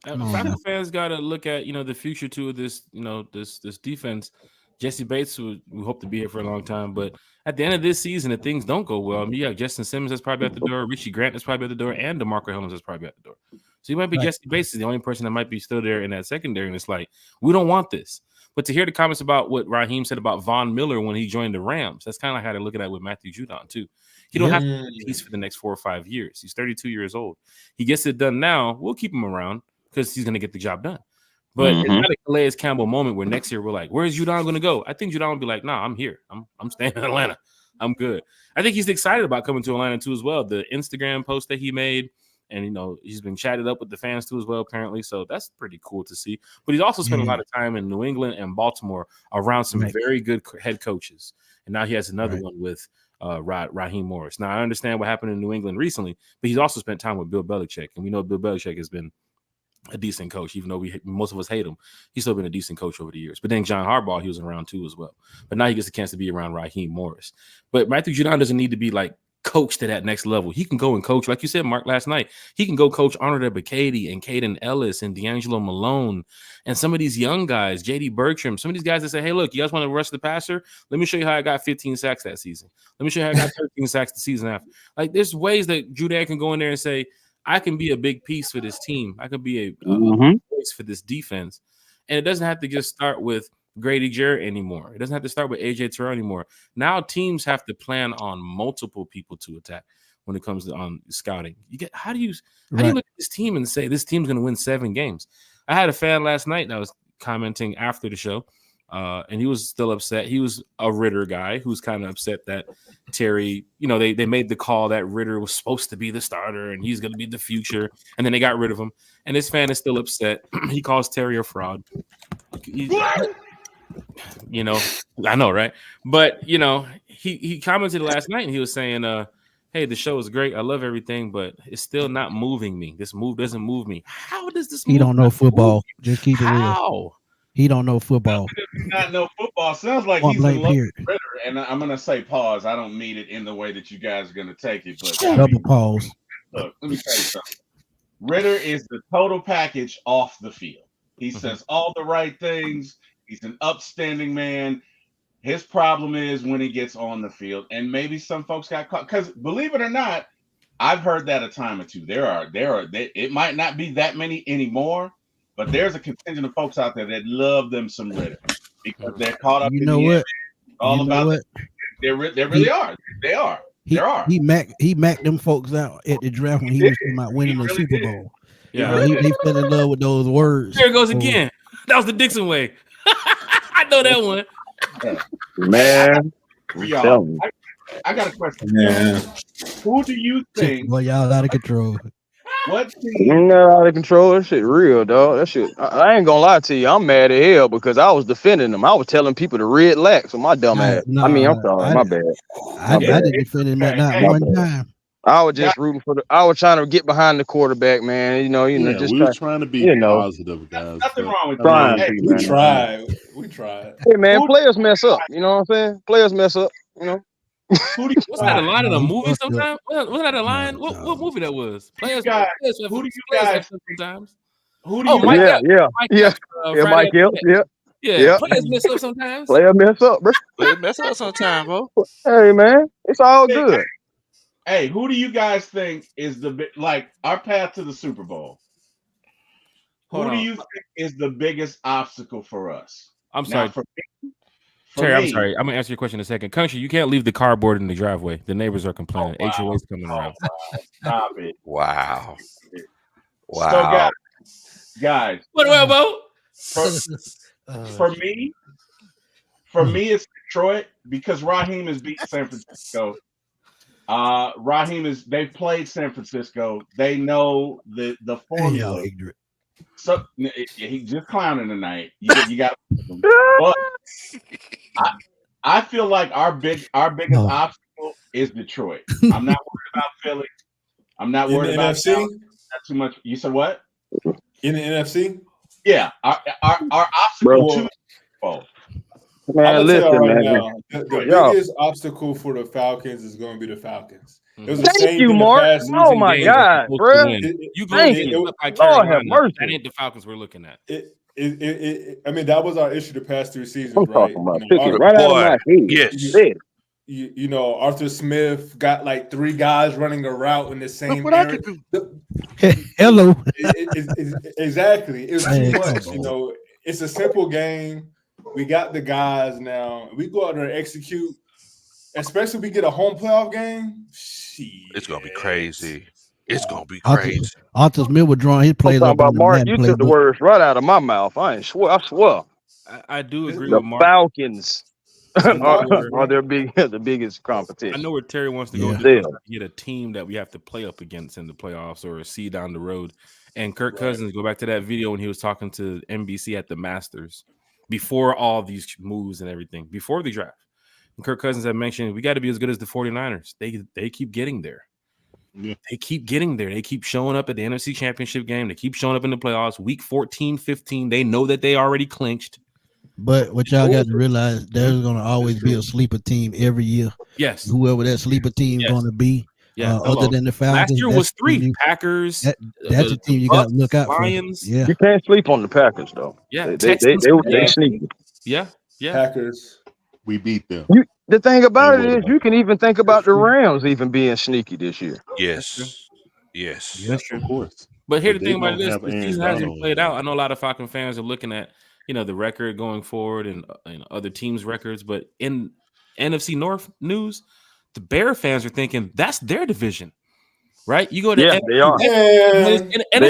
Falcons fans got to look at the future too of this this defense. Jesse Bates, we hope to be here for a long time, but at the end of this season, if things don't go well, I mean, you have Justin Simmons that's probably at the door, Richie Grant that's probably at the door, and DeMarco Hellams that's probably at the door. So you might be Jesse Bates is the only person that might be still there in that secondary, and it's like we don't want this. But to hear the comments about what Raheem said about Von Miller when he joined the Rams, that's kind of like how to look at it with Matthew Judon too. He don't have to be a piece for the next 4 or 5 years. He's 32 years old. He gets it done now. We'll keep him around because he's going to get the job done. But it's not a Calais Campbell moment where next year we're like, where's Judon going to go? I think Judon will be like, nah, I'm here. I'm staying in Atlanta. I'm good. I think he's excited about coming to Atlanta too as well. The Instagram post that he made, and he's been chatted up with the fans too as well, apparently. So that's pretty cool to see. But he's also spent a lot of time in New England and Baltimore around some very good head coaches. And now he has another one with Raheem Morris. Now I understand what happened in New England recently, but he's also spent time with Bill Belichick, and we know Bill Belichick has been a decent coach, even though most of us hate him. He's still been a decent coach over the years. But then John Harbaugh, he was around too as well. But now he gets a chance to be around Raheem Morris. But Matthew Judon doesn't need to be like coached to that next level. He can go and coach, like you said, Mark, last night. He can go coach Arnold Ebiketie and Caden Ellis and D'Angelo Malone and some of these young guys, J.D. Bertram, some of these guys that say, hey, look, you guys want to rush the passer? Let me show you how I got 15 sacks that season. Let me show you how I got 13 sacks the season after. Like, there's ways that Judon can go in there and say, I can be a big piece for this team. I can be a voice for this defense. And it doesn't have to just start with Grady Jarrett anymore. It doesn't have to start with AJ Terrell anymore. Now teams have to plan on multiple people to attack when it comes to scouting. How do you look at this team and say this team's going to win 7 games? I had a fan last night that was commenting after the show, and he was still upset. He was a Ritter guy who's kind of upset that Terry, they made the call that Ritter was supposed to be the starter and he's going to be the future, and then they got rid of him. And this fan is still upset. He calls Terry a fraud. I know, right? But he commented last night and he was saying, hey, the show is great. I love everything, but it's still not moving me. This move doesn't move me. How does this move?
He don't know football. Just keep it
How?
real. He don't know football.
Not know football. Sounds like he's in love with Ritter. And I'm gonna say pause. I don't mean it in the way that you guys are gonna take it, but
double pause.
Look, let me tell you something. Ritter is the total package off the field. He says all the right things. He's an upstanding man. His problem is when he gets on the field, and maybe some folks got caught. Because believe it or not, I've heard that a time or two. It might not be that many anymore, but there's a contingent of folks out there that love them some Ritter because they're caught up. All about it. They really are. They are. He macked them folks out at the draft when he was about winning the Super Bowl.
Yeah,
he fell in love with those words.
There it goes again. That was the Dixon way. I know that one.
Man,
I got a question.
Yeah.
Who do you think?
Well, y'all out of control.
What team?
You're not out of control. That shit real, dog. That shit. I ain't gonna lie to you. I'm mad as hell because I was defending them. I was telling people to red lax on my dumb ass.
No,
I'm sorry. My bad.
I didn't defend him not one time.
I was just rooting for I was trying to get behind the quarterback, man. Just
we were trying to be positive, guys.
Nothing wrong with
trying.
that.
We tried.
Hey, man, players mess up. You know what I'm saying? Players mess up.
Wasn't that a line in a movie sometimes? Wasn't that a line? What movie that was? Players.
Who do you guys
sometimes?
Who do you?
Mike
Mike Epps.
Yeah. Players mess up sometimes.
Players mess up, bro.
Players mess up sometimes, bro.
Hey, man, it's all good.
Hey, who do you guys think is our path to the Super Bowl? Who do you think is the biggest obstacle for us?
I'm sorry. Terry, I'm sorry. I'm gonna answer your question in a second. Country, you can't leave the cardboard in the driveway. The neighbors are complaining. HOA's coming around.
Stop it!
Wow.
So guys,
what about?
For me, it's Detroit because Raheem has beat San Francisco. They've played San Francisco. They know the formula. So he's just clowning tonight. You got, but I feel like our biggest obstacle is Detroit. I'm not worried about Philly. I'm not worried about
NFC.
Not too much. You said what?
In the NFC?
Yeah, our obstacle to
I'm
Man,
gonna tell
listen,
y'all right
man.
now, the
Yo,
biggest obstacle for the Falcons is going to be the Falcons. It was the
thank
same
you,
thing the
Mark.
past
Oh
season.
my
Games are
God,
supposed to
bro.
win.
It,
You go
Thank
get
you.
swept by
Lord have
Carolina.
mercy.
That ain't the Falcons we're looking at.
I mean, that was our issue the past 3 seasons,
I'm
right?
talking about pick it right out of
Boy,
my head.
yes.
Shit.
You know, Arthur Smith got like 3 guys running a route in the
Look
same
what I
area.
can do.
Hello.
Exactly. It was
Man,
too
come
much. You
on.
know, it's a simple game. We got the guys now. We go out there and execute. Especially if we get a home playoff game. Shit.
It's gonna be crazy. It's gonna be
Arthur,
crazy.
Arthur Smith was drawing his
I'm
plays
talking
up on
about
the
Mark.
Madden
You took the
playbook.
words right out of my mouth. I swear.
I do agree
The
with Mark.
Falcons
I know
are the biggest
I
competition.
know where Terry wants to go
Yeah.
with this.
Still.
Get a team that we have to play up against in the playoffs or see down the road. And Kirk Cousins, go back to that video when he was talking to NBC at the Masters before all these moves and everything, before the draft. And Kirk Cousins had mentioned we got to be as good as the 49ers. They keep getting there.
Yeah.
They keep getting there. They keep showing up at the NFC Championship game. They keep showing up in the playoffs. Week 14, 15, they know that they already clinched.
But what y'all got to realize, there's going to always be a sleeper team every year.
Yes.
Whoever that sleeper team
Yes.
going to be.
Yeah.
Other than the Falcons.
Last year
that's
was
the team
3
you-
Packers.
That's the team you got to look out
Lions.
for. Yeah.
You can't sleep on the Packers though.
Yeah.
They
Texans.
sneaky.
Yeah.
Packers.
We beat them.
The thing about
They
it
were
is, you can even think about the Rams even being sneaky this year.
Yes. Yes.
That's true.
Of course.
But here
But
the
they
thing about
don't
this,
have
the
Aaron
season hasn't
Donald
played
anymore.
out. I know a lot of Falcon fans are looking at, the record going forward and other teams' records. But in NFC North news, the Bear fans are thinking that's their division, right? You go to
Yeah, they are.
They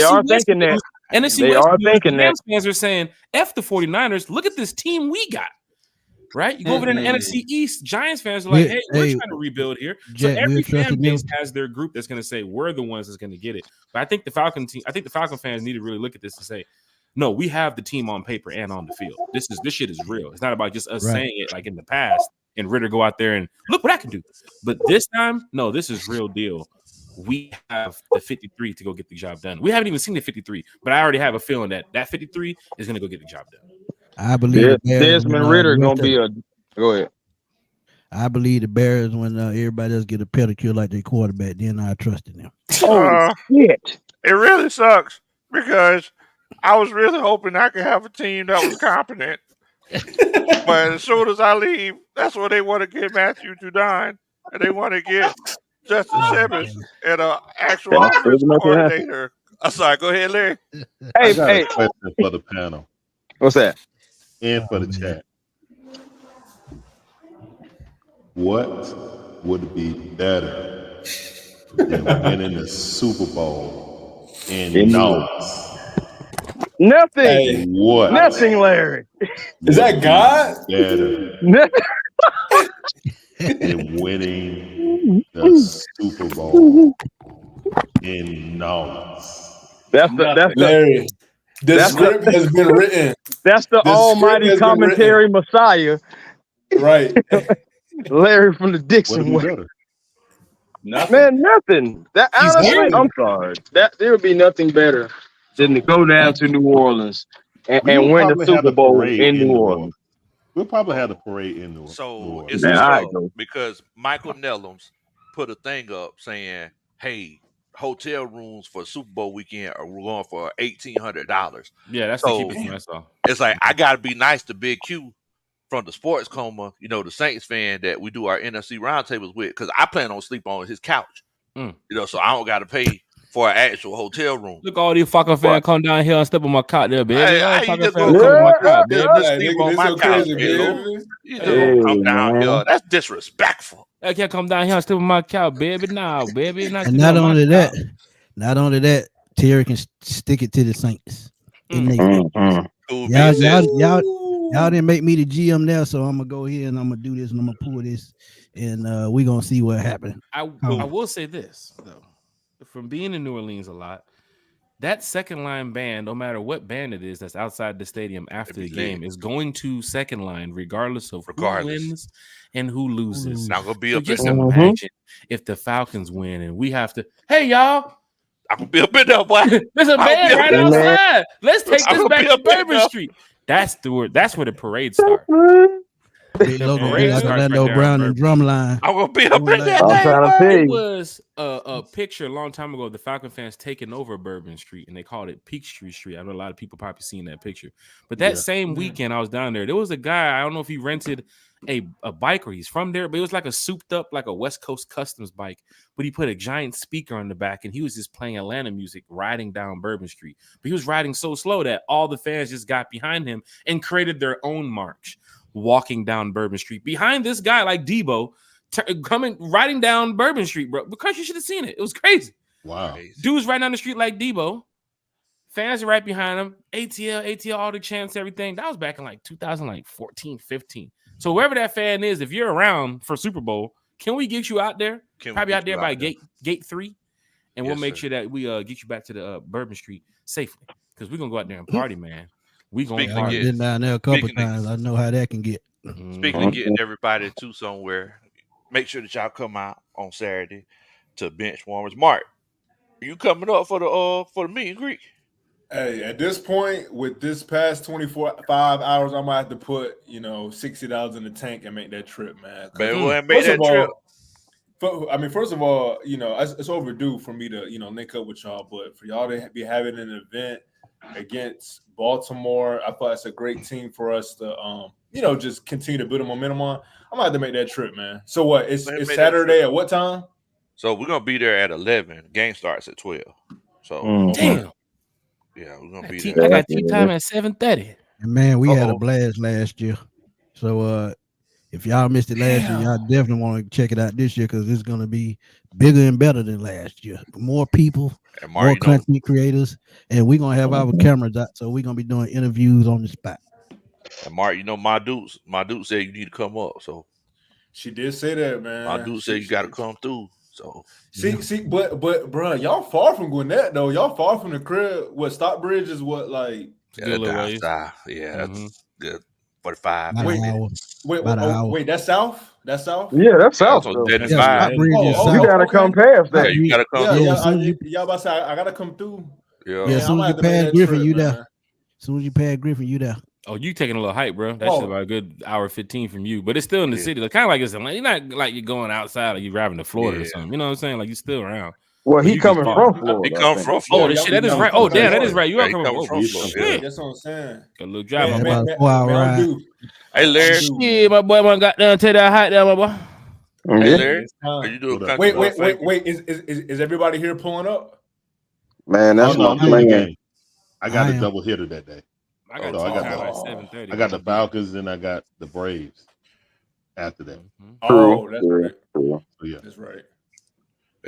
are thinking that.
NFC
They
West
are
news,
thinking that.
Rams fans are saying, F the 49ers, look at this team we got. Right? You go over to the NFC East, Giants fans are like, hey, we're trying to rebuild here.
Jack,
so every
we're
fan
trusting
base
them.
has their group that's going to say, we're the ones that's going to get it. But I think the Falcon fans need to really look at this and say, no, we have the team on paper and on the field. This shit is real. It's not about just us saying it like in the past and Ritter go out there and look what I can do. But this time, no, this is real deal. We have the 53 to go get the job done. We haven't even seen the 53, but I already have a feeling that 53 is going to go get the job done.
I believe
Desmond Ritter gonna be a. Go ahead.
I believe the Bears when everybody else get a pedicure like their quarterback, then I trust in them.
Oh shit!
It really sucks because I was really hoping I could have a team that was competent. But as soon as I leave, that's where they want to get Matthew Judon and they want to get Justin Simmons and an actual offensive coordinator. I'm sorry, go ahead, Larry.
I got a question for the panel.
What's that?
And for the chat. What would be better than winning the Super Bowl in Dallas?
Nothing.
Hey,
What?
Nothing, Larry.
Is that God?
Better than winning the Super Bowl in Dallas.
That's the
Larry. The script has been written.
That's the almighty commentary Messiah.
Right.
Larry from the Dixon way. Man, nothing. That honestly, I'm sorry. There would be nothing better than to go down to New Orleans and win the Super Bowl in New Orleans.
We'll probably have the parade in New Orleans.
So it's tough because Michael Nellums put a thing up saying, "Hey, hotel rooms for Super Bowl weekend are going for $1,800."
Yeah, that's the cheapest one I saw.
It's like I gotta be nice to Big Q from the Sports Coma, the Saints fan that we do our NFC roundtables with, because I plan on sleep on his couch. So I don't gotta pay for an actual hotel room.
Look, all these fucking fans come down here and step on my couch there, baby.
Hey,
Fucking
just
fans
go
come on my couch, baby.
sleep on my couch, baby. You just come down here. That's disrespectful.
I can't come down here and step on my couch, baby. Nah, baby.
And not only that, Terry can stick it to the Saints. It makes y'all didn't make me the GM now, so I'm gonna go here and I'm gonna do this and I'm gonna pull this, and we're gonna see what happens.
I will say this though, from being in New Orleans a lot, that second line band, no matter what band it is that's outside the stadium after the game, is going to second line regardless of who wins and who loses.
Not gonna be
so
a
just
bit.
imagine if the Falcons win and we have to, hey y'all,
I'm gonna be a bit up.
There's a band right outside. Let's take this back to Bourbon Street. That's where the parade starts.
Big Logan be
parade
like
starts right
Orlando
there on
Brown and
Bourbon.
Drumline.
I'm gonna be up in that
I'm trying to
thing,
tell
boy.
It
you.
was a picture a long time ago of the Falcon fans taking over Bourbon Street, and they called it Peachtree Street. I know a lot of people probably seen that picture. But that same weekend I was down there was a guy, I don't know if he rented a bike or he's from there, but it was like a souped up, like a West Coast Customs bike. But he put a giant speaker on the back, and he was just playing Atlanta music riding down Bourbon Street. But he was riding so slow that all the fans just got behind him and created their own march, walking down Bourbon Street behind this guy like Debo. Riding down Bourbon Street, bro. Because you should have seen it. It was crazy.
Wow.
Dude's right down the street like Debo. Fans are right behind him. ATL, all the chants, everything. That was back in like 2014, 15. So wherever that fan is, if you're around for Super Bowl, can we get you out there? Probably out there by gate 3. And we'll make sure that we get you back to the Bourbon Street safely. Because we're going to go out there and party, man. We going to party.
I've been down there a couple times. I know how that can get.
Speaking of getting everybody to somewhere, make sure that y'all come out on Saturday to Bench Warmers. Mark, you coming up for the meet and greet?
Hey, at this point, with this past 5 hours, I might have to put, $60 in the tank and make that trip, man. First of all, it's overdue for me to, link up with y'all. But for y'all to be having an event against Baltimore, I thought it's a great team for us to, just continue to build a momentum on. I'm gonna have to make that trip, man. So what? It's Saturday at what time?
So we're gonna be there at 11. Game starts at 12. So
damn.
Yeah, we're gonna be there.
I got tea time at 7:30.
And man, we had a blast last year. So if y'all missed it last year, y'all definitely want to check it out this year because it's gonna be bigger and better than last year. More people, more content creators, and we're gonna have our cameras out. So we're gonna be doing interviews on the spot.
And Mark, my dude said you need to come up. So
she did say that, man.
My dude said you got to come through. So
but bro, y'all far from Gwinnett though. Y'all far from the crib. What Stockbridge is what like?
Yeah, that's good. 45
minutes. Wait, that's south? That's south?
Yeah, that's south.
You gotta come past that.
Yeah, you gotta come.
Y'all about to say I gotta come through.
Yeah, as soon as you pass Griffin, you there. As soon as you pass Griffin, you there.
Oh, you taking a little hype, bro. That's about a good hour 15 from you, but it's still in the city. Like, kind of like it's Atlanta. You're not like you're going outside, like you're driving to Florida or something. You know what I'm saying? Like you're still around.
Well, he coming from Florida.
He come from Florida.
Oh, shit, that is right. Oh, damn, that is right. You are coming from
Florida. That's what I'm saying.
Got a little drive.
About a 4-hour ride.
Hey, Larry.
Yeah, my boy, got down to that height there, my boy.
Hey, Larry. Are you doing
wait. Is everybody here pulling up?
Man, that's my plan.
I got a double hitter that day.
I got the
7:30. I got the Falcons and I got the Braves after that.
Oh, that's right.
So, yeah,
that's right.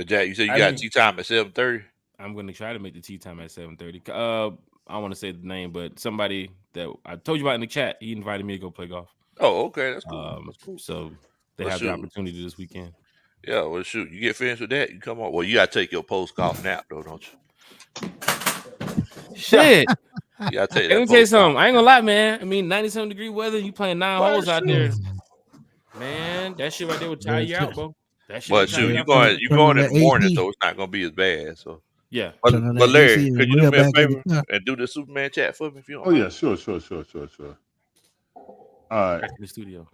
Jack, you said you got tea time at 7:30.
I'm going to try to make the tea time at 7:30. I want to say the name, but somebody that I told you about in the chat, he invited me to go play golf.
Oh, okay, that's cool. That's cool.
So they have the opportunity this weekend.
Yeah, well, shoot, you get finished with that, you come on. Well, you got to take your post golf nap though, don't you?
Shit.
Yeah,
Let me tell you something. I ain't gonna lie, man. I mean, 97-degree weather, you playing 9 holes out there. Man, that shit right there would tire you out, bro. That shit.
But shoot, you going in the morning, so it's not gonna be as bad. So
yeah.
But Larry, could you do me a favor and do the Superman chat for me if you don't?
Oh yeah, sure. All right.
Back to the studio.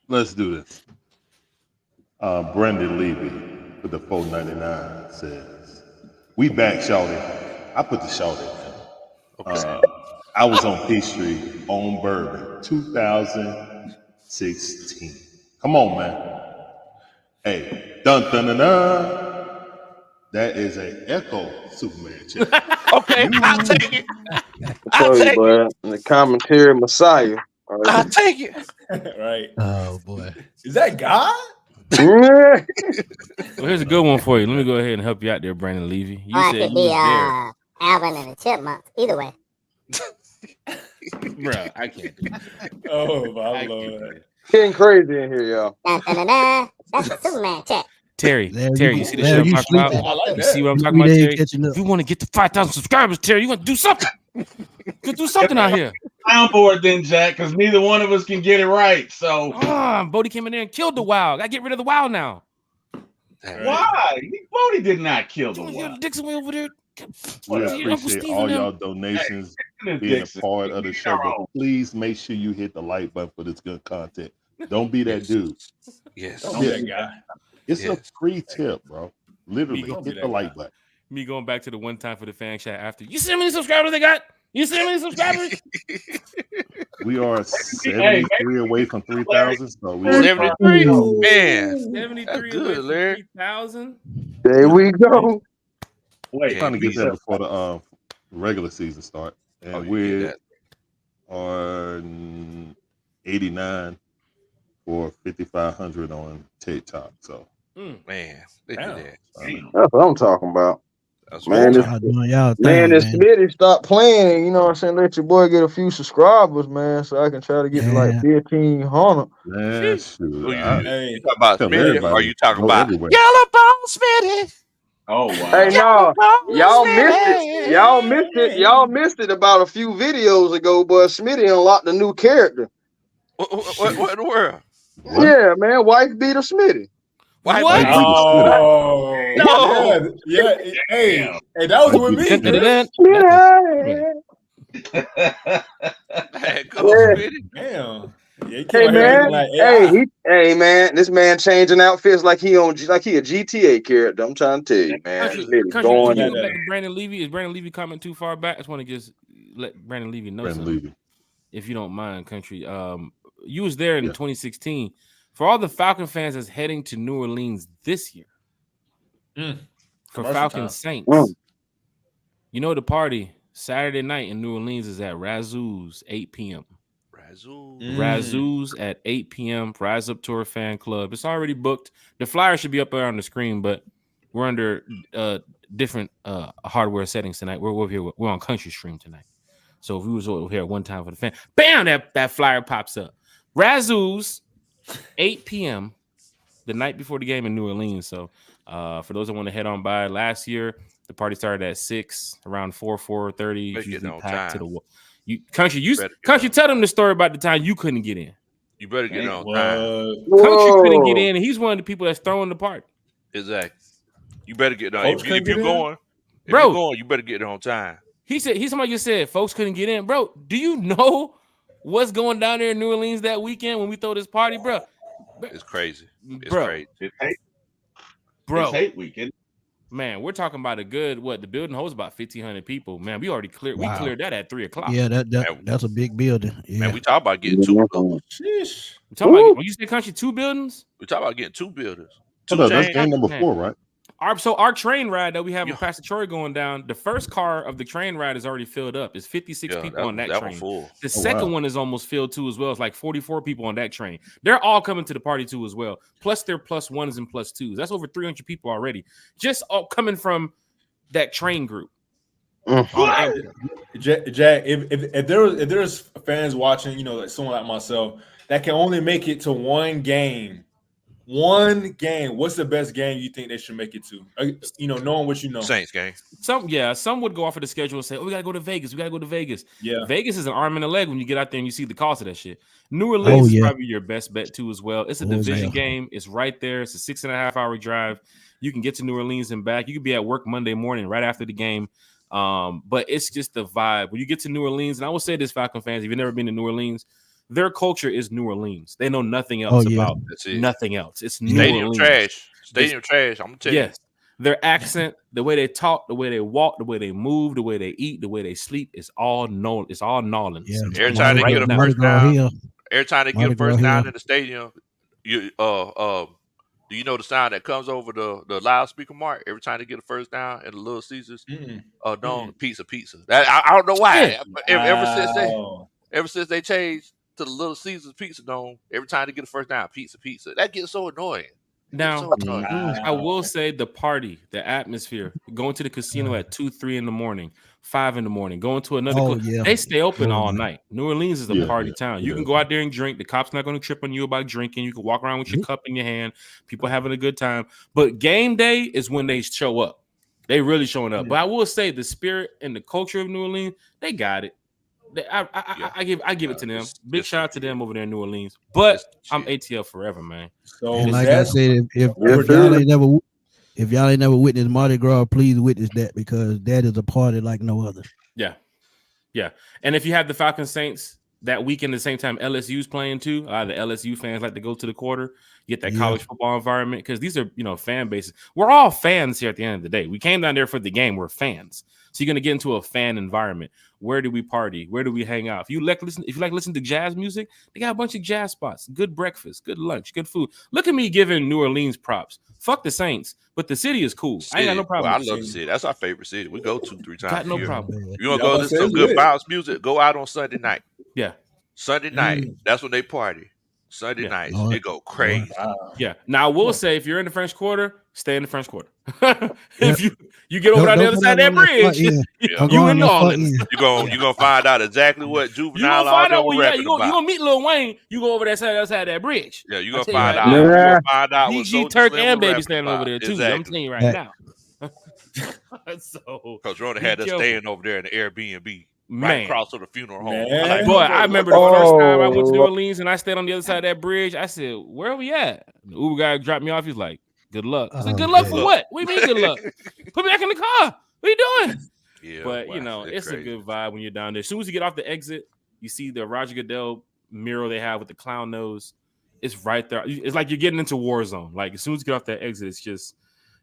Let's do this. Brendan Levy with the 499 says, "We back, shawty." I put the shawty. Okay. I was on Peachtree on Bourbon 2016. Come on, man. Hey, dun dun dun dun. That is an Echo Superman check.
Okay, I'll take it.
I'll take it. The commentary Messiah.
I'll take it.
Right.
Oh boy.
Is that God?
Well, here's a good one for you. Let me go ahead and help you out there, Brandon Levy. You said
it could be Alvin and the Chipmunks. Either way.
Bro, I can't do it.
Oh my Lord.
Getting crazy in here, y'all.
That's the Superman check.
Terry, you see the shit I'm talking about?
Like
you see what I'm talking about, Terry? You want to get to 5,000 subscribers, Terry. You want to do something. You do something out here.
I'm bored then, Jack, because neither one of us can get it right. So
Bodie came in there and killed the Wild. I get rid of the Wild now.
Why? Bodie did not kill the Wild.
Dixon way over there.
We appreciate all y'all donations, being a part of the show. But please make sure you hit the like button for this good content. Don't be that dude.
Yes.
Don't be that guy.
It's
Yes.
a free tip, bro. Literally,
Don't be
hit
that
the
guy.
like button.
Me going back to the one time for the fan chat after. You see how many subscribers they got? You see how many subscribers?
We are 73 away from 3,000. So we
73?
Ooh.
Man,
73
that's
away
good,
from
Larry.
3,000.
There we go.
Wait,
trying to get
Lisa,
there before the regular season start. And
Oh, you
we're
get
on 89 or 5,500 on TikTok. So
that. Man, they
Damn.
do that.
That's what I'm talking about.
That's
Man,
what
Y'all doing y'all
Man,
thing,
if
man.
Smitty stop playing, you know what I'm saying, let your boy get a few subscribers, man, so I can try to get to like
Yeah.
1,500.
man, shoot.
Who
Hey,
you talking about
Tell
Smitty, or
everybody,
you talking
go
about
everywhere.
Yellow Bone Smitty?
Oh
Hey,
wow.
no, y'all missed it. Y'all missed it about a few videos ago, but Smitty unlocked a new character.
What in the world?
What?
Yeah, man, wife beater Smitty.
Why?
What?
Why-
oh,
No.
yeah. Hey, that was with me. Chris.
Man, go
Yeah.
Smitty.
Damn. Yeah, he came
Hey
out here
man,
looking like AI.
hey man, this man changing outfits like he a GTA character. I'm trying to tell you, man.
Country,
Smitty
can
going
you
in.
go back to Brandon Levy? Is Brandon Levy comment too far back? I just want to just let Brandon Levy know
Brandon
something,
Levy.
if you don't mind, Country. You was there in
Yeah.
2016. For all the Falcon fans that's heading to New Orleans this year for
Commercial
Falcon
time.
Saints, you know the party Saturday night in New Orleans is at Razoo's 8 p.m.
Razoo.
Razoo's at 8 p.m. Rise Up Tour Fan Club. It's already booked. The flyer should be up there on the screen, but we're under different hardware settings tonight. We're over here. We're on Country Stream tonight. So if we was over here at one time for the fan, bam, that flyer pops up. Razoo's 8 p.m. the night before the game in New Orleans. So for those that want to head on by, last year the party started at 6, around 4:30.
Better get
Usually
on
packed to
time.
the wall. Country,
Better get
Country,
on.
tell them the story about the time you couldn't get in.
You better get on time.
What?
Country couldn't get in, and he's one of the people that's throwing the party.
Exactly. You better get on.
Folks
If
couldn't
you're
get in?
going,
Bro.
you better get on time.
Somebody just said folks couldn't get in. Bro, do you know what's going down there in New Orleans that weekend when we throw this party, bro?
It's crazy. It's
Bro.
crazy.
It's hate weekend.
Man, we're talking about a good the building holds about 1,500 people. Man, we already cleared.
Wow.
We cleared that at 3:00.
Yeah, that's a big building. Yeah.
Man, we talk about getting 2 buildings.
Sheesh.
We talking about, when you say Country 2 buildings,
We talk about getting 2 buildings.
Hold up, that's
chains.
game number
Man.
4, right?
our train ride that we have with
Yeah.
Pastor Troy going down, the first car of the train ride is already filled up. It's 56
Yeah,
people on that
one
train.
full.
The second one is almost filled too as well. It's like 44 people on that train. They're all coming to the party too as well. Plus their plus ones and plus twos. That's over 300 people already. Just all coming from that train group.
Jack, if there's fans watching, like someone like myself that can only make it to one game, what's the best game you think they should make it to? Knowing what you know.
Saints game.
Some would go off of the schedule and say, "Oh, we gotta go to Vegas. We gotta go to Vegas."
Yeah.
Vegas is an arm and a leg when you get out there and you see the cost of that shit. New Orleans
yeah.
is probably your best bet too as well. It's a division
yeah.
game. It's right there. It's a 6.5 hour drive. You can get to New Orleans and back. You could be at work Monday morning right after the game. But it's just the vibe when you get to New Orleans. And I will say this, Falcon fans, if you've never been to New Orleans, their culture is New Orleans. They know nothing else about nothing else. It's New Orleans.
Stadium trash. I'm gonna tell you.
Yes, their accent, the way they talk, the way they walk, the way they move, the way they eat, the way they sleep, it's all known. It's all Nolans.
Yeah.
Every time they get a first down, in the stadium, you do you know the sound that comes over the loudspeaker mark every time they get a first down in the Little Caesars? Pizza. That I don't know why. Ever since they changed to the Little Caesars Pizza Dome, every time they get a first down, pizza. That gets so annoying.
Now, I will say the party, the atmosphere, going to the casino at 2, 3 in the morning, 5 in the morning, going to another they stay open all night. New Orleans is a party town. You can go out there and drink. The cop's not going to trip on you about drinking. You can walk around with your cup in your hand. People having a good time. But game day is when they show up. They really showing up. But I will say the spirit and the culture of New Orleans, they got it. I give it to them. Big shout out to them over there in New Orleans. But I'm ATL forever, man.
So and like I said, if y'all ain't never witnessed Mardi Gras, please witness that because that is a party like no other.
Yeah. And if you have the Falcon Saints that weekend at the same time LSU's playing too. A lot of the LSU fans like to go to the quarter, get that college football environment because these are, fan bases. We're all fans here at the end of the day. We came down there for the game. We're fans. So you're gonna get into a fan environment. Where do we party? Where do we hang out? If you like listen to jazz music, they got a bunch of jazz spots, good breakfast, good lunch, good food. Look at me giving New Orleans props. Fuck the Saints, but the city is cool. I ain't got no problem.
I love the city. That's our favorite city. We go 2-3 times.
Got no problem.
You want to go listen to some good bounce music? Go out on Sunday night.
Yeah.
Sunday night. That's when they party. Sunday nights. They go crazy.
Yeah. Now I will say, if you're in the French Quarter, stay in the French Quarter. If you get over on the other side of that bridge, you in New Orleans.
You're gonna find out exactly what Juvenile all them were rapping about.
You gonna meet Lil Wayne. You go over that side of that bridge.
Yeah, you're gonna find out. You're gonna find out what
DG, Turk, and Baby standing over there too.
Exactly.
I'm telling you right now. So,
Coach Rona had us staying over there in the Airbnb.
Man,
right across from the funeral home.
Boy, I remember the first time I went to New Orleans and I stayed on the other side of that bridge. I said, "Where are we at?" The Uber guy dropped me off. He's like, "Good luck." I said, "Good luck for what? What do you mean good luck? Put me back in the car. What are you doing?" Yeah, but it's crazy. A good vibe when you're down there. As soon as you get off the exit, you see the Roger Goodell mural they have with the clown nose. It's right there. It's like you're getting into war zone. Like as soon as you get off that exit, it's just,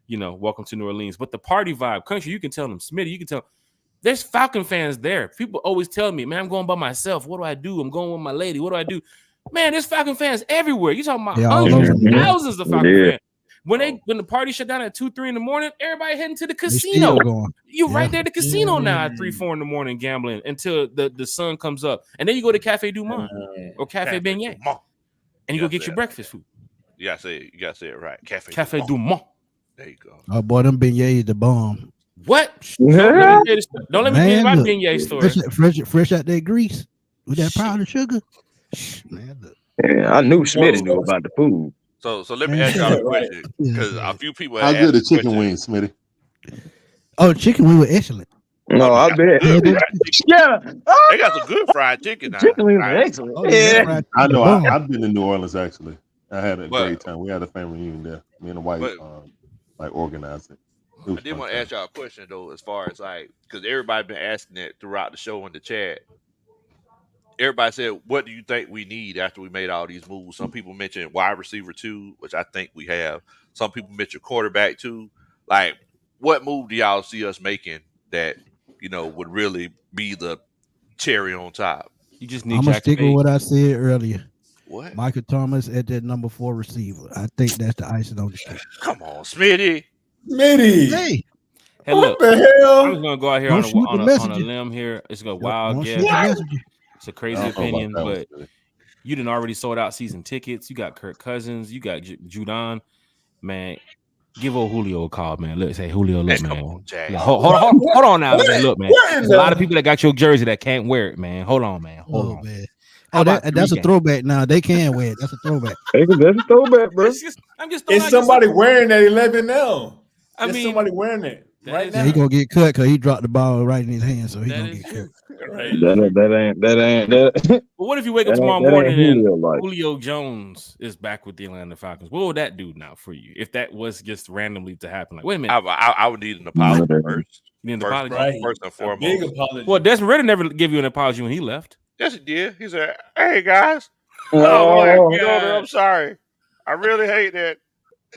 welcome to New Orleans. But the party vibe, country, you can tell them. Smitty, you can tell them. There's Falcon fans there. People always tell me, man, I'm going by myself. What do I do? I'm going with my lady. What do I do? Man, there's Falcon fans everywhere. You're talking about hundreds, thousands of Falcon fans. When the party shut down at 2-3 in the morning, everybody heading to the casino. You right there at the casino now at 3-4 in the morning gambling until the sun comes up. And then you go to Cafe Du Monde or Cafe Beignet. And you go get your breakfast food.
You gotta say it right.
Cafe Du Monde.
There you go.
Oh boy, them beignets the bomb.
What? Don't let me get my beignet story.
Fresh out that grease with that powdered sugar. Man,
I knew Smitty knew about the food.
So let me ask y'all a question because a few people.
How good the chicken wings, Smitty?
Oh, chicken wings were excellent.
No, I bet.
Yeah, they got some good fried chicken now.
Chicken wings are excellent.
Oh, yeah.
I know. I've been to New Orleans actually. I had a great time. We had a family reunion there. Me and the wife organized it.
I did want to ask y'all a question though, as far as because everybody been asking it throughout the show in the chat. Everybody said, "What do you think we need after we made all these moves?" Some people mentioned wide receiver 2, which I think we have. Some people mentioned quarterback 2. Like, what move do y'all see us making that would really be the cherry on top?
You just need.
I'm gonna stick with what I said earlier.
What?
Michael Thomas at that number 4 receiver. I think that's the icing on the cake.
Come on, Smitty.
Hey,
what
the hell?
I'm just gonna go out here on a limb here. It's a wild guess. It's a crazy opinion, but you done already sold out season tickets. You got Kirk Cousins. You got Judon. Man, give old Julio a call, man. Look, say Julio, look, man. Hold on now. Look, man. There's a lot of people that got your jersey that can't wear it, man. Hold on, man. Hold on.
Man. Oh, that's a throwback now. They can wear it. That's a throwback.
That's a throwback, bro.
It's somebody wearing that 11 now. I mean, somebody wearing it right now.
He gonna get cut because he dropped the ball right in his hand, so he gonna get cut.
Right. That ain't.
But what if you wake up tomorrow morning and Julio Jones is back with the Atlanta Falcons? What would that do now for you if that was just randomly to happen? Like, wait a minute,
I would need an apology first.
You need an apology
first and foremost.
Big apology.
Well, Desmond Ridder never gave you an apology when he left.
Yes, he did. He said, "Hey guys, I'm sorry. I really hate that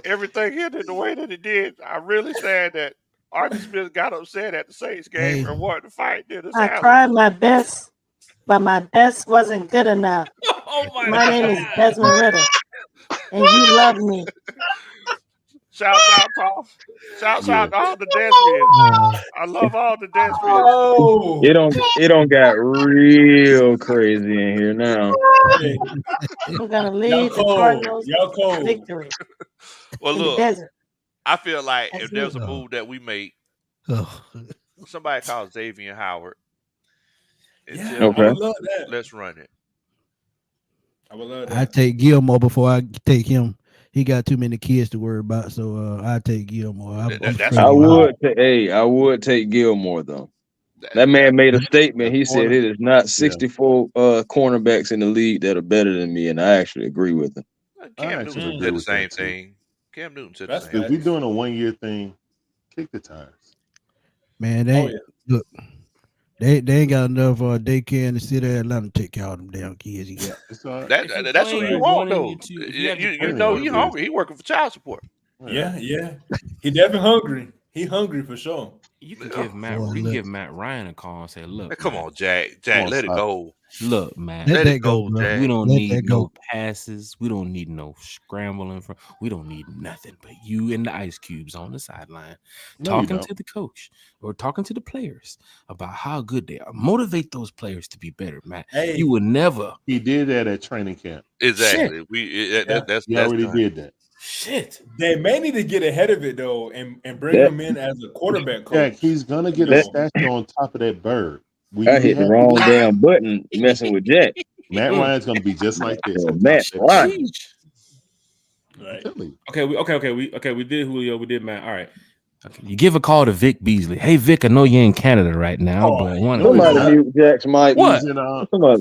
everything ended the way that it did. I'm really sad that Archie Smith got upset at the Saints game and wanted to fight."
I tried my best, but my best wasn't good enough. My name is Desmond Ridder, and you love me.
Shout out to all the Desmonds. I love all the Desmonds.
Oh. It don't got real crazy in here now.
We're gonna lead the Cardinals to victory.
Well, look, I feel like if there's a move that we make, somebody called Xavier Howard.
Okay.
Let's run it.
I would love that.
I take Gilmore before I take him. He got too many kids to worry about, so I take Gilmore.
I would take Gilmore though. That man made a statement. He said it is not 64 cornerbacks in the league that are better than me, and I actually agree with him.
Cam Newton did the same thing. Cam Newton said the same thing.
If we're doing a 1-year thing, kick the tires.
Man, look, They ain't got enough daycare in the city of Atlanta to take care of them damn kids he got.
It's all right.
That's what you want though.
if you have your
You
That ain't
know
what
he
it is.
hungry. He working for child support.
Yeah. He definitely hungry. He hungry for sure.
You can give Matt.
Boy,
You can
look.
give Matt Ryan a call and say, "Look,
Man, come
man,
on, Jack.
Come on,
Let it
stop.
go.
look, man,
Let
Let
that
it
go,
go,
bro.
Jack.
we don't
Let
need
that
no
go.
passes. We don't need no scrambling. We don't need nothing but you and the ice cubes on the sideline
No, you
talking
don't.
to the coach or talking to the players about how good they are. Motivate those players to be better, Matt.
Hey,
You would never.
He did that at training camp.
Exactly.
Yeah.
That's
He already
done.
did that.
Shit.
they may need to get ahead of it though, and bring
That
him in as a quarterback
Jack,
coach.
he's gonna get a
No.
statue on top of that bird.
I
We
hit the
have to
wrong
wait.
damn button messing with Jack.
Matt Ryan's gonna be just like this on top
Matt
of that
fly.
bird. I'm
Right.
telling you.
Okay. We did Julio. We did Matt. All right. Okay. You give a call to Vic Beasley. Hey, Vic, I know you're in Canada right now,
Oh,
but one.
No, he's
Somebody
not.
mute Jack's mic.
What?
He's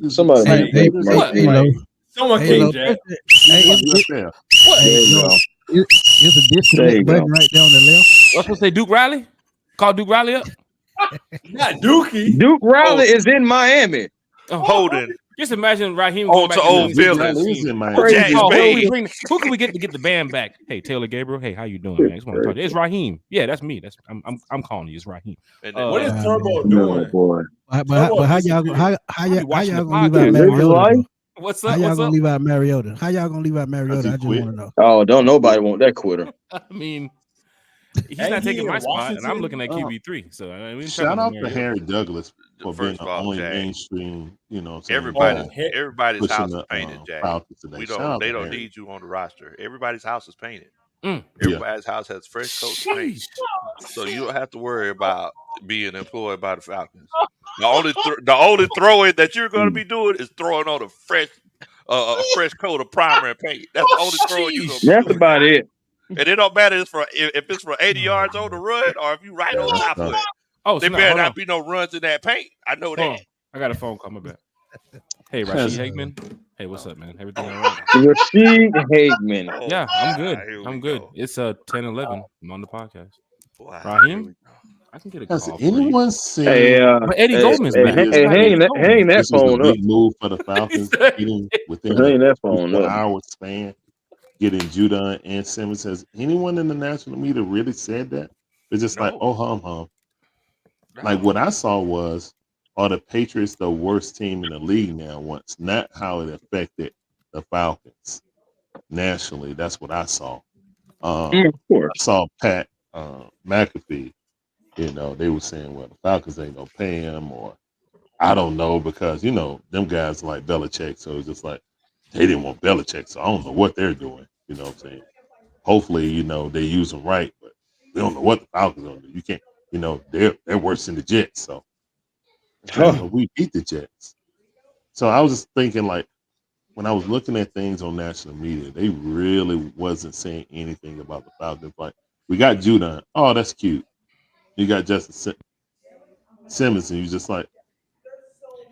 in
Somebody
Hey,
mute
hey,
Jack's mic.
What?
hey, Lo.
Someone
Hey,
kick
Lo.
Jack.
Hey,
He's
it's
USF.
What?
There
hey,
you
Lo.
go.
It's a
There
disconnect
you
button
go.
right there on the left.
What's supposed to say Duke Riley? Call Duke Riley up.
Not Dookie.
Duke Riley is in Miami.
Oh,
Holding
just imagine Raheem
on
going
to
back to
old
New England
Duke Riley
feelings.
is in Miami.
Who can we
Crazy
call?
as
Who
hell.
can we bring? Who can we get to get the band back? Hey, Taylor Gabriel. Hey, how you doing, man? I just want to talk to you. It's Raheem. Yeah, that's me. I'm calling you. It's Raheem.
And
What is
Nah,
Turbo
man.
No
doing?
boy.
Turbo
How y'all
disappeared.
how
I be
y'all
watching the
gonna leave out
Shit,
podcast.
living
Mariota
life.
though?
What's
How
up?
y'all
What's
gonna
up?
leave out Mariota? How y'all gonna leave out
Because
Mariota?
he
I just
quit.
want to know.
Oh, don't nobody want that quitter.
I mean, he's
Ain't
not
he
taking
in
my spot, and I'm
Washington?
looking at QB3. So I mean, we ain't
Shout
talking
out
about
to
Mariota.
Harry Douglas for being
first
the
of all,
only
Jack,
mainstream, you know what I'm saying,
everybody's
guy
everybody's
pushing
house is
the
painted, Jack.
Falcons today.
We
Shout
don't
out
they
to
don't
Harry.
need you on the roster. Everybody's house is painted.
Mm.
Yeah.
Everybody's house has fresh coats of paint.
Sheesh.
So you don't have to worry about being employed by the Falcons. The only throwing that you're going to be doing is throwing on a fresh coat of primer and paint. That's the only throwing you're going to
Sheesh.
be
That's
doing.
about it.
And it don't matter if it's for 80 yards on the run or if you right on
That's
top of
tough.
it.
Oh,
There
snap.
better
Hold on.
not be no runs in that paint. I know
Hold
that.
on. I got a phone call. My bad. Hey,
That's-
Rashid Hageman. Hey, what's up, man? Everything all right?
Rasheed Hageman.
Oh,
Yeah, I'm good.
here we
I'm good.
go.
It's 10:11. I'm on the podcast.
Wow,
Raheem?
here we go.
I can get a
Has
call for you.
anyone seen
Hey,
But Eddie
hey,
Goldman's
hey,
back.
hang,
What
hey,
about
hang
Eddie
that,
Goldman?
hang that
this was a
phone up.
big move for the Falcons getting within
Hang
a
that phone up.
24-hour span, getting Judon and Simmons? Has anyone in the national media really said that? It's just like,
No,
oh, hum. Like
no.
what I saw was, are the Patriots the worst team in the league now once? Not how it affected the Falcons nationally. That's what I saw.
Of
I
course.
saw Pat McAfee. You know, they were saying, well, the Falcons ain't gonna pay him, or I don't know, because you know them guys like Belichick, so it's just like they didn't want Belichick, so I don't know what they're doing. You know what I'm saying? Hopefully, you know they use them right, but we don't know what the Falcons gonna do. You can't, you know, they're worse than the Jets, so we beat the Jets. So I was just thinking, like, when I was looking at things on national media, they really wasn't saying anything about the Falcons. Like, we got Judon. Oh, that's cute. You got Justin Simmons, and you just like,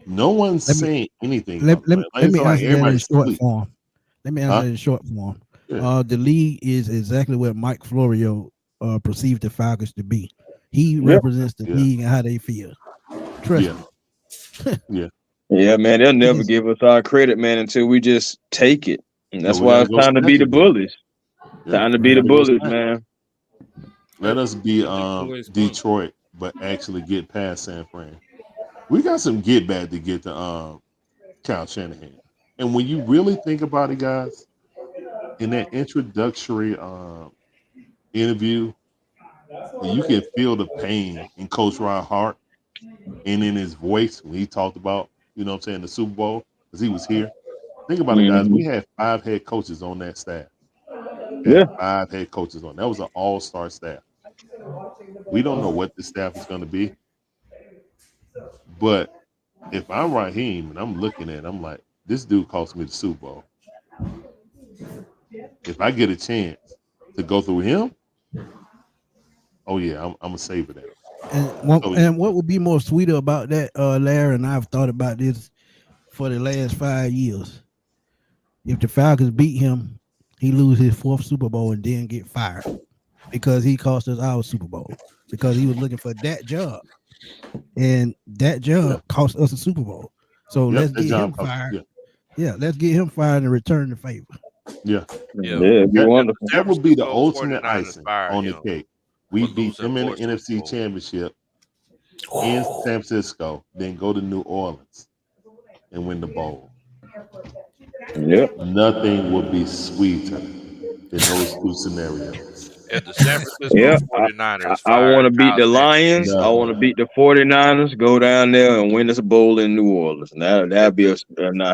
no one's
Let me
saying anything
let,
about
let,
it. Like,
let
it's
me
like
answer that in
everybody's
short
asleep.
form. Let me answer
Huh?
that in short form.
Yeah.
The league is exactly what Mike Florio perceived the Falcons to be. He
Yep.
represents the
Yeah.
league and how they feel. Trust
Yeah.
me.
Yeah.
Yeah, man, they'll
He
never
is-
give us our credit, man, until we just take it. And
So
that's
we
why
gotta
it's
go
time to be
snatch
the
it then.
bullies.
Yeah.
Time to
We
be the
gotta go
bullies,
snatch it.
man.
Let us be
Always fun.
Detroit, but actually get past San Fran. We got some get back to get to Kyle Shanahan. And when you really think about it, guys, in that introductory interview, you can feel the pain in Coach Ron Hart and in his voice when he talked about, you know what I'm saying, the Super Bowl, because he was here. Think about it, guys.
Mhm.
We had 5 head coaches on that staff.
Yeah.
5 head coaches on. That was an all-star staff. We don't know what this staff is going to be. But if I'm Raheem and I'm looking at it, I'm like, this dude cost me the Super Bowl. If I get a chance to go through him, oh yeah, I'm gonna savor that.
And what would be more sweeter about that, Larry, and I've thought about this for the last 5 years. If the Falcons beat him, he lose his 4th Super Bowl and then get fired because he cost us our Super Bowl because he was looking for that job. and that job cost us a Super Bowl. So let's get him fired. Yeah, let's get him fired and return the favor.
Yeah,
it'd be wonderful.
That would be the ultimate icing on the cake. We beat them in the NFC Championship in San Francisco, then go to New Orleans and win the bowl.
Yep.
Nothing would be sweeter than those two scenarios.
If the San Francisco 49ers
I want to beat the Lions.
No.
I want to beat the 49ers, go down there and win this bowl in New Orleans. That'd be a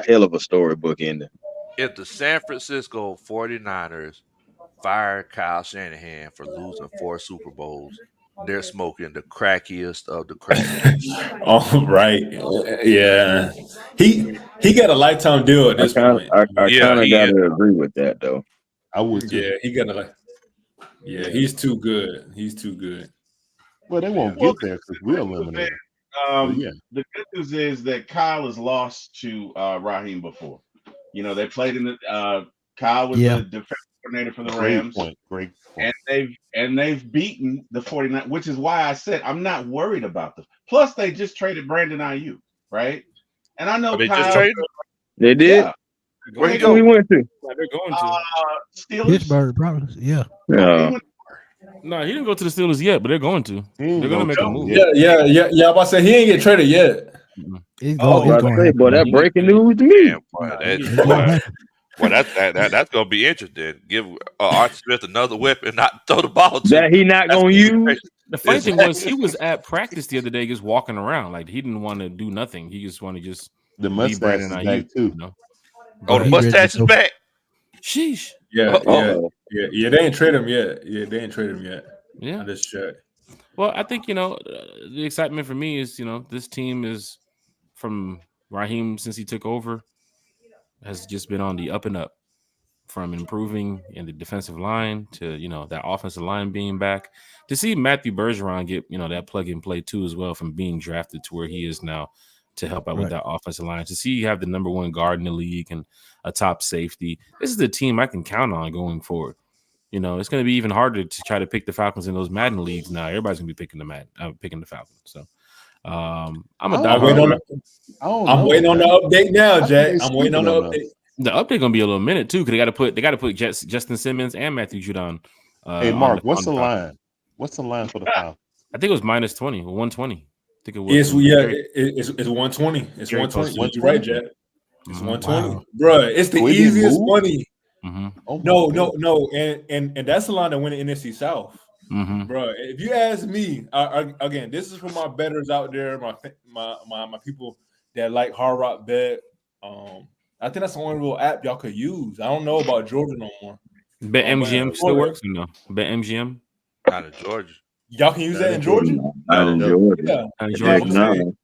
hell of a storybook ending.
If the San Francisco 49ers fire Kyle Shanahan for losing 4 Super Bowls, they're smoking the crackiest of the crack.
Oh, right. Yeah. He got a lifetime deal at this point.
I kind of got to agree with that, though.
I would.
Yeah, he got a. Yeah, he's too good. He's too good.
Well, they won't get there because we're eliminated.
The good news is that Kyle has lost to Raheem before. You know, they played in the Kyle was the defensive coordinator for the Rams.
Great point.
And they've beaten the 49ers, which is why I said I'm not worried about them. Plus, they just traded Brandon Ayuk, right? And I know Kyle.
They did.
Yeah.
Where he went to?
They're going to
Steelers. Pittsburgh, probably. Yeah.
No, he didn't go to the Steelers yet, but they're going to. They're going to make a move.
Yeah. I'm about to say he ain't get traded yet.
He's going.
Boy, that breaking news to me.
Well, that's gonna be interesting. Give Art Smith another weapon, not throw the ball to.
That he not gonna use.
The funny thing was, he was at practice the other day, just walking around. Like he didn't want to do nothing. He just wanted to just
the mustache is back too.
You know?
Oh, the mustache is back.
Sheesh.
Yeah. They ain't trade him yet.
Yeah.
I just checked.
Well, I think the excitement for me is this team is from Raheem since he took over has just been on the up and up, from improving in the defensive line to that offensive line being back, to see Matthew Bergeron get that plug and play too as well, from being drafted to where he is now to help out with that offensive line, to see you have the number 1 guard in the league and a top safety. This is the team I can count on going forward. It's going to be even harder to try to pick the Falcons in those Madden leagues now. Everybody's going to be picking the Falcons. So I'm waiting
on the update now, Jack. I'm waiting on the update.
The update gonna be a little minute too, because they got to put Justin Simmons and Matthew Judon.
Hey, Mark, what's the line? What's the line for the Falcons?
I think it was -20 or 120. I think it was.
It's 120. It's 120. You're right, Jack. It's 120, bro. It's the easiest money.
Mm-hmm.
Oh, no, and that's the line that went in NFC South.
Mm-hmm.
Bro, if you ask me, again, this is for my bettors out there, my people that like Hard Rock Bet. I think that's the only real app y'all could use. I don't know about Georgia no more.
BetMGM still works, or no? BetMGM,
not in Georgia.
Y'all can use that in Georgia.
Not in Georgia.
Not in Georgia.
No.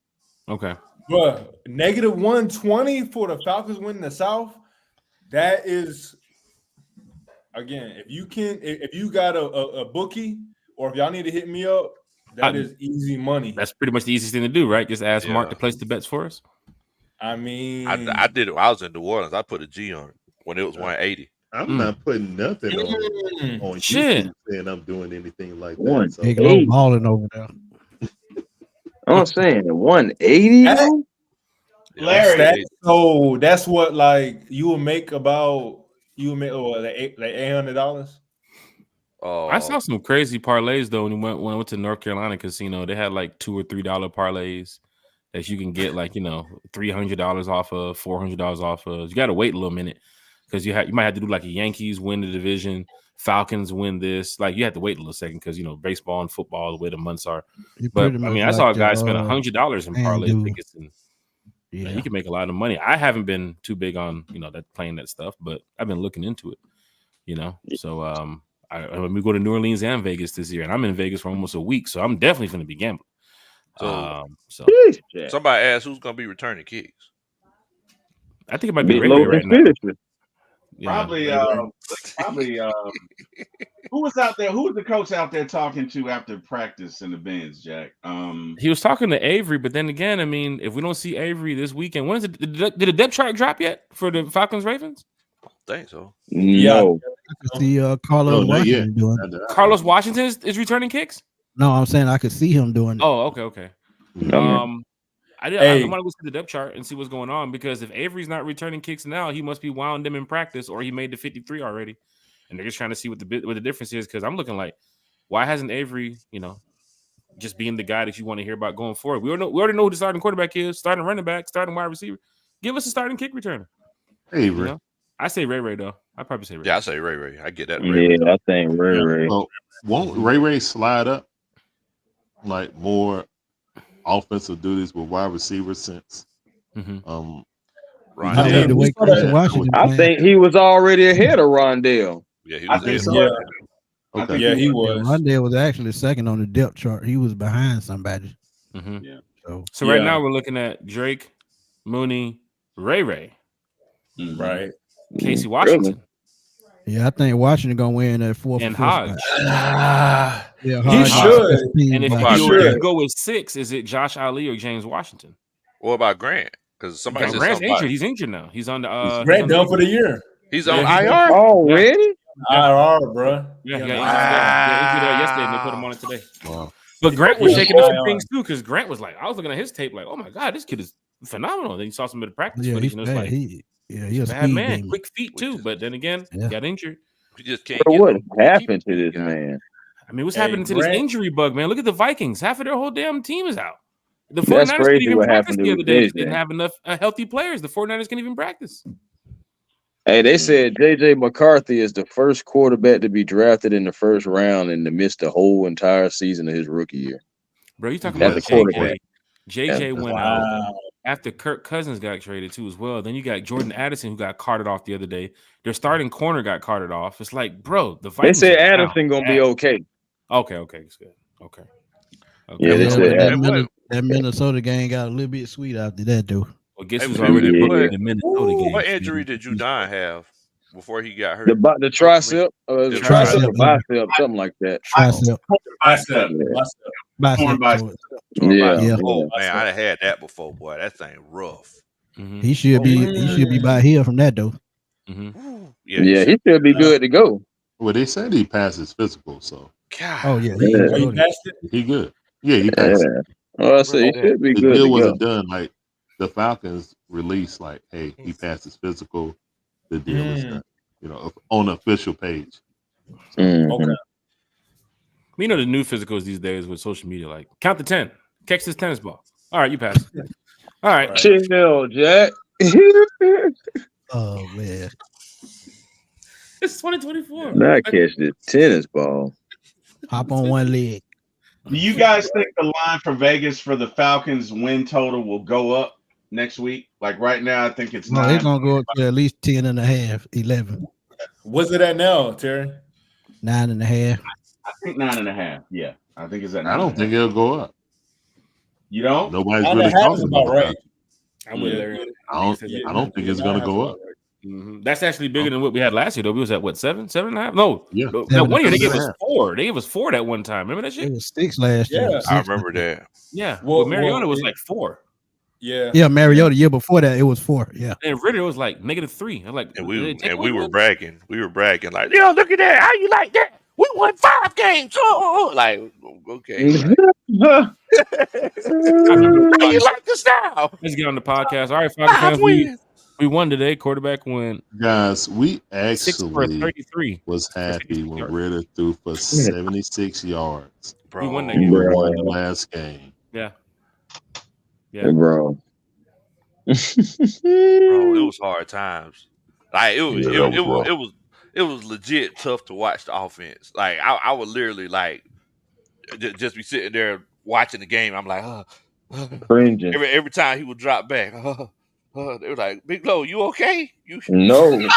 Okay,
bro. -120 for the Falcons winning the South. That is. Again, if you got a bookie, or if y'all need to hit me up, that is easy money.
That's pretty much the easiest thing to do, right? Just ask Mark to place the bets for us.
I mean,
I did it when I was in New Orleans. I put a G on it when it was 180.
I'm not putting nothing on
shit.
YouTube saying I'm doing anything like
that.
So.
Big low balling over there.
I'm saying 180.
Larry, so that's what you will make about. You would make like $800.
Oh, I saw some crazy parlays though when I went to North Carolina casino. They had like $2 or $3 parlays that you can get $300 off of, $400 off of. You got to wait a little minute because you might have to do like a Yankees win the division, Falcons win this. Like you have to wait a little second because baseball and football the way the months are. But I mean, I saw a guy spend $100 in parlay tickets and. Yeah, you can make a lot of money. I haven't been too big on that playing that stuff, but I've been looking into it. So we go to New Orleans and Vegas this year, and I'm in Vegas for almost a week, so I'm definitely going to be gambling. So
somebody asked who's going to be returning kicks.
I think it might be Ray right now.
Probably who was out there? Who was the coach out there talking to after practice in the bench, Jack?
He was talking to Avery, but then again, I mean, if we don't see Avery this weekend, when is it? Did the depth chart drop yet for the Falcons Ravens?
I think so.
No.
I could see Carlos Washington doing it.
Carlos Washington is returning kicks?
No, I'm saying I could see him doing it.
Oh, okay. I want to go see the depth chart and see what's going on, because if Avery's not returning kicks now, he must be wound them in practice, or he made the 53 already, and they're just trying to see what the difference is. Because I'm looking like, why hasn't Avery, just being the guy that you want to hear about going forward? We already know who the starting quarterback is, starting running back, starting wide receiver. Give us a starting kick returner.
Avery.
I say Ray though. I probably say Ray.
Yeah, I say Ray. I get that.
Yeah, I think Ray.
Well, won't Ray slide up like more offensive duties with wide receivers since
Rondale? I think he was already ahead of Rondale.
Yeah, he
I
was
think
ahead.
so.
Yeah.
Okay.
Yeah, he was.
Rondale was actually second on the depth chart. He was behind somebody.
Yeah.
So
right now we're looking at Drake, Mooney, Ray,
right?
Casey Washington.
Yeah, I think Washington gonna win that fourth
and
spot.
Hodge.
Yeah,
He
Hodge
should.
And if you go with 6, is it Josh Ali or James Washington?
What about Grant? Because somebody said
Grant's
something
injured.
about
He's injured now. He's on the
Grant done for the year.
He's on
he's
IR.
Already?
IR, bro.
Yeah, he got injured yesterday, and they put him on it today. Wow. But Grant was shaking up some things too, because Grant was like, I was looking at his tape, like, oh my god, this kid is phenomenal. Then you saw some of the practice footage, and it was like,
he's a
bad man,
demon.
quick feet too. But then again, got injured.
You just can't.
But what happened to this man?
I mean, what's happening to this injury bug, man? Look at the Vikings. Half of their whole damn team is out. The 49ers couldn't even practice the other day. They didn't have enough healthy players. The 49ers can't even practice.
Hey, they said J.J. McCarthy is the first quarterback to be drafted in the first round and to miss the whole entire season of his rookie year.
Bro, you talking about
quarterback?
JJ went out after Kirk Cousins got traded too as well. Then you got Jordan Addison, who got carted off the other day. Their starting corner got carted off. It's like, bro, the Vikings.
They said Addison gonna be okay.
Okay, it's good. Okay.
Yeah, they said
that Minnesota game got a little bit sweet after that, though.
Well, guess who's already put the Minnesota game?
What injury did Judon have before he got hurt?
The tricep, tricep or bicep, something like that.
Tricep.
Bicep.
Yeah.
Oh man, I had that before, boy. That thing rough.
He should be by here from that though.
Yeah, he should be good to go.
Well, they said he passed his physical, so.
God.
Oh yeah,
he passed it.
He good. Yeah, he passed it.
Oh, I say he should be good.
The deal
to
wasn't
go.
done. Like the Falcons released, like, hey, he passed his physical. The deal is done. On the official page.
Okay.
You know the new physicals these days with social media, like count to 10, catch this tennis ball. All right, you pass. All right,
chill, Jack.
Oh man,
it's 2024.
Now catch this tennis ball.
Hop on one leg.
Do you guys think the line for Vegas for the Falcons win total will go up next week? Like right now, I think it's 9.
It's gonna go up to at least 10.5, 11.
What's it at now, Terry?
9.5.
I think 9.5. Yeah, I think it's at 9.
I don't think it'll go up.
You don't?
Nobody's really talking about
right.
I'm with Larry.
I don't think it's gonna go up.
That's actually bigger than what we had last year, though. We was at what, 7.5? No,
yeah.
That 1 year they gave us 4. They gave us 4 that one time. Remember that shit?
It was 6 last year.
Yeah,
I remember that.
Yeah. Well, Mariota was like 4.
Yeah.
Yeah, Mariota year before that it was 4. Yeah.
And Ritter was like -3. I'm like,
and we were bragging. We were bragging like, yo, look at that. How you like that? We won 5 games. Like, okay. How you like this now?
Let's get on the podcast. All right, Falcons fans, we won today. Quarterback went.
Guys, we
6 for 33.
was happy when Ritter threw for 76 yards.
Bro, we won that
We
game.
won the last game.
Yeah.
Bro.
Bro, it was hard times. Like it was legit tough to watch the offense. Like I would literally like just be sitting there watching the game. I'm like,
cringing.
Every time he would drop back. They were like, Big Low, you okay?
No. No.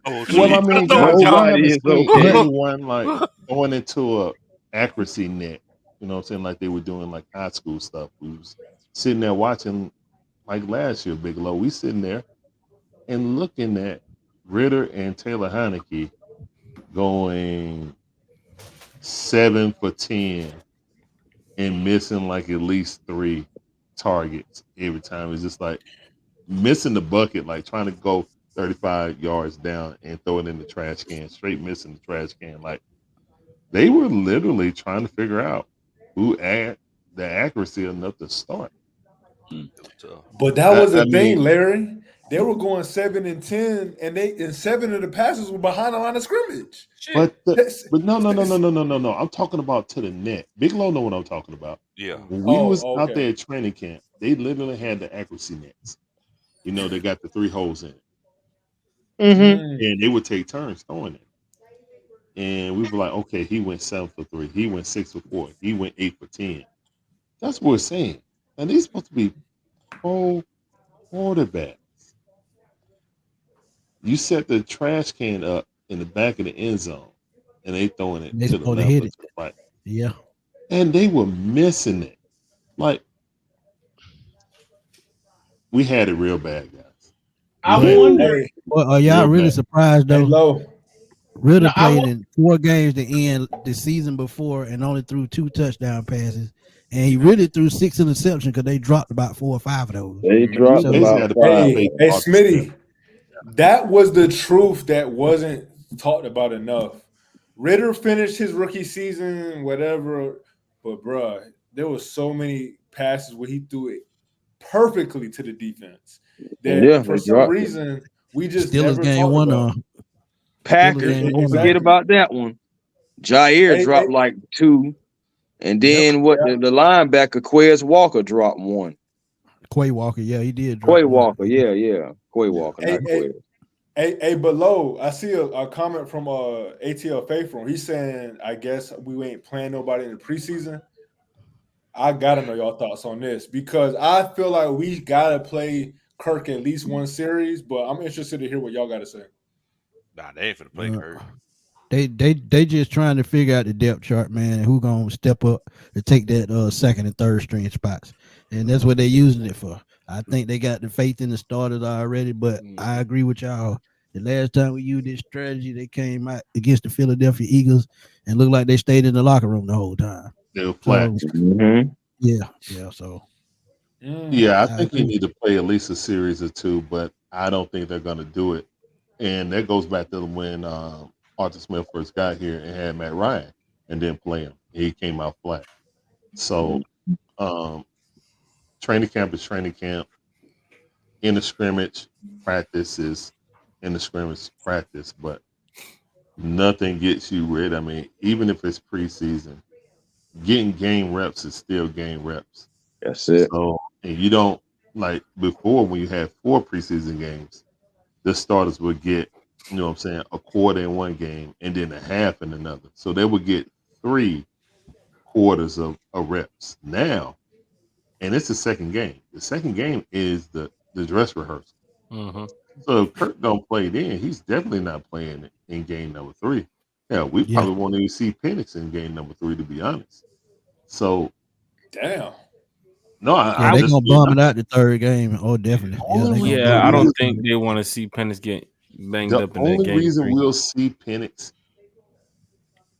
Well, I mean,
nobody is okay.
Everyone like going into a accuracy net. You know what I'm saying? Like they were doing like high school stuff. We was sitting there watching like last year, Big Low. We sitting there and looking at Ritter and Taylor Heineke going 7 for 10 and missing like at least 3 targets every time. It's just like missing the bucket, like trying to go 35 yards down and throw it in the trash can, straight missing the trash can. Like they were literally trying to figure out who the accuracy enough to start.
It was tough.
But that was
I
the thing,
mean,
Larry. They were going 7-10, and 7 of the passes were behind the line of scrimmage.
Shit.
but no. I'm talking about to the net. Big Low know what I'm talking about.
Yeah.
When we was
Oh,
out
okay.
there at training camp, they literally had the accuracy nets. You know, they got the 3 holes in it,
Mm-hmm.
and they would take turns throwing it. And we were like, okay, he went 7 for 3, he went 6 for 4, he went 8 for 10. That's what we're saying. And these supposed to be pro quarterbacks. You set the trash can up in the back of the end zone, and they throwing it
They
to the
supposed to
left
hit
or
it.
to the right,
Yeah.
and they were missing it. Like we had it real bad, guys.
I
We had it
wonder.
Hey,
Well, are y'all
real
really
bad.
surprised
hey,
though?
Low.
Ritter
No,
played in 4 games to end the season before and only threw 2 touchdown passes. And he really threw 6 interceptions because they dropped about 4 or 5 of those.
They
We
dropped
So
basically
about
had to put our
5 of
faith
Hey,
them.
in
hey,
Arthur Smith.
Smitty. That was the truth that wasn't talked about enough. Ritter finished his rookie season, whatever, but bruh, there was so many passes where he threw it perfectly to the defense
Yeah,
that for
they
some
dropped it.
reason we just
Steelers
never
game
talked
one
about.
Steelers
Packers,
game
It.
don't
one
forget
Exactly.
about that one. Jair
Hey,
dropped like 2, and
Yep.
then what?
yeah.
The linebacker Quez Walker dropped 1.
Quay Walker, yeah, he did
Quay
drop one.
Walker, yeah. Quay Walker,
Hey,
not
hey,
Quez.
hey, below, I see a comment from ATL Faithful. He's saying, I guess we ain't playing nobody in the preseason. I gotta know y'all thoughts on this because I feel like we gotta play Kirk at least one series, but I'm interested to hear what y'all gotta say.
Nah, they ain't finna play
Uh,
Kirk.
they just trying to figure out the depth chart, man, and who gonna step up to take that second and third string spots. And that's what they're using it for. I think they got the faith in the starters already, but I agree with y'all. The last time we used this strategy, they came out against the Philadelphia Eagles and looked like they stayed in the locker room the whole time.
They were flat.
So
Mm-hmm.
yeah. So
Yeah, I
I
think you
agree.
need to play at least a series or 2, but I don't think they're going to do it. And that goes back to when Arthur Smith first got here and had Matt Ryan and didn't play him. He came out flat. So um, training camp is training camp. In the scrimmage practice is in the scrimmage practice, but nothing gets you ready. I mean, even if it's preseason, getting game reps is still game reps.
That's it.
So, and you don't like before when you had 4 preseason games, the starters would get, you know what I'm saying, a quarter in one game and then a half in another. So they would get 3 quarters of reps. Now, and it's the second game. The second game is the dress rehearsal.
Mm-hmm.
So if Kirk don't play then, he's definitely not playing in game number 3. Yeah, we
Yeah.
probably won't even see Penix in game number 3 to be honest. So
Damn.
no,
Yeah,
I'm
they
just
gonna
being
bomb it
honest.
out the third game. Oh, definitely. Yeah, they gonna
Yeah,
bomb
I
it out
don't
the
Reason,
think
third.
they want to see Pennis get banged
the
up in that
only
game
reason
3.
we'll see Penix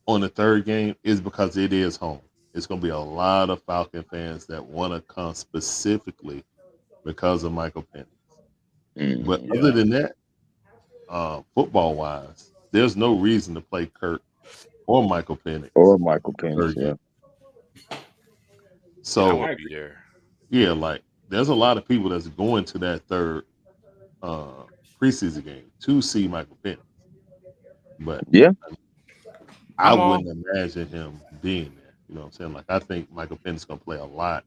on the third game is because it is home. It's going to be a lot of Falcon fans that want to come specifically because of Michael Penix. But
Mm-hmm.
other
Yeah.
than that, football wise, there's no reason to play Kirk or Michael Penix
Or Michael
the
Penix,
third
yeah.
game.
Yeah, I
So
wouldn't be there.
yeah, like there's a lot of people that's going to that third uh, preseason game to see Michael Penix. But
Yeah.
I
I'm all.
wouldn't imagine him being there. You know what I'm saying? Like I think Michael Penix gonna play a lot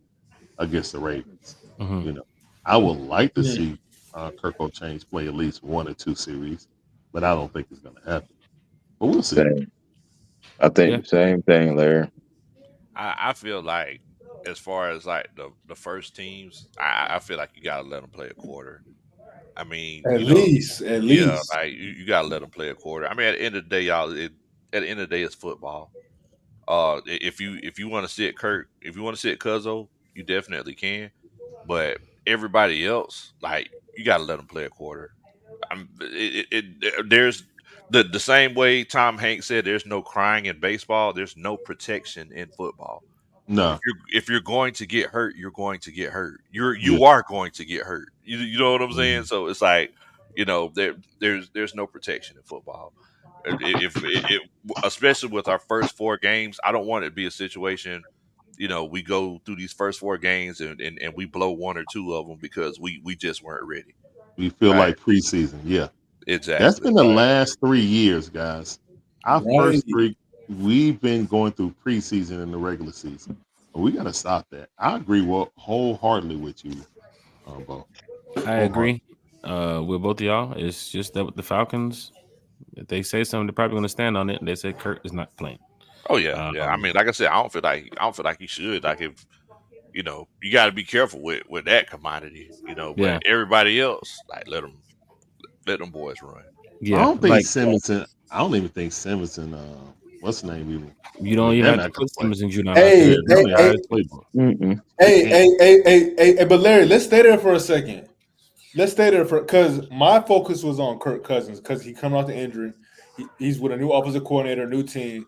against the Ravens.
Mhm.
You know, I would like to
Mm.
see Kirk O'Change play at least 1 or 2 series, but I don't think it's gonna happen. But we'll see.
Same. I think
Yeah.
the same thing, Larry.
I feel like as far as like the first teams, I feel like you gotta let them play a quarter. I mean,
At
you know,
least, at
yeah,
least.
like you gotta let them play a quarter. I mean, at the end of the day, y'all, at the end of the day, it's football. If you want to sit Kirk, if you want to sit Cuzzo, you definitely can. But everybody else, like, you gotta let them play a quarter. There's the same way Tom Hanks said, "There's no crying in baseball. There's no protection in football."
No,
If you're going to get hurt, you're going to get hurt.
yeah,
You are going to get hurt. You know what I'm saying?
mhm.
So it's like, there's no protection in football. If especially with our first 4 games, I don't want it to be a situation. we go through these first 4 games and we blow 1 or 2 of them because we just weren't ready.
We feel
Right.
like preseason. Yeah.
Exactly.
That's been the last 3 years, guys. Our first 3, we've been going through preseason and the regular season. We got to stop that. I agree wholeheartedly with you, Bo.
I agree with both of y'all. It's just that with the Falcons, if they say something, they're probably going to stand on it. And they say Kirk is not playing.
Oh yeah, yeah. I mean, like I said, I don't feel like he should. Like if you got to be careful with that commodity. But
Yeah.
everybody else, like let them boys run.
Yeah,
I don't think
like
Simmons. I don't even think Simmons and what's the name even.
you don't even
they're
have to
not gonna
put
play.
Simmons and Judon out
Hey,
there. They're really high playbook.
Hey, but Larry, let's stay there for a second. Let's stay there because my focus was on Kirk Cousins because he coming off the injury. He's with a new offensive coordinator, new team.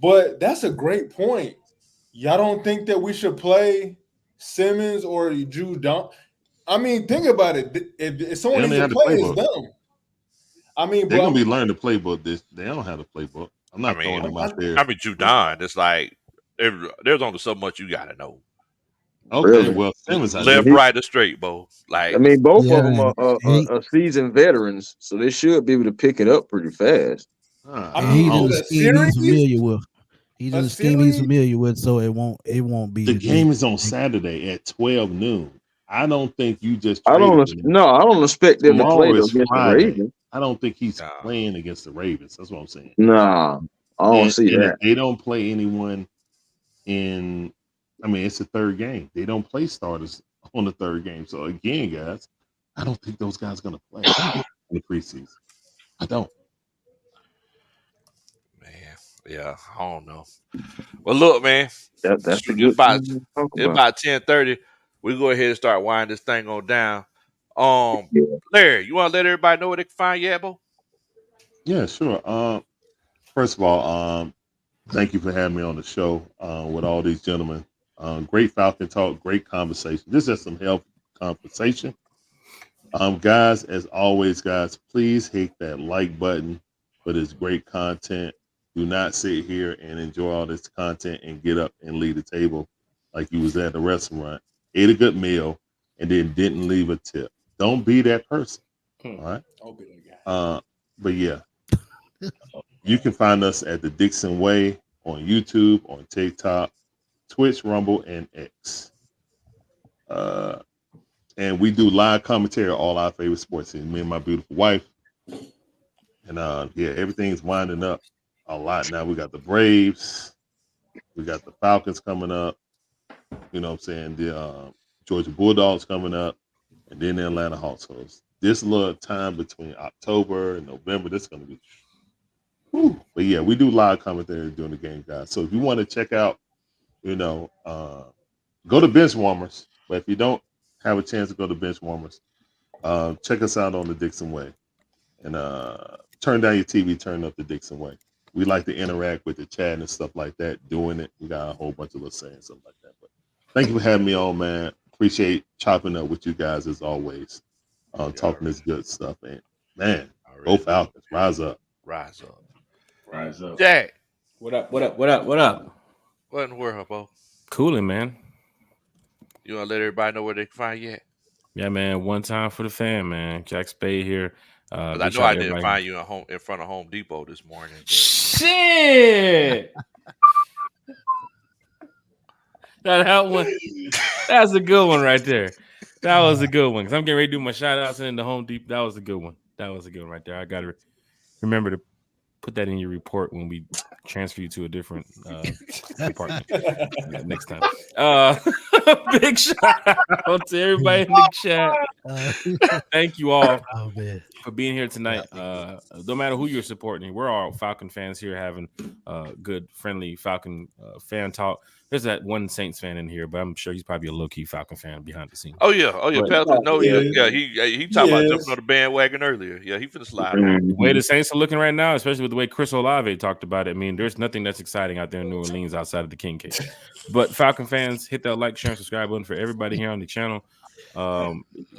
But that's a great point. Y'all don't think that we should play Simmons or Judon? I mean, think about it. If someone
They
needs
don't
to
have the
play, it's
playbook.
them. I mean,
They're
but
gonna be learning the playbook. They don't have the playbook. I'm not throwing them out there.
I mean, Judon. It's like there's only so much you got to know.
Okay,
Really?
well, Simmons,
Left, right, or straight, Bo. Like
I mean, both
Yeah,
of them are seasoned veterans, so they should be able to pick it up pretty fast.
I
and
mean,
he's in
with
the
a
scheme he's
series,
familiar with. He's in the scheme he's familiar with, so it won't be
the
a
game
big-
is on Saturday at 12 noon. I don't think you just
I
traded
don't.
him.
No, I don't expect them to play
Tomorrow is
against the
Friday.
Ravens.
I don't think he's playing against the Ravens. That's what I'm saying.
Nah, I don't see
And
that.
if they don't play anyone it's the third game. They don't play starters on the third game. So again, guys, I don't think those guys are gonna play in the preseason. I don't.
Man, yeah, I don't know. Well, look, man,
That's a
shoot,
good
it's about
thing to talk
it's
about.
about 10:30. We go ahead and start winding this thing on down. Larry, you want to let everybody know where they can find you, Bo?
Yeah, sure. First of all, thank you for having me on the show with all these gentlemen. Great Falcon talk, great conversation. This is some healthy conversation. Guys, as always, guys, please hit that like button for this great content. Do not sit here and enjoy all this content and get up and leave the table like you was at a restaurant, ate a good meal, and then didn't leave a tip. Don't be that person. All right. But yeah, you can find us at the Dixon Way on YouTube, on TikTok, Twitch, Rumble, and X. And we do live commentary on all our favorite sports teams, me and my beautiful wife. And everything's winding up a lot now. We got the Braves, we got the Falcons coming up. You know what I'm saying? The Georgia Bulldogs coming up, and then the Atlanta Hawks. So this little time between October and November, this is going to be. Whew. But yeah, we do live commentary during the game, guys. So if you want to check out, go to Bench Warmers. But if you don't have a chance to go to Bench Warmers, check us out on the Dixon Way. And turn down your TV, turn up the Dixon Way. We like to interact with the chat and stuff like that, doing it. We got a whole bunch of little sayings, stuff like that. But thank you for having me on, man. Appreciate chopping up with you guys as always. Talking this good stuff. And man, go Falcons. Rise up.
Rise up.
Rise up.
Jack.
What up? What up? What up? What up?
What in the world, Bo?
Cooling, man.
You want to let everybody know where they can find you at?
Yeah, man. One time for the fan, man. Jack Spade here.
I know I didn't find you in front of Home Depot this morning.
Shit. that one. That's a good one right there. That was a good one. Because I'm getting ready to do my shout outs in the Home Depot. That was a good one. That was a good one right there. I got to remember to put that in your report when we transfer you to a different department next time. Big shout out to everybody in the chat. Thank you all for being here tonight. No matter who you're supporting, we're all Falcon fans here having good, friendly Falcon fan talk. There's that one Saints fan in here, but I'm sure he's probably a low-key Falcon fan behind the scenes.
Oh yeah. Pastor, he talked about jumping on the bandwagon earlier. Yeah, he finna slide on.
The way the Saints are looking right now, especially with the way Chris Olave talked about it, I mean, there's nothing that's exciting out there in New Orleans outside of the King Cake. But Falcon fans, hit that like, share, and subscribe button for everybody here on the channel.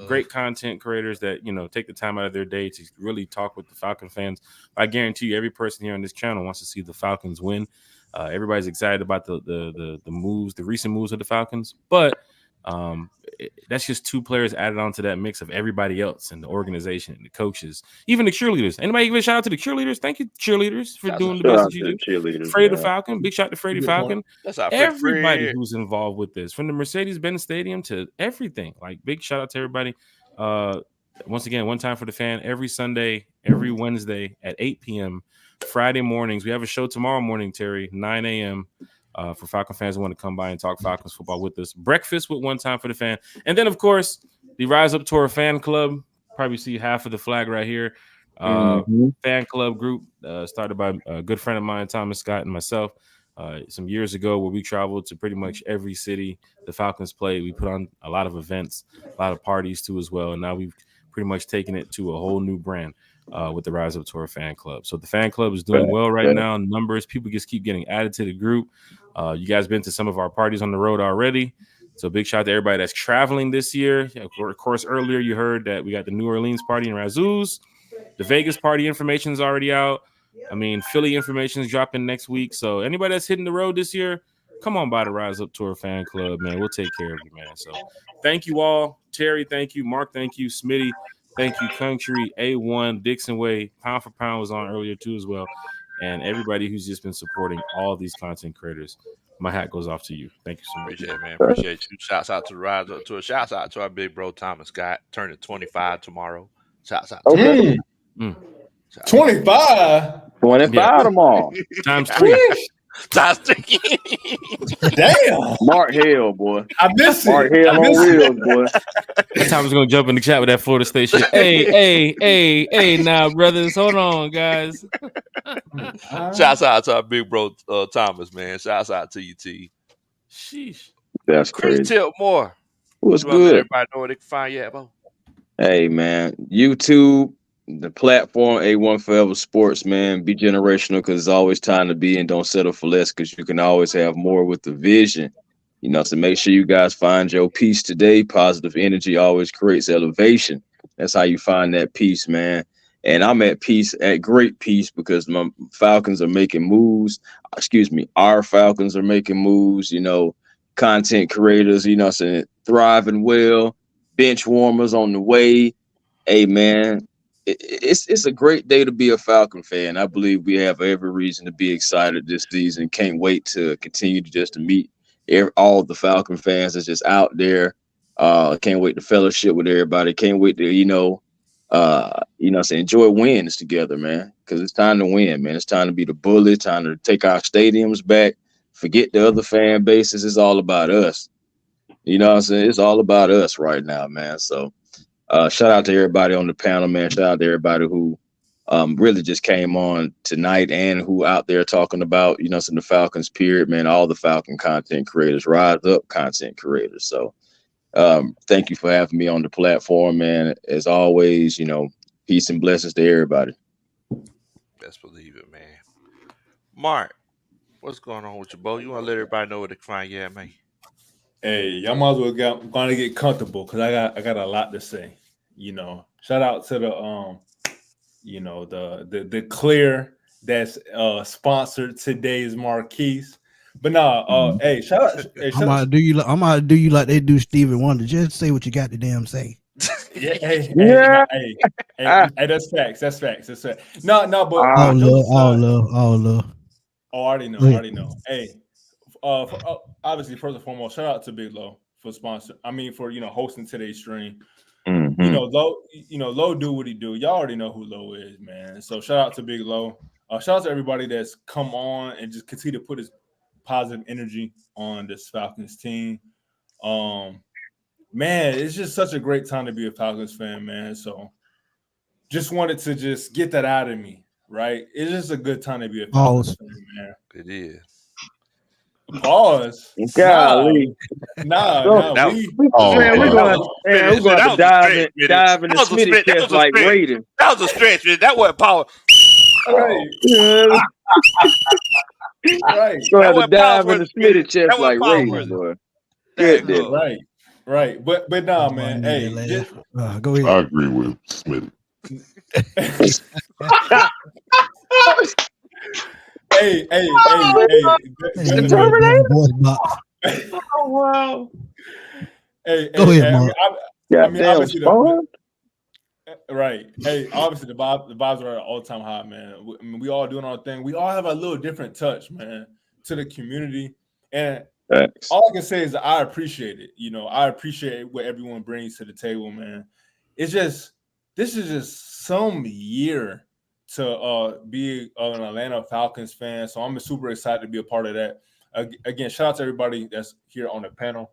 Great content creators that take the time out of their day to really talk with the Falcon fans. I guarantee you, every person here on this channel wants to see the Falcons win. Everybody's excited about the moves, the recent moves of the Falcons, but that's just 2 players added onto that mix of everybody else and the organization, the coaches, even the cheerleaders. Anybody give a shout out to the cheerleaders? Thank you, cheerleaders, for doing the best that you do. Freddie the Falcon, big shout to Freddie Falcon.
That's our
everybody who's involved with this, from the Mercedes-Benz Stadium to everything. Like, big shout out to everybody. Once again, One Time for the Fan, every Sunday, every Wednesday at 8 p.m. Friday mornings. We have a show tomorrow morning, Terry, 9 a.m. For Falcon fans who want to come by and talk Falcons football with us. Breakfast with One Time for the Fan. And then, of course, the Rise Up Tour fan club. Probably see half of the flag right here. Fan club group started by a good friend of mine, Thomas Scott, and myself some years ago, where we traveled to pretty much every city the Falcons played. We put on a lot of events, a lot of parties too as well. And now we've pretty much taken it to a whole new brand with the Rise Up Tour fan club. So the fan club is doing well right now. Numbers, people just keep getting added to the group. You guys been to some of our parties on the road already. So big shout out to everybody that's traveling this year. Of course, earlier you heard that we got the New Orleans party in Razzouz. The Vegas party information is already out. I mean, Philly information is dropping next week. So anybody that's hitting the road this year, come on by the Rise Up Tour fan club, man. We'll take care of you, man. So thank you all. Terry, thank you. Mark, thank you. Smitty, thank you. Country, A1, Dixon Way, Pound for Pound was on earlier too as well. And everybody who's just been supporting all these content creators. My hat goes off to you. Thank you so much.
Appreciate it, man. Appreciate you. Shouts out to the Rise Up Tour. Shouts out to our big bro Thomas Scott, turning 25 tomorrow. Shouts out to him.
25?
25 tomorrow.
Times 3.
Times 3.
Damn.
Mark Hale, boy.
I miss it.
Mark Hale on wheels, boy.
That time I was going to jump in the chat with that Florida State shit. Hey, now, brothers. Hold on, guys.
Shouts out to our big bro Thomas, man. Shouts out to you, T.
Sheesh.
That's
Chris
crazy.
Tiltmore.
What's
You wanna let
good?
everybody know where they can find you at, bro?
Hey, man. YouTube, the platform, A1 Forever Sports, man. Be generational, because it's always time to be, and don't settle for less, because you can always have more with the vision. You know, so make sure you guys find your peace today. Positive energy always creates elevation. That's how you find that peace, man. And I'm at peace, at great peace, because my Falcons are making moves. Excuse me, our Falcons are making moves, you know, content creators, you know, saying thriving well, bench warmers on the way. Hey, man, it's a great day to be a Falcon fan. I believe we have every reason to be excited this season. Can't wait to continue to meet all the Falcon fans that's just out there. Can't wait to fellowship with everybody. Can't wait to, enjoy wins together, man, because it's time to win, man. It's time to be the bully, time to take our stadiums back, forget the other fan bases. It's all about us. You know what I'm saying? It's all about us right now, man. So shout out to everybody on the panel, man. Shout out to everybody who really just came on tonight and who out there talking about, you know, some of the Falcons period, man. All the Falcon content creators, Rise Up content creators. So thank you for having me on the platform, man. As always, you know, peace and blessings to everybody.
Best believe it, man. Mark, what's going on with you, bro? You want to let everybody know where they can find you at, man?
Hey, y'all might as well get comfortable, because I got a lot to say. You know, shout out to the the Clear that's sponsored today's Marquise. But hey, shout out. Hey,
I'm gonna do you like they do Stevie Wonder. Just say what you got to damn say.
Hey, that's facts. That's facts. No, but
all love.
Oh, I already know. Hey, obviously, first and foremost, shout out to Big Low for hosting today's stream.
Mm-hmm.
Low do what he do. Y'all already know who Low is, man. So shout out to Big Low. Shout out to everybody that's come on and just continue to put his positive energy on this Falcons team. Man, it's just such a great time to be a Falcons fan, man. So just wanted to just get that out of me, right? It's just a good time to be a Falcons fan, man.
It is.
Pause.
Golly.
Nah.
We're going to dive in the Smitty test like Raiden.
That was a stretch, man. That wasn't power.
Right. Right.
Going to have to dive in the Smitty chest like Raiden, boy.
Right. But nah, man. Hey,
go ahead.
I agree with Smitty.
Hey,
You know, the voice box.
Oh wow.
Go ahead, Mark.
Goddamn
obviously
Spawn.
right. Hey, obviously the vibes are all time high, man. We all doing our thing. We all have a little different touch, man, to the community. And
Thanks.
all I can say is that I appreciate it. I appreciate what everyone brings to the table, man. It's just this is just some year to be an Atlanta Falcons fan. So I'm super excited to be a part of that. Again, shout out to everybody that's here on the panel.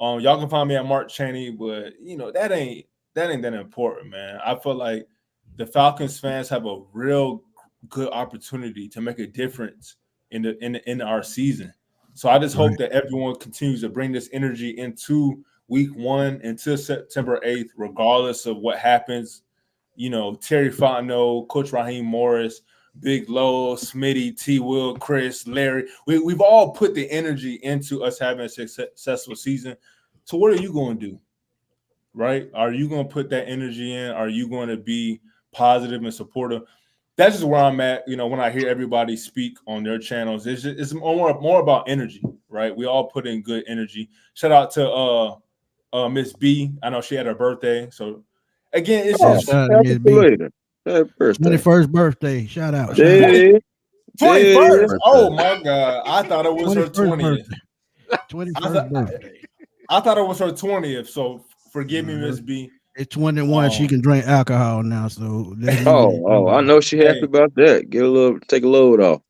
Y'all can find me at Mark Cheney, but that ain't that important, man. I feel like the Falcons fans have a real good opportunity to make a difference in our season. So I just hope that everyone continues to bring this energy into week 1 until September 8th, regardless of what happens. Terry Fontenot, Coach Raheem Morris, Big Low, Smitty, T. Will, Chris, Larry. We've all put the energy into us having a successful season. So what are you going to do? Right? Are you going to put that energy in? Are you going to be positive and supportive? That's just where I'm at. When I hear everybody speak on their channels, it's more about energy, right? We all put in good energy. Shout out to Miss B. I know she had her birthday. So again, it's just
happy belated. Happy birthday.
21st birthday. Shout out.
Yeah.
21st. Oh my God. I thought it was her 20th.
21st birthday.
I thought it was her 20th. So forgive me, Miss B.
At 21, she can drink alcohol now. So
I know she happy about that. Take a load off.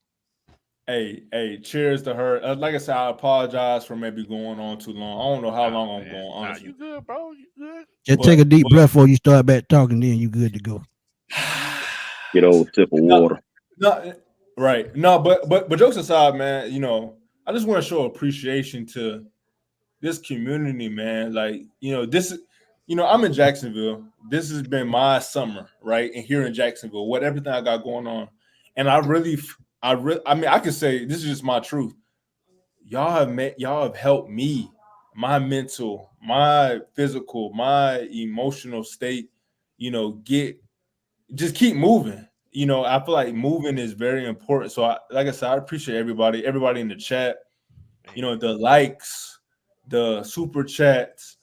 Hey, cheers to her. Like I said, I apologize for maybe going on too long. I don't know how long I'm going, honestly.
You good, bro? You good?
Just take a deep breath before you start back talking, then you good to go.
Get old sip of water.
No, right. No, but jokes aside, man, I just want to show appreciation to this community, man. Like, this is, I'm in Jacksonville. This has been my summer, right? And here in Jacksonville, everything I got going on. And I can say this is just my truth. Y'all have helped me, my mental, my physical, my emotional state, just keep moving. I feel like moving is very important. So like I said, I appreciate everybody in the chat, the likes, the super chats,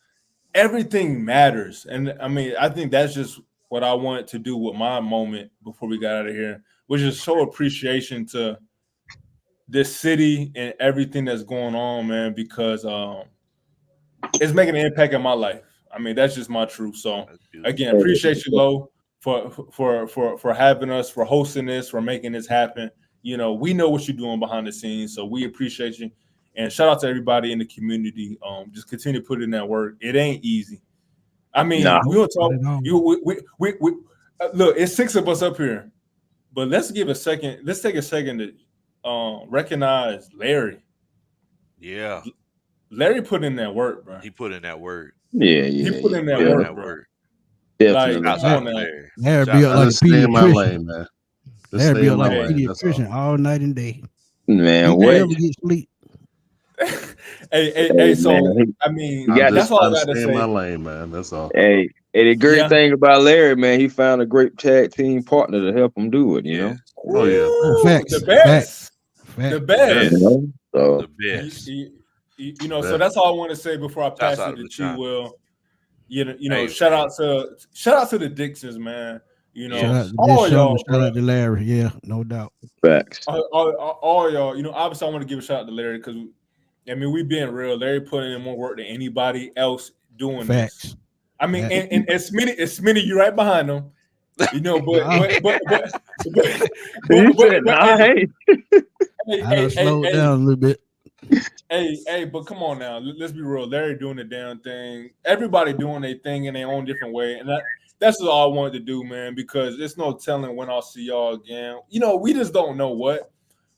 everything matters. And I think that's just what I wanted to do with my moment before we got out of here, was just show appreciation to this city and everything that's going on, man, because it's making an impact in my life. That's just my truth. So again, appreciate you, Lo, for having us, for hosting this, for making this happen. We know what you're doing behind the scenes, so we appreciate you. And shout out to everybody in the community. Just continue to put in that work. It ain't easy. We don't talk. Look, it's 6 of us up here, but let's take a second to recognize Larry.
Yeah.
Larry put in that work, bro.
He put in that work.
Yeah.
He put in that work, bro.
Definitely.
Like, come on now.
Larry be up like a pediatrician.
Man.
Larry be up like a pediatrician all night and day.
Man,
he never get sleep.
Hey, so
man,
that's all I got to say.
Stay in my lane, man. That's all.
Hey, the great thing about Larry, man, he found a great tag team partner to help him do it.
Oh yeah,
facts.
The best. The best.
So
the best.
So that's all I want to say before I pass it to T. Will. Shout out to the Dixons, man.
All y'all. Shout out to Larry. Yeah, no doubt.
Facts.
All y'all. Obviously, I want to give a shout out to Larry because, we being real. Larry putting in more work than anybody else doing this. And Smitty, you right behind him. But
I slow down a little bit.
Hey, but come on now. Let's be real. Larry doing the damn thing. Everybody doing their thing in their own different way. And that's all I wanted to do, man, because there's no telling when I'll see y'all again. We just don't know what.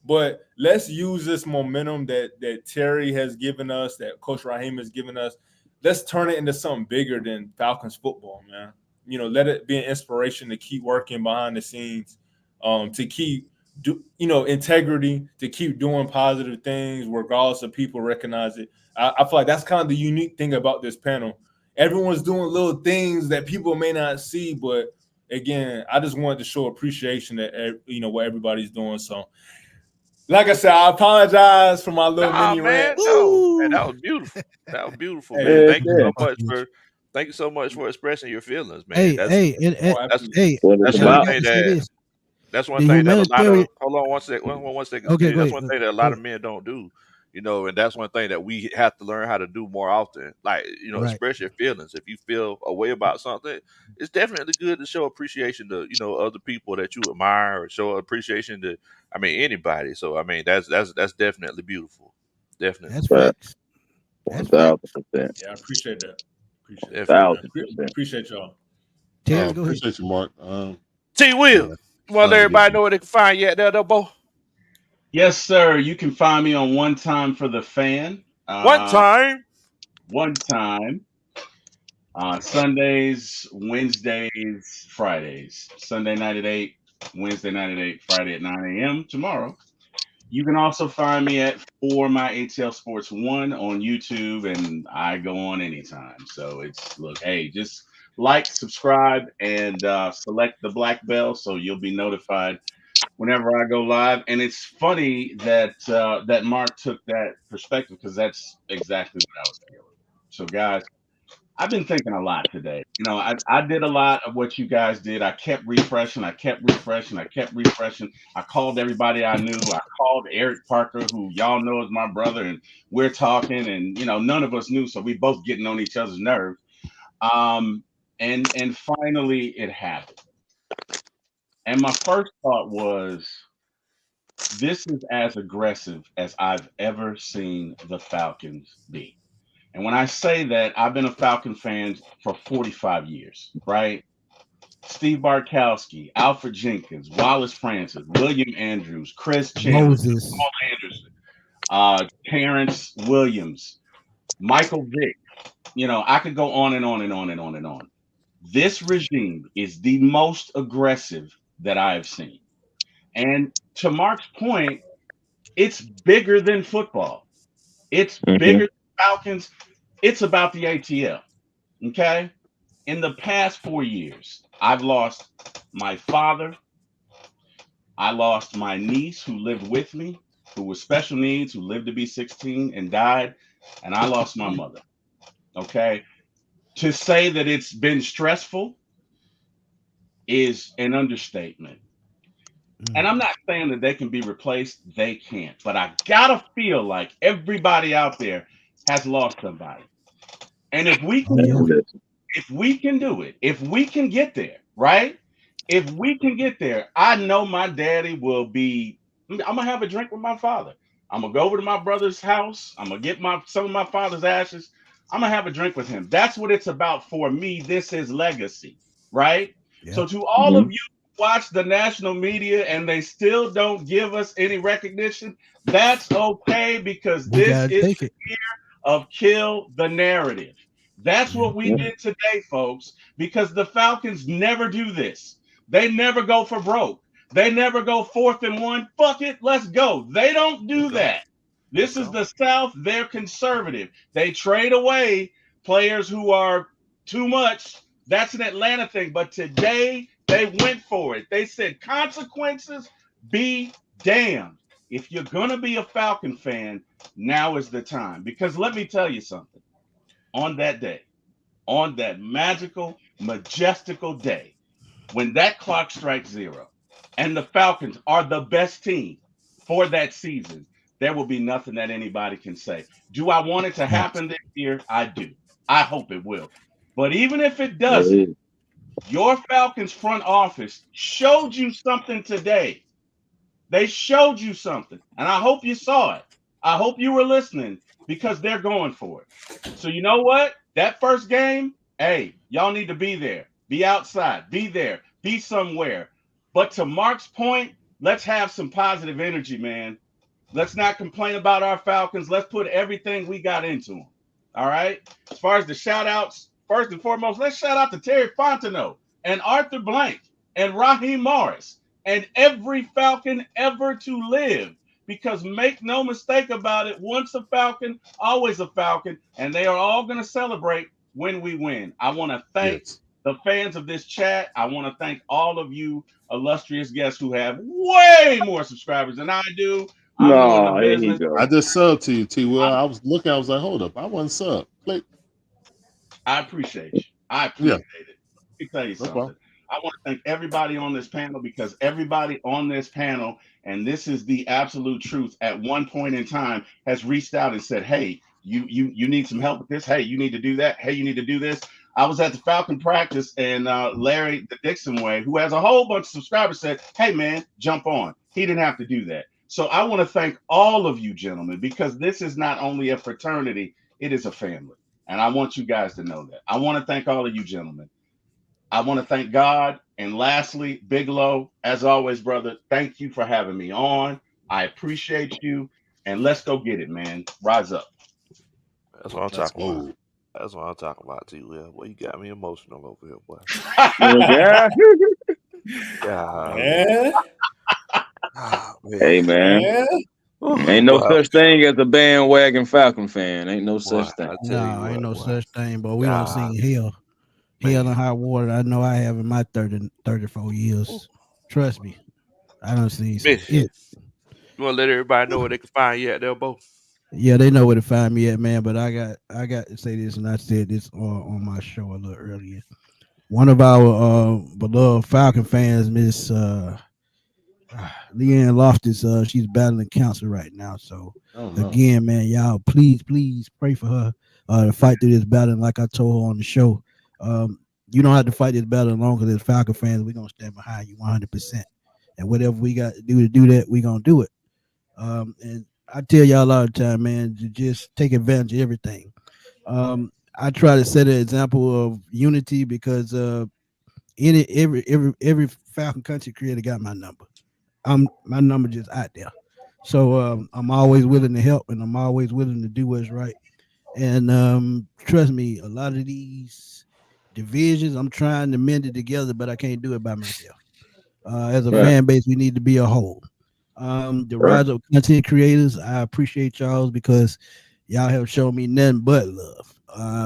But let's use this momentum that Terry has given us, that Coach Raheem has given us. Let's turn it into something bigger than Falcons football, man. Let it be an inspiration to keep working behind the scenes, to keep integrity, to keep doing positive things regardless of people recognize it. I feel like that's kind of the unique thing about this panel. Everyone's doing little things that people may not see, but again, I just wanted to show appreciation that what everybody's doing. So Like I said, I apologize for my little
Nah,
mini
man,
rant.
no, man, that was beautiful. That was beautiful, man.
Hey,
Heck
Thank you
yeah.
so much for expressing your feelings, man.
Hey, hey,
oh,
That's
absolutely.
hey,
What it's
that's
and I
one
about.
got
thing
to say
that
this:
that's one
the
thing that a lot
humanitarian.
of hold on one second, one second,
Okay,
Steve.
go
That's
ahead.
one thing that a
Go
lot of
ahead.
men don't do, and that's one thing that we have to learn how to do more often. Like,
Right.
express your feelings. If you feel a way about something, it's definitely good to show appreciation to, other people that you admire, or show appreciation to, anybody. So, that's definitely beautiful. Definitely.
That's
But
facts. That's facts.
1000%.
Yeah, I appreciate that. Appreciate that,
Definitely.
man.
1000%.
Appreciate y'all.
Terry, go ahead.
Appreciate you, Mark.
T Will,
Yeah,
want to let
time to get
everybody
you.
know where they can find you at there, though, boy.
Yes, sir. You can find me on One Time for the Fan.
One time.
One time. Sundays, Wednesdays, Fridays. Sunday night at 8, Wednesday night at 8, Friday at 9 a.m. tomorrow. You can also find me at For My ATL Sports 1 on YouTube, and I go on anytime. So look, hey, just like, subscribe, and select the black bell so you'll be notified whenever I go live. And it's funny that Mark took that perspective because that's exactly what I was feeling. So, guys, I've been thinking a lot today. I did a lot of what you guys did. I kept refreshing. I kept refreshing. I kept refreshing. I called everybody I knew. I called Eric Parker, who y'all know is my brother, and we're talking. And none of us knew, so we both getting on each other's nerves. Um, and finally, it happened. And my first thought was, this is as aggressive as I've ever seen the Falcons be. And when I say that, I've been a Falcon fan for 45 years, right? Steve Bartkowski, Alfred Jenkins, Wallace Francis, William Andrews, Chris Chandler,
Moses.
Paul Anderson, Terrence Williams, Michael Vick. I could go on and on and on and on and on. This regime is the most aggressive that I have seen. And to Mark's point, it's bigger than football. It's
Hmm.
bigger than Falcons. It's about the ATL. Okay. In the past 4 years, I've lost my father. I lost my niece who lived with me, who was special needs, who lived to be 16 and died. And I lost my mother. Okay. To say that it's been stressful is an understatement. And I'm not saying that they can be replaced. They can't. But I gotta feel like everybody out there has lost somebody. And if we
Oh
can
yeah.
do it, if we can do it, if we can get there, right? If we can get there, I know my daddy will be. I'm gonna have a drink with my father. I'm gonna go over to my brother's house. I'm gonna get some of my father's ashes. I'm gonna have a drink with him. That's what it's about for me. This is legacy, right?
Yeah.
So to all
Hmm.
of you who watch the national media and they still don't give us any recognition, that's okay because
We
this
gotta
is
take it.
of kill the narrative. That's
Yeah.
what we did today, folks, because the Falcons never do this. They never go for broke. They never go 4th and 1. Fuck it, let's go. They don't
Let's
do
go.
that.
Let's
This is
go.
the South. They're conservative. They trade away players who are too much. That's an Atlanta thing. But today, they went for it. They said, consequences be damned. If you're going to be a Falcon fan, now is the time. Because let me tell you something. On that day, on that magical, majestical day, when that clock strikes zero and the Falcons are the best team for that season, there will be nothing that anybody can say. Do I want it to
Facts.
happen this year? I do. I hope it will. But even if it doesn't,
Yeah.
your Falcons front office showed you something today. They showed you something, and I hope you saw it. I hope you were listening because they're going for it. So you know what? That first game, hey, y'all need to be there, be outside, be there, be somewhere. But to Mark's point, let's have some positive energy, man. Let's not complain about our Falcons. Let's put everything we got into them. All right. As far as the shout outs, first and foremost, let's shout out to Terry Fontenot and Arthur Blank and Raheem Morris and every Falcon ever to live. Because make no mistake about it, once a Falcon, always a Falcon, and they are all going to celebrate when we win. I want to thank
Yes.
the fans of this chat. I want to thank all of you illustrious guests who have way more subscribers than I do, I'm new in the
No, here you
business.
go.
I just subbed to you, T. Will. I was looking. I was like, hold up, I wasn't sub. Click.
I appreciate you. I
Yeah,
appreciate it. Let me tell you
no
something.
problem.
I want to thank everybody on this panel because everybody on this panel, and this is the absolute truth, at one point in time has reached out and said, "Hey, you need some help with this. Hey, you need to do that. Hey, you need to do this." I was at the Falcon practice, and Larry the Dixon way, who has a whole bunch of subscribers, said, "Hey, man, jump on." He didn't have to do that. So I want to thank all of you gentlemen because this is not only a fraternity, it is a family. And I want you guys to know that. I want to thank all of you gentlemen. I want to thank God. And lastly, Big Low, as always, brother, thank you for having me on. I appreciate you. And let's go get it, man. Rise up.
That's what I'm
Let's
talking about.
go.
That's what I'm talking about, T. Will. Boy, you got me emotional over here, boy.
Yeah.
Golly.
Man,
Ah, man.
Hey man,
man.
ain't no
Boy,
such thing as a bandwagon Falcon fan. Ain't no
boy,
such thing.
I tell you
No, ain't
what,
no
boy.
such thing, but we don't
God,
seen hell. Hell
man.
and high water. I know I have in my 34 years. Trust me. I don't see some
Smith,
it.
you want to let everybody know where they can find you at there, Bo?
Yeah, they know where to find me at, man. But I got to say this, and I said this on my show a little earlier. One of our beloved Falcon fans, Miss Leanne Loftus, she's battling cancer right now. So
Oh no.
again, man, y'all please pray for her to fight through this battle. And like I told her on the show, you don't have to fight this battle alone because as Falcon fans, we're gonna stand behind you 100%. And whatever we got to do that, we're gonna do it. And I tell y'all all the time, man, to just take advantage of everything. I try to set an example of unity because every Falcon country creator got my number. My number just out there. So I'm always willing to help and I'm always willing to do what's right. And trust me, a lot of these divisions, I'm trying to mend it together, but I can't do it by myself. As a
Right.
fan base, we need to be a whole. The
Right.
rise of content creators, I appreciate y'all because y'all have shown me nothing but love.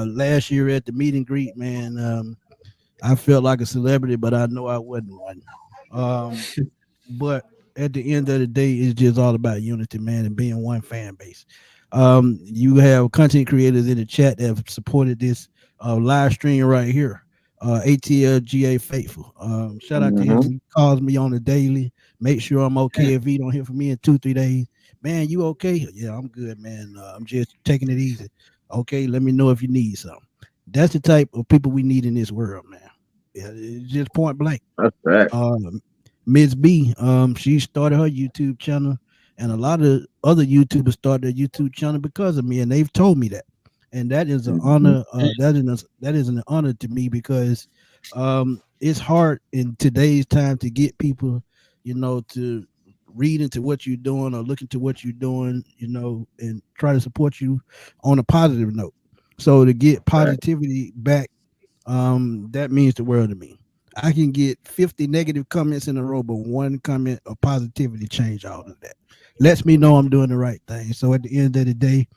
Last year at the meet and greet, man, I felt like a celebrity, but I know I wasn't one. Um, but at the end of the day, it's just all about unity, man, and being one fan base. You have content creators in the chat that have supported this live stream right here. ATLGA Faithful. Shout out to him.
Mm-hmm.
He calls me on the daily. Make sure I'm okay. If he don't hear from me in 2-3 days, man, you okay? Yeah, I'm good, man. I'm just taking it easy. Okay, let me know if you need something. That's the type of people we need in this world, man. Yeah, it's just point blank.
That's fact.
Ms. B, she started her YouTube channel, and a lot of other YouTubers started their YouTube channel because of me, and they've told me that, and that is an
Mm-hmm.
honor. That is an honor to me because it's hard in today's time to get people, to read into what you're doing or look into what you're doing, and try to support you on a positive note. So to get
Right.
positivity back, that means the world to me. I can get 50 negative comments in a row, but one comment of positivity change all of that. Lets me know I'm doing the right thing. So at the end of the day,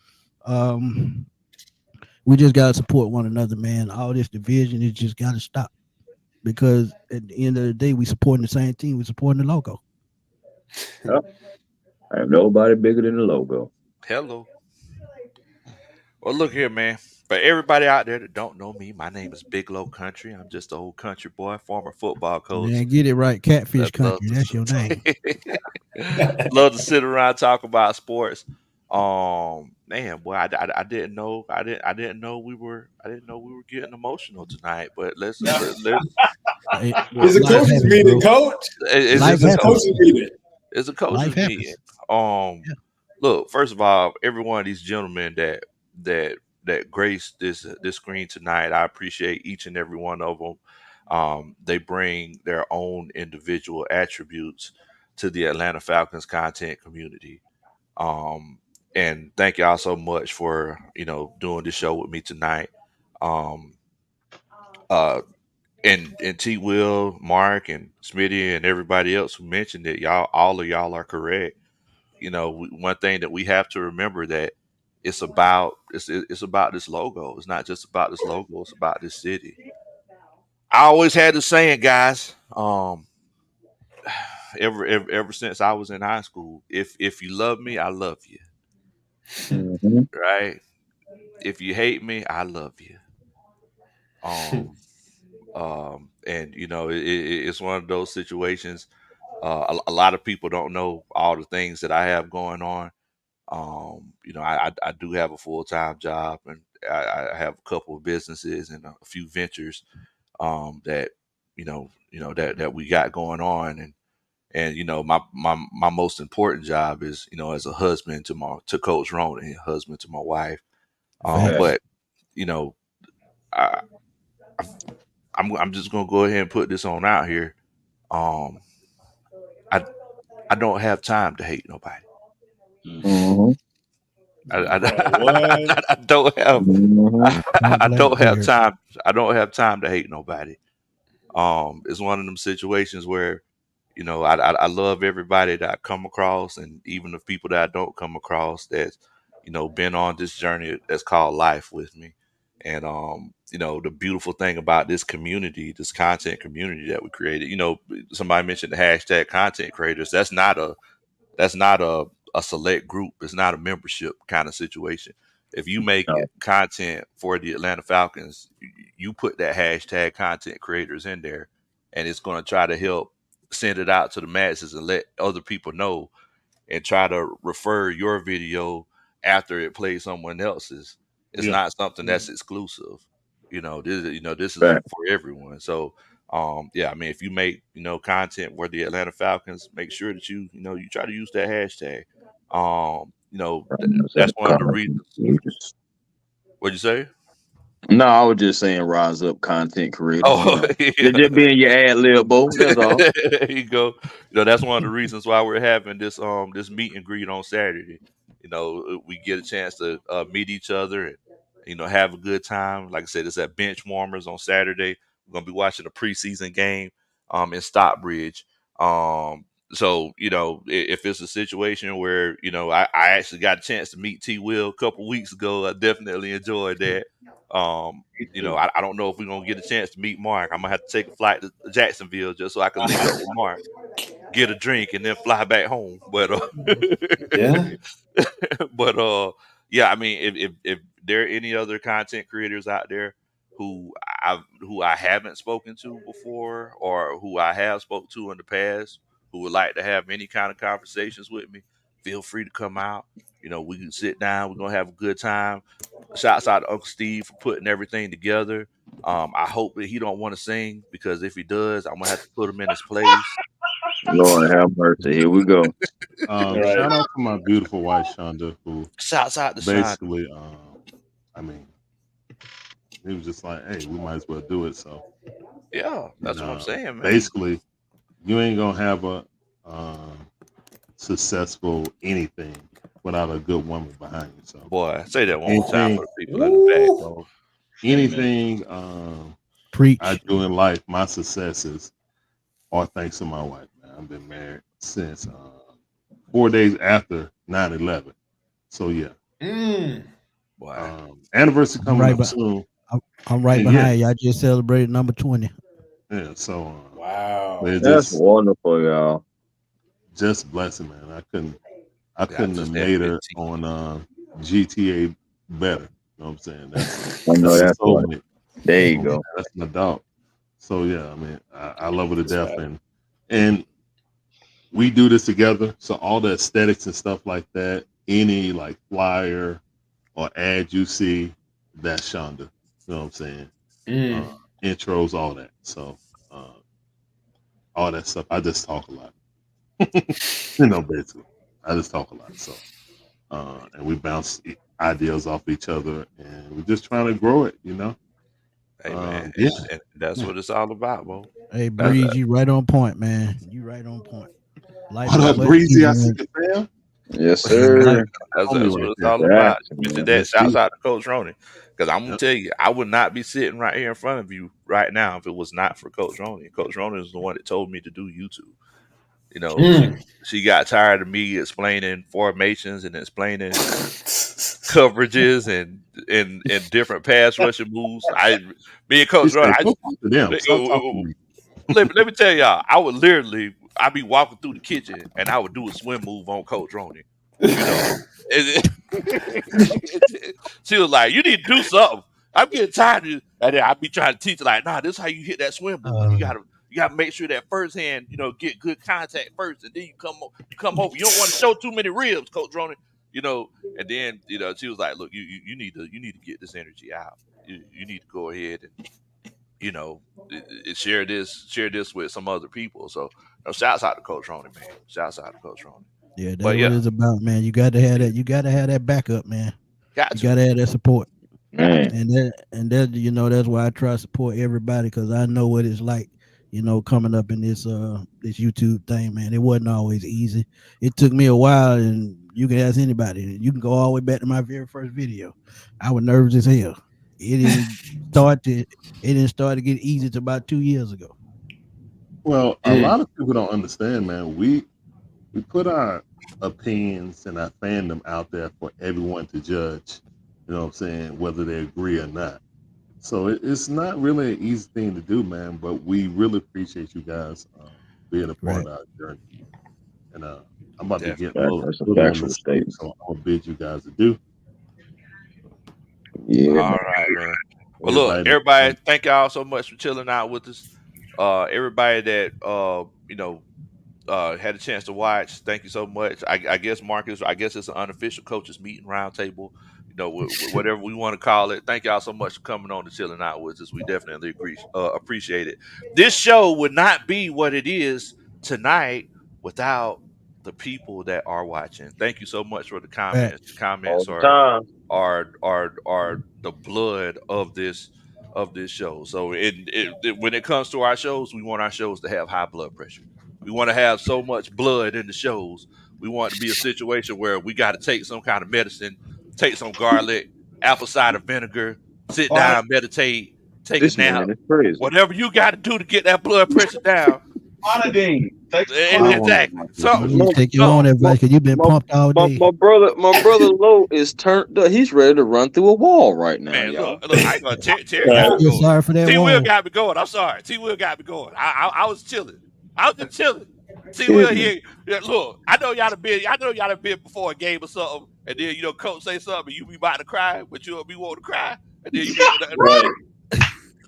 um, we just gotta support one another, man. All this division is just gotta stop because at the end of the day, we supporting the same team. We supporting the logo.
Yep. I have nobody bigger than the logo.
Hello. Well, look here, man. For everybody out there that don't know me, my name is Big Low Country. I'm just an old country boy, former football coach.
Man, get it right. Catfish
That love
country. That's your name.
to love to sit around talk about sports. Man, boy, I didn't know I didn't know we were getting emotional tonight. But let's
Hey,
It's a
life
coaches
happens,
meeting,
bro.
coach.
it's
Life
It's
it's a
a
happens.
coach
coaches meeting.
it's a
Life
coaches meeting.
happens.
Um,
Yeah.
Look, first of all, every one of these gentlemen that that graced this screen tonight, I appreciate each and every one of them. They bring their own individual attributes to the Atlanta Falcons content community. Um, and thank y'all so much for doing this show with me tonight. Um, uh, and T Will, Mark, and Smitty, and everybody else who mentioned it, all of y'all are correct. One thing that we have to remember that it's about this logo. It's not just about this logo. It's about this city. I always had the saying, guys. ever since I was in high school. If you love me, I love you.
Mm-hmm.
Right? If you hate me, I love you. Um, and it's one of those situations. A lot of people don't know all the things that I have going on. I do have a full time job, and I have a couple of businesses and a few ventures that that we got going on, and my most important job is as a husband to Coach Roney, husband to my wife.
Facts.
But you know, I, I'm just gonna go ahead and put this on out here. Um, I I don't have time to hate nobody.
Mm-hmm.
I,
Bro, what?
I don't have
Mm-hmm.
Point
I
blank
don't have
period.
time. I don't have time to hate nobody. It's one of them situations where I love everybody that I come across, and even the people that I don't come across that's been on this journey that's called life with me. And the beautiful thing about this community, this content community that we created, somebody mentioned the hashtag content creators. That's not a select group. It's not a membership kind of situation. If you make
No,
it content for the Atlanta Falcons, you put that hashtag content creators in there, and it's going to try to help send it out to the masses and let other people know, and try to refer your video after it plays someone else's. It's
Yeah.
not something that's exclusive. This is
fact.
for everyone. So yeah, I mean, if you make content for the Atlanta Falcons, make sure that you try to use that hashtag.
Rise
That's
up,
one of the
content
reasons.
creators.
What'd you say?
No, I was just saying, rise up, content creators.
Oh, yeah.
Just being your ad lib, Bo. That's all.
There you go. That's one of the reasons why we're having this meet and greet on Saturday. We get a chance to meet each other and have a good time. Like I said, it's at Bench Warmers on Saturday. We're gonna be watching a preseason game in Stockbridge. So if it's a situation where I actually got a chance to meet T Will a couple weeks ago, I definitely enjoyed that.
Me too.
I don't know if we're gonna get a chance to meet Mark. I'm gonna have to take a flight to Jacksonville just so I can link up with Mark, get a drink, and then fly back home. But
Yeah.
but yeah, I mean, if there are any other content creators out there who I haven't spoken to before, or who I have spoke to in the past, who would like to have any kind of conversations with me, feel free to come out. We can sit down. We're gonna have a good time. Shouts out to Uncle Steve for putting everything together. I hope that he don't want to sing, because if he does, I'm gonna have to put him in his place.
Lord have mercy. Here we go.
Shout out to my beautiful wife Shonda, who
Shouts out to Sean.
basically, I mean, he was just like, "Hey, we might as well do it." So,
Yeah, that's what I'm saying, man.
basically, you ain't gonna have a successful anything without a good woman behind you. So,
Boy, say that one more time
anything,
for the people in the back.
so anything
Preach.
I do in life, my successes are thanks to my wife. Man, I've been married since 4 days after 9/11. So yeah,
Boy.
anniversary
I'm
coming
right,
up soon.
I'm right
And
behind you. I just celebrated number 20.
Yeah, so
Wow.
it's
That's
just
wonderful, y'all.
blessing, man. I
Yeah,
couldn't have
just had
made her
15.
on GTA better. You know what I'm saying?
I know
That's a
that's right.
soulmate.
There you
So,
go.
that's my dog. So yeah, I mean, I love her to death, and we do this together. So all the aesthetics and stuff like that, any like flyer or ad you see, that's Shonda. You know what I'm saying? Intros, all that. So all that stuff. I just talk a lot. Basically, I just talk a lot. So and we bounce ideas off each other, and we're just trying to grow it.
Hey, man,
Yeah.
and that's what it's all about, bro.
Hey,
That's
Breeze, you right on point, man. You right on point. Life
What
is
up,
much
Breezy? I see
easier.
you, fam.
Yes,
Life,
sir.
that's
Homie
what
right
it's
there.
all about.
That's
You mentioned
man.
that.
That's
Shouts
deep.
out to Coach Roney, because I'm gonna
Yep.
tell you, I would not be sitting right here in front of you right now if it was not for Coach Roney. Coach Roney is the one that told me to do YouTube. She got tired of me explaining formations and explaining coverages and different pass rushing moves. Me and
He
Coach Roney,
said, "Go talk to them. Stop talking to me."
let me tell y'all, I would literally I'd be walking through the kitchen and I would do a swim move on Coach Roney. You know, she was like, "You need to do something. I'm getting tired of you." And then I'd be trying to teach her, like, "Nah, this is how you hit that swim move. You gotta make sure that first hand, get good contact first, and then you come over. You don't want to show too many ribs, Coach Roney. You know." And then she was like, "Look, you need to get this energy out. You need to go ahead and share this with some other people." So shouts out to Coach Roney, man. Shouts out to Coach Roney.
Yeah, that's
But
what it's about, man. You got to have that. You got to have that backup, man. You got to have that support.
Man.
And that that's why I try to support everybody, because I know what it's like, coming up in this YouTube thing, man. It wasn't always easy. It took me a while, and you can ask anybody. You can go all the way back to my very first video. I was nervous as hell. It didn't start to get easy till about 2 years ago.
Well, a lot of people don't understand, man. We put our opinions and our fandom out there for everyone to judge, you know what I'm saying, whether they agree or not. So it's not really an easy thing to do, man, but we really appreciate you guys being a part of our journey. And I'm about to get a little
factual statement.
So I'm going to bid you guys adieu.
Yeah.
All right, man. Well, look, everybody, thank y'all so much for chilling out with us. Everybody that had a chance to watch, thank you so much. I guess, Marcus, it's an unofficial coaches meeting roundtable, whatever we want to call it. Thank y'all so much for coming on and chilling out with us. We definitely appreciate it. This show would not be what it is tonight without the people that are watching. Thank you so much for the comments. The comments are the blood of this show. So when it comes to our shows, we want our shows to have high blood pressure. We want to have so much blood in the shows. We want it to be a situation where we got to take some kind of medicine, take some garlic, apple cider vinegar, sit down, meditate, take a nap, whatever you got to do to get that blood pressure down.
Clonidine.
Exactly.
You take your own advice, because you've been pumped all day.
My brother Low is turned up. He's ready to run through a wall right now.
Man,
y'all.
look, I ain't gonna Terry got me going.
Sorry for that.
T-Will got me going. I'm sorry. T-Will got me going. I was chilling. I was just chilling. T-Will here. Look, I know y'all have been before a game or something, and then coach say something, and you be about to cry, but you'll be wanting to cry, and then you be
right.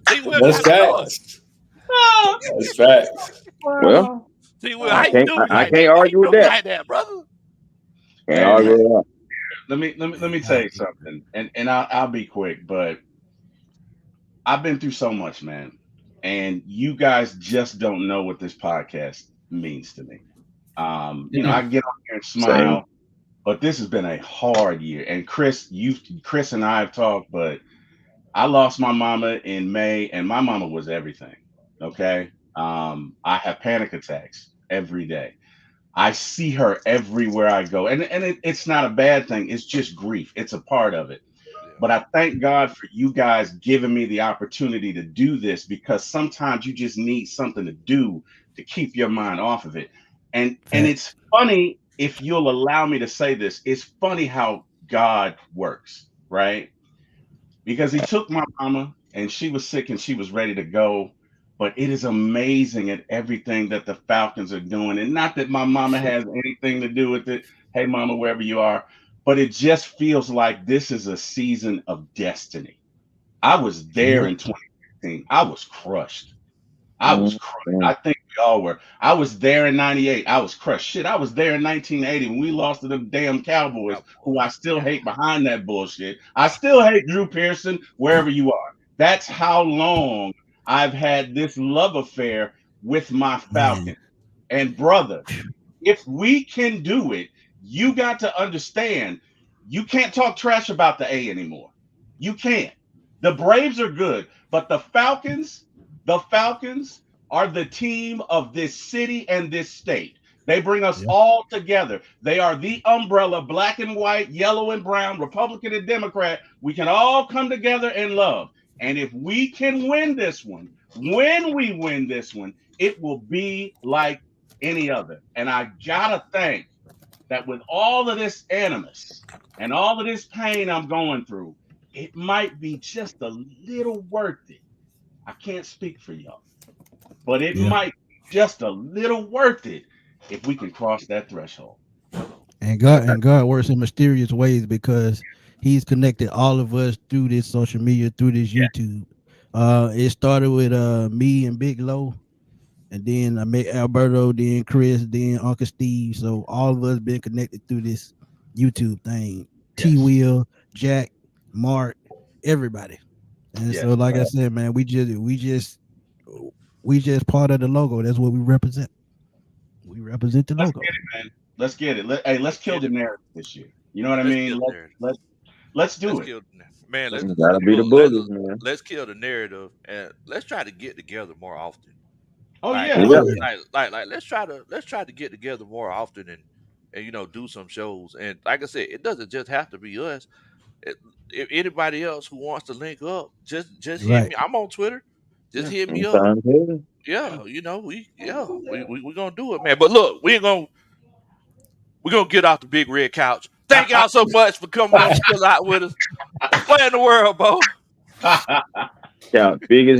T-Will
That's facts. That's facts.
Well,
T-Will, I
can't argue with that.
Like that, brother.
Can't argue with that.
Let me tell you something, and I'll be quick, but I've been through so much, man, and you guys just don't know what this podcast means to me. I get on here and smile, but this has been a hard year. And Chris and I have talked, but I lost my mama in May, and my mama was everything. Okay. I have panic attacks every day. I see her everywhere I go. And it's not a bad thing. It's just grief. It's a part of it. But I thank God for you guys giving me the opportunity to do this, because sometimes you just need something to do to keep your mind off of it. And it's funny, if you'll allow me to say this, it's funny how God works, right? Because he took my mama and she was sick and she was ready to go. But it is amazing at everything that the Falcons are doing. And not that my mama has anything to do with it. Hey, mama, wherever you are. But it just feels like this is a season of destiny. I was there in 2015. I was crushed. I think we all were. I was there in 98. I was crushed. Shit, I was there in 1980 when we lost to them damn Cowboys, who I still hate behind that bullshit. I still hate Drew Pearson, wherever you are. That's how long I've had this love affair with my Falcon. And brother, if we can do it, you got to understand, you can't talk trash about the A anymore. You can't. The Braves are good, but the Falcons are the team of this city and this state. They bring us all together. They are the umbrella, black and white, yellow and brown, Republican and Democrat. We can all come together and love. And if we can win this one, when we win this one, it will be like any other. And I gotta think that with all of this animus and all of this pain I'm going through, it might be just a little worth it. I can't speak for y'all, but it might be just a little worth it if we can cross that threshold.
And God works in mysterious ways because He's connected all of us through this social media, through this
Yeah.
YouTube. It started with me and Big Low, and then I met Alberto, then Chris, then Uncle Steve. So all of us been connected through this YouTube thing. T
Yes.
Will, Jack, Mark, everybody. And
Yes.
so, like I said, man, we just part of the logo. That's what we represent. We represent the
Let's
logo.
get it, man. Let's get it. Let's kill the narrative this year. You know what I
Let's
mean?
kill the narrative.
Let's do
Let's
it.
kill the narrative. Man,
Let's
Gotta be the
look,
boogers, man.
let's kill the narrative and let's try to get together more often.
Oh
Like,
yeah.
Yeah.
Oh yeah.
let's try to get together more often and do some shows. And like I said, it doesn't just have to be us. It, if anybody else who wants to link up, just hit
Right.
me. I'm on Twitter. Just
Yeah.
hit me up.
Sounds good.
Yeah, we gonna do it, man. But look, we're gonna get off the big red couch. Thank y'all so much for coming on Chill Out with us. What in the world, Bo?
Yeah, big as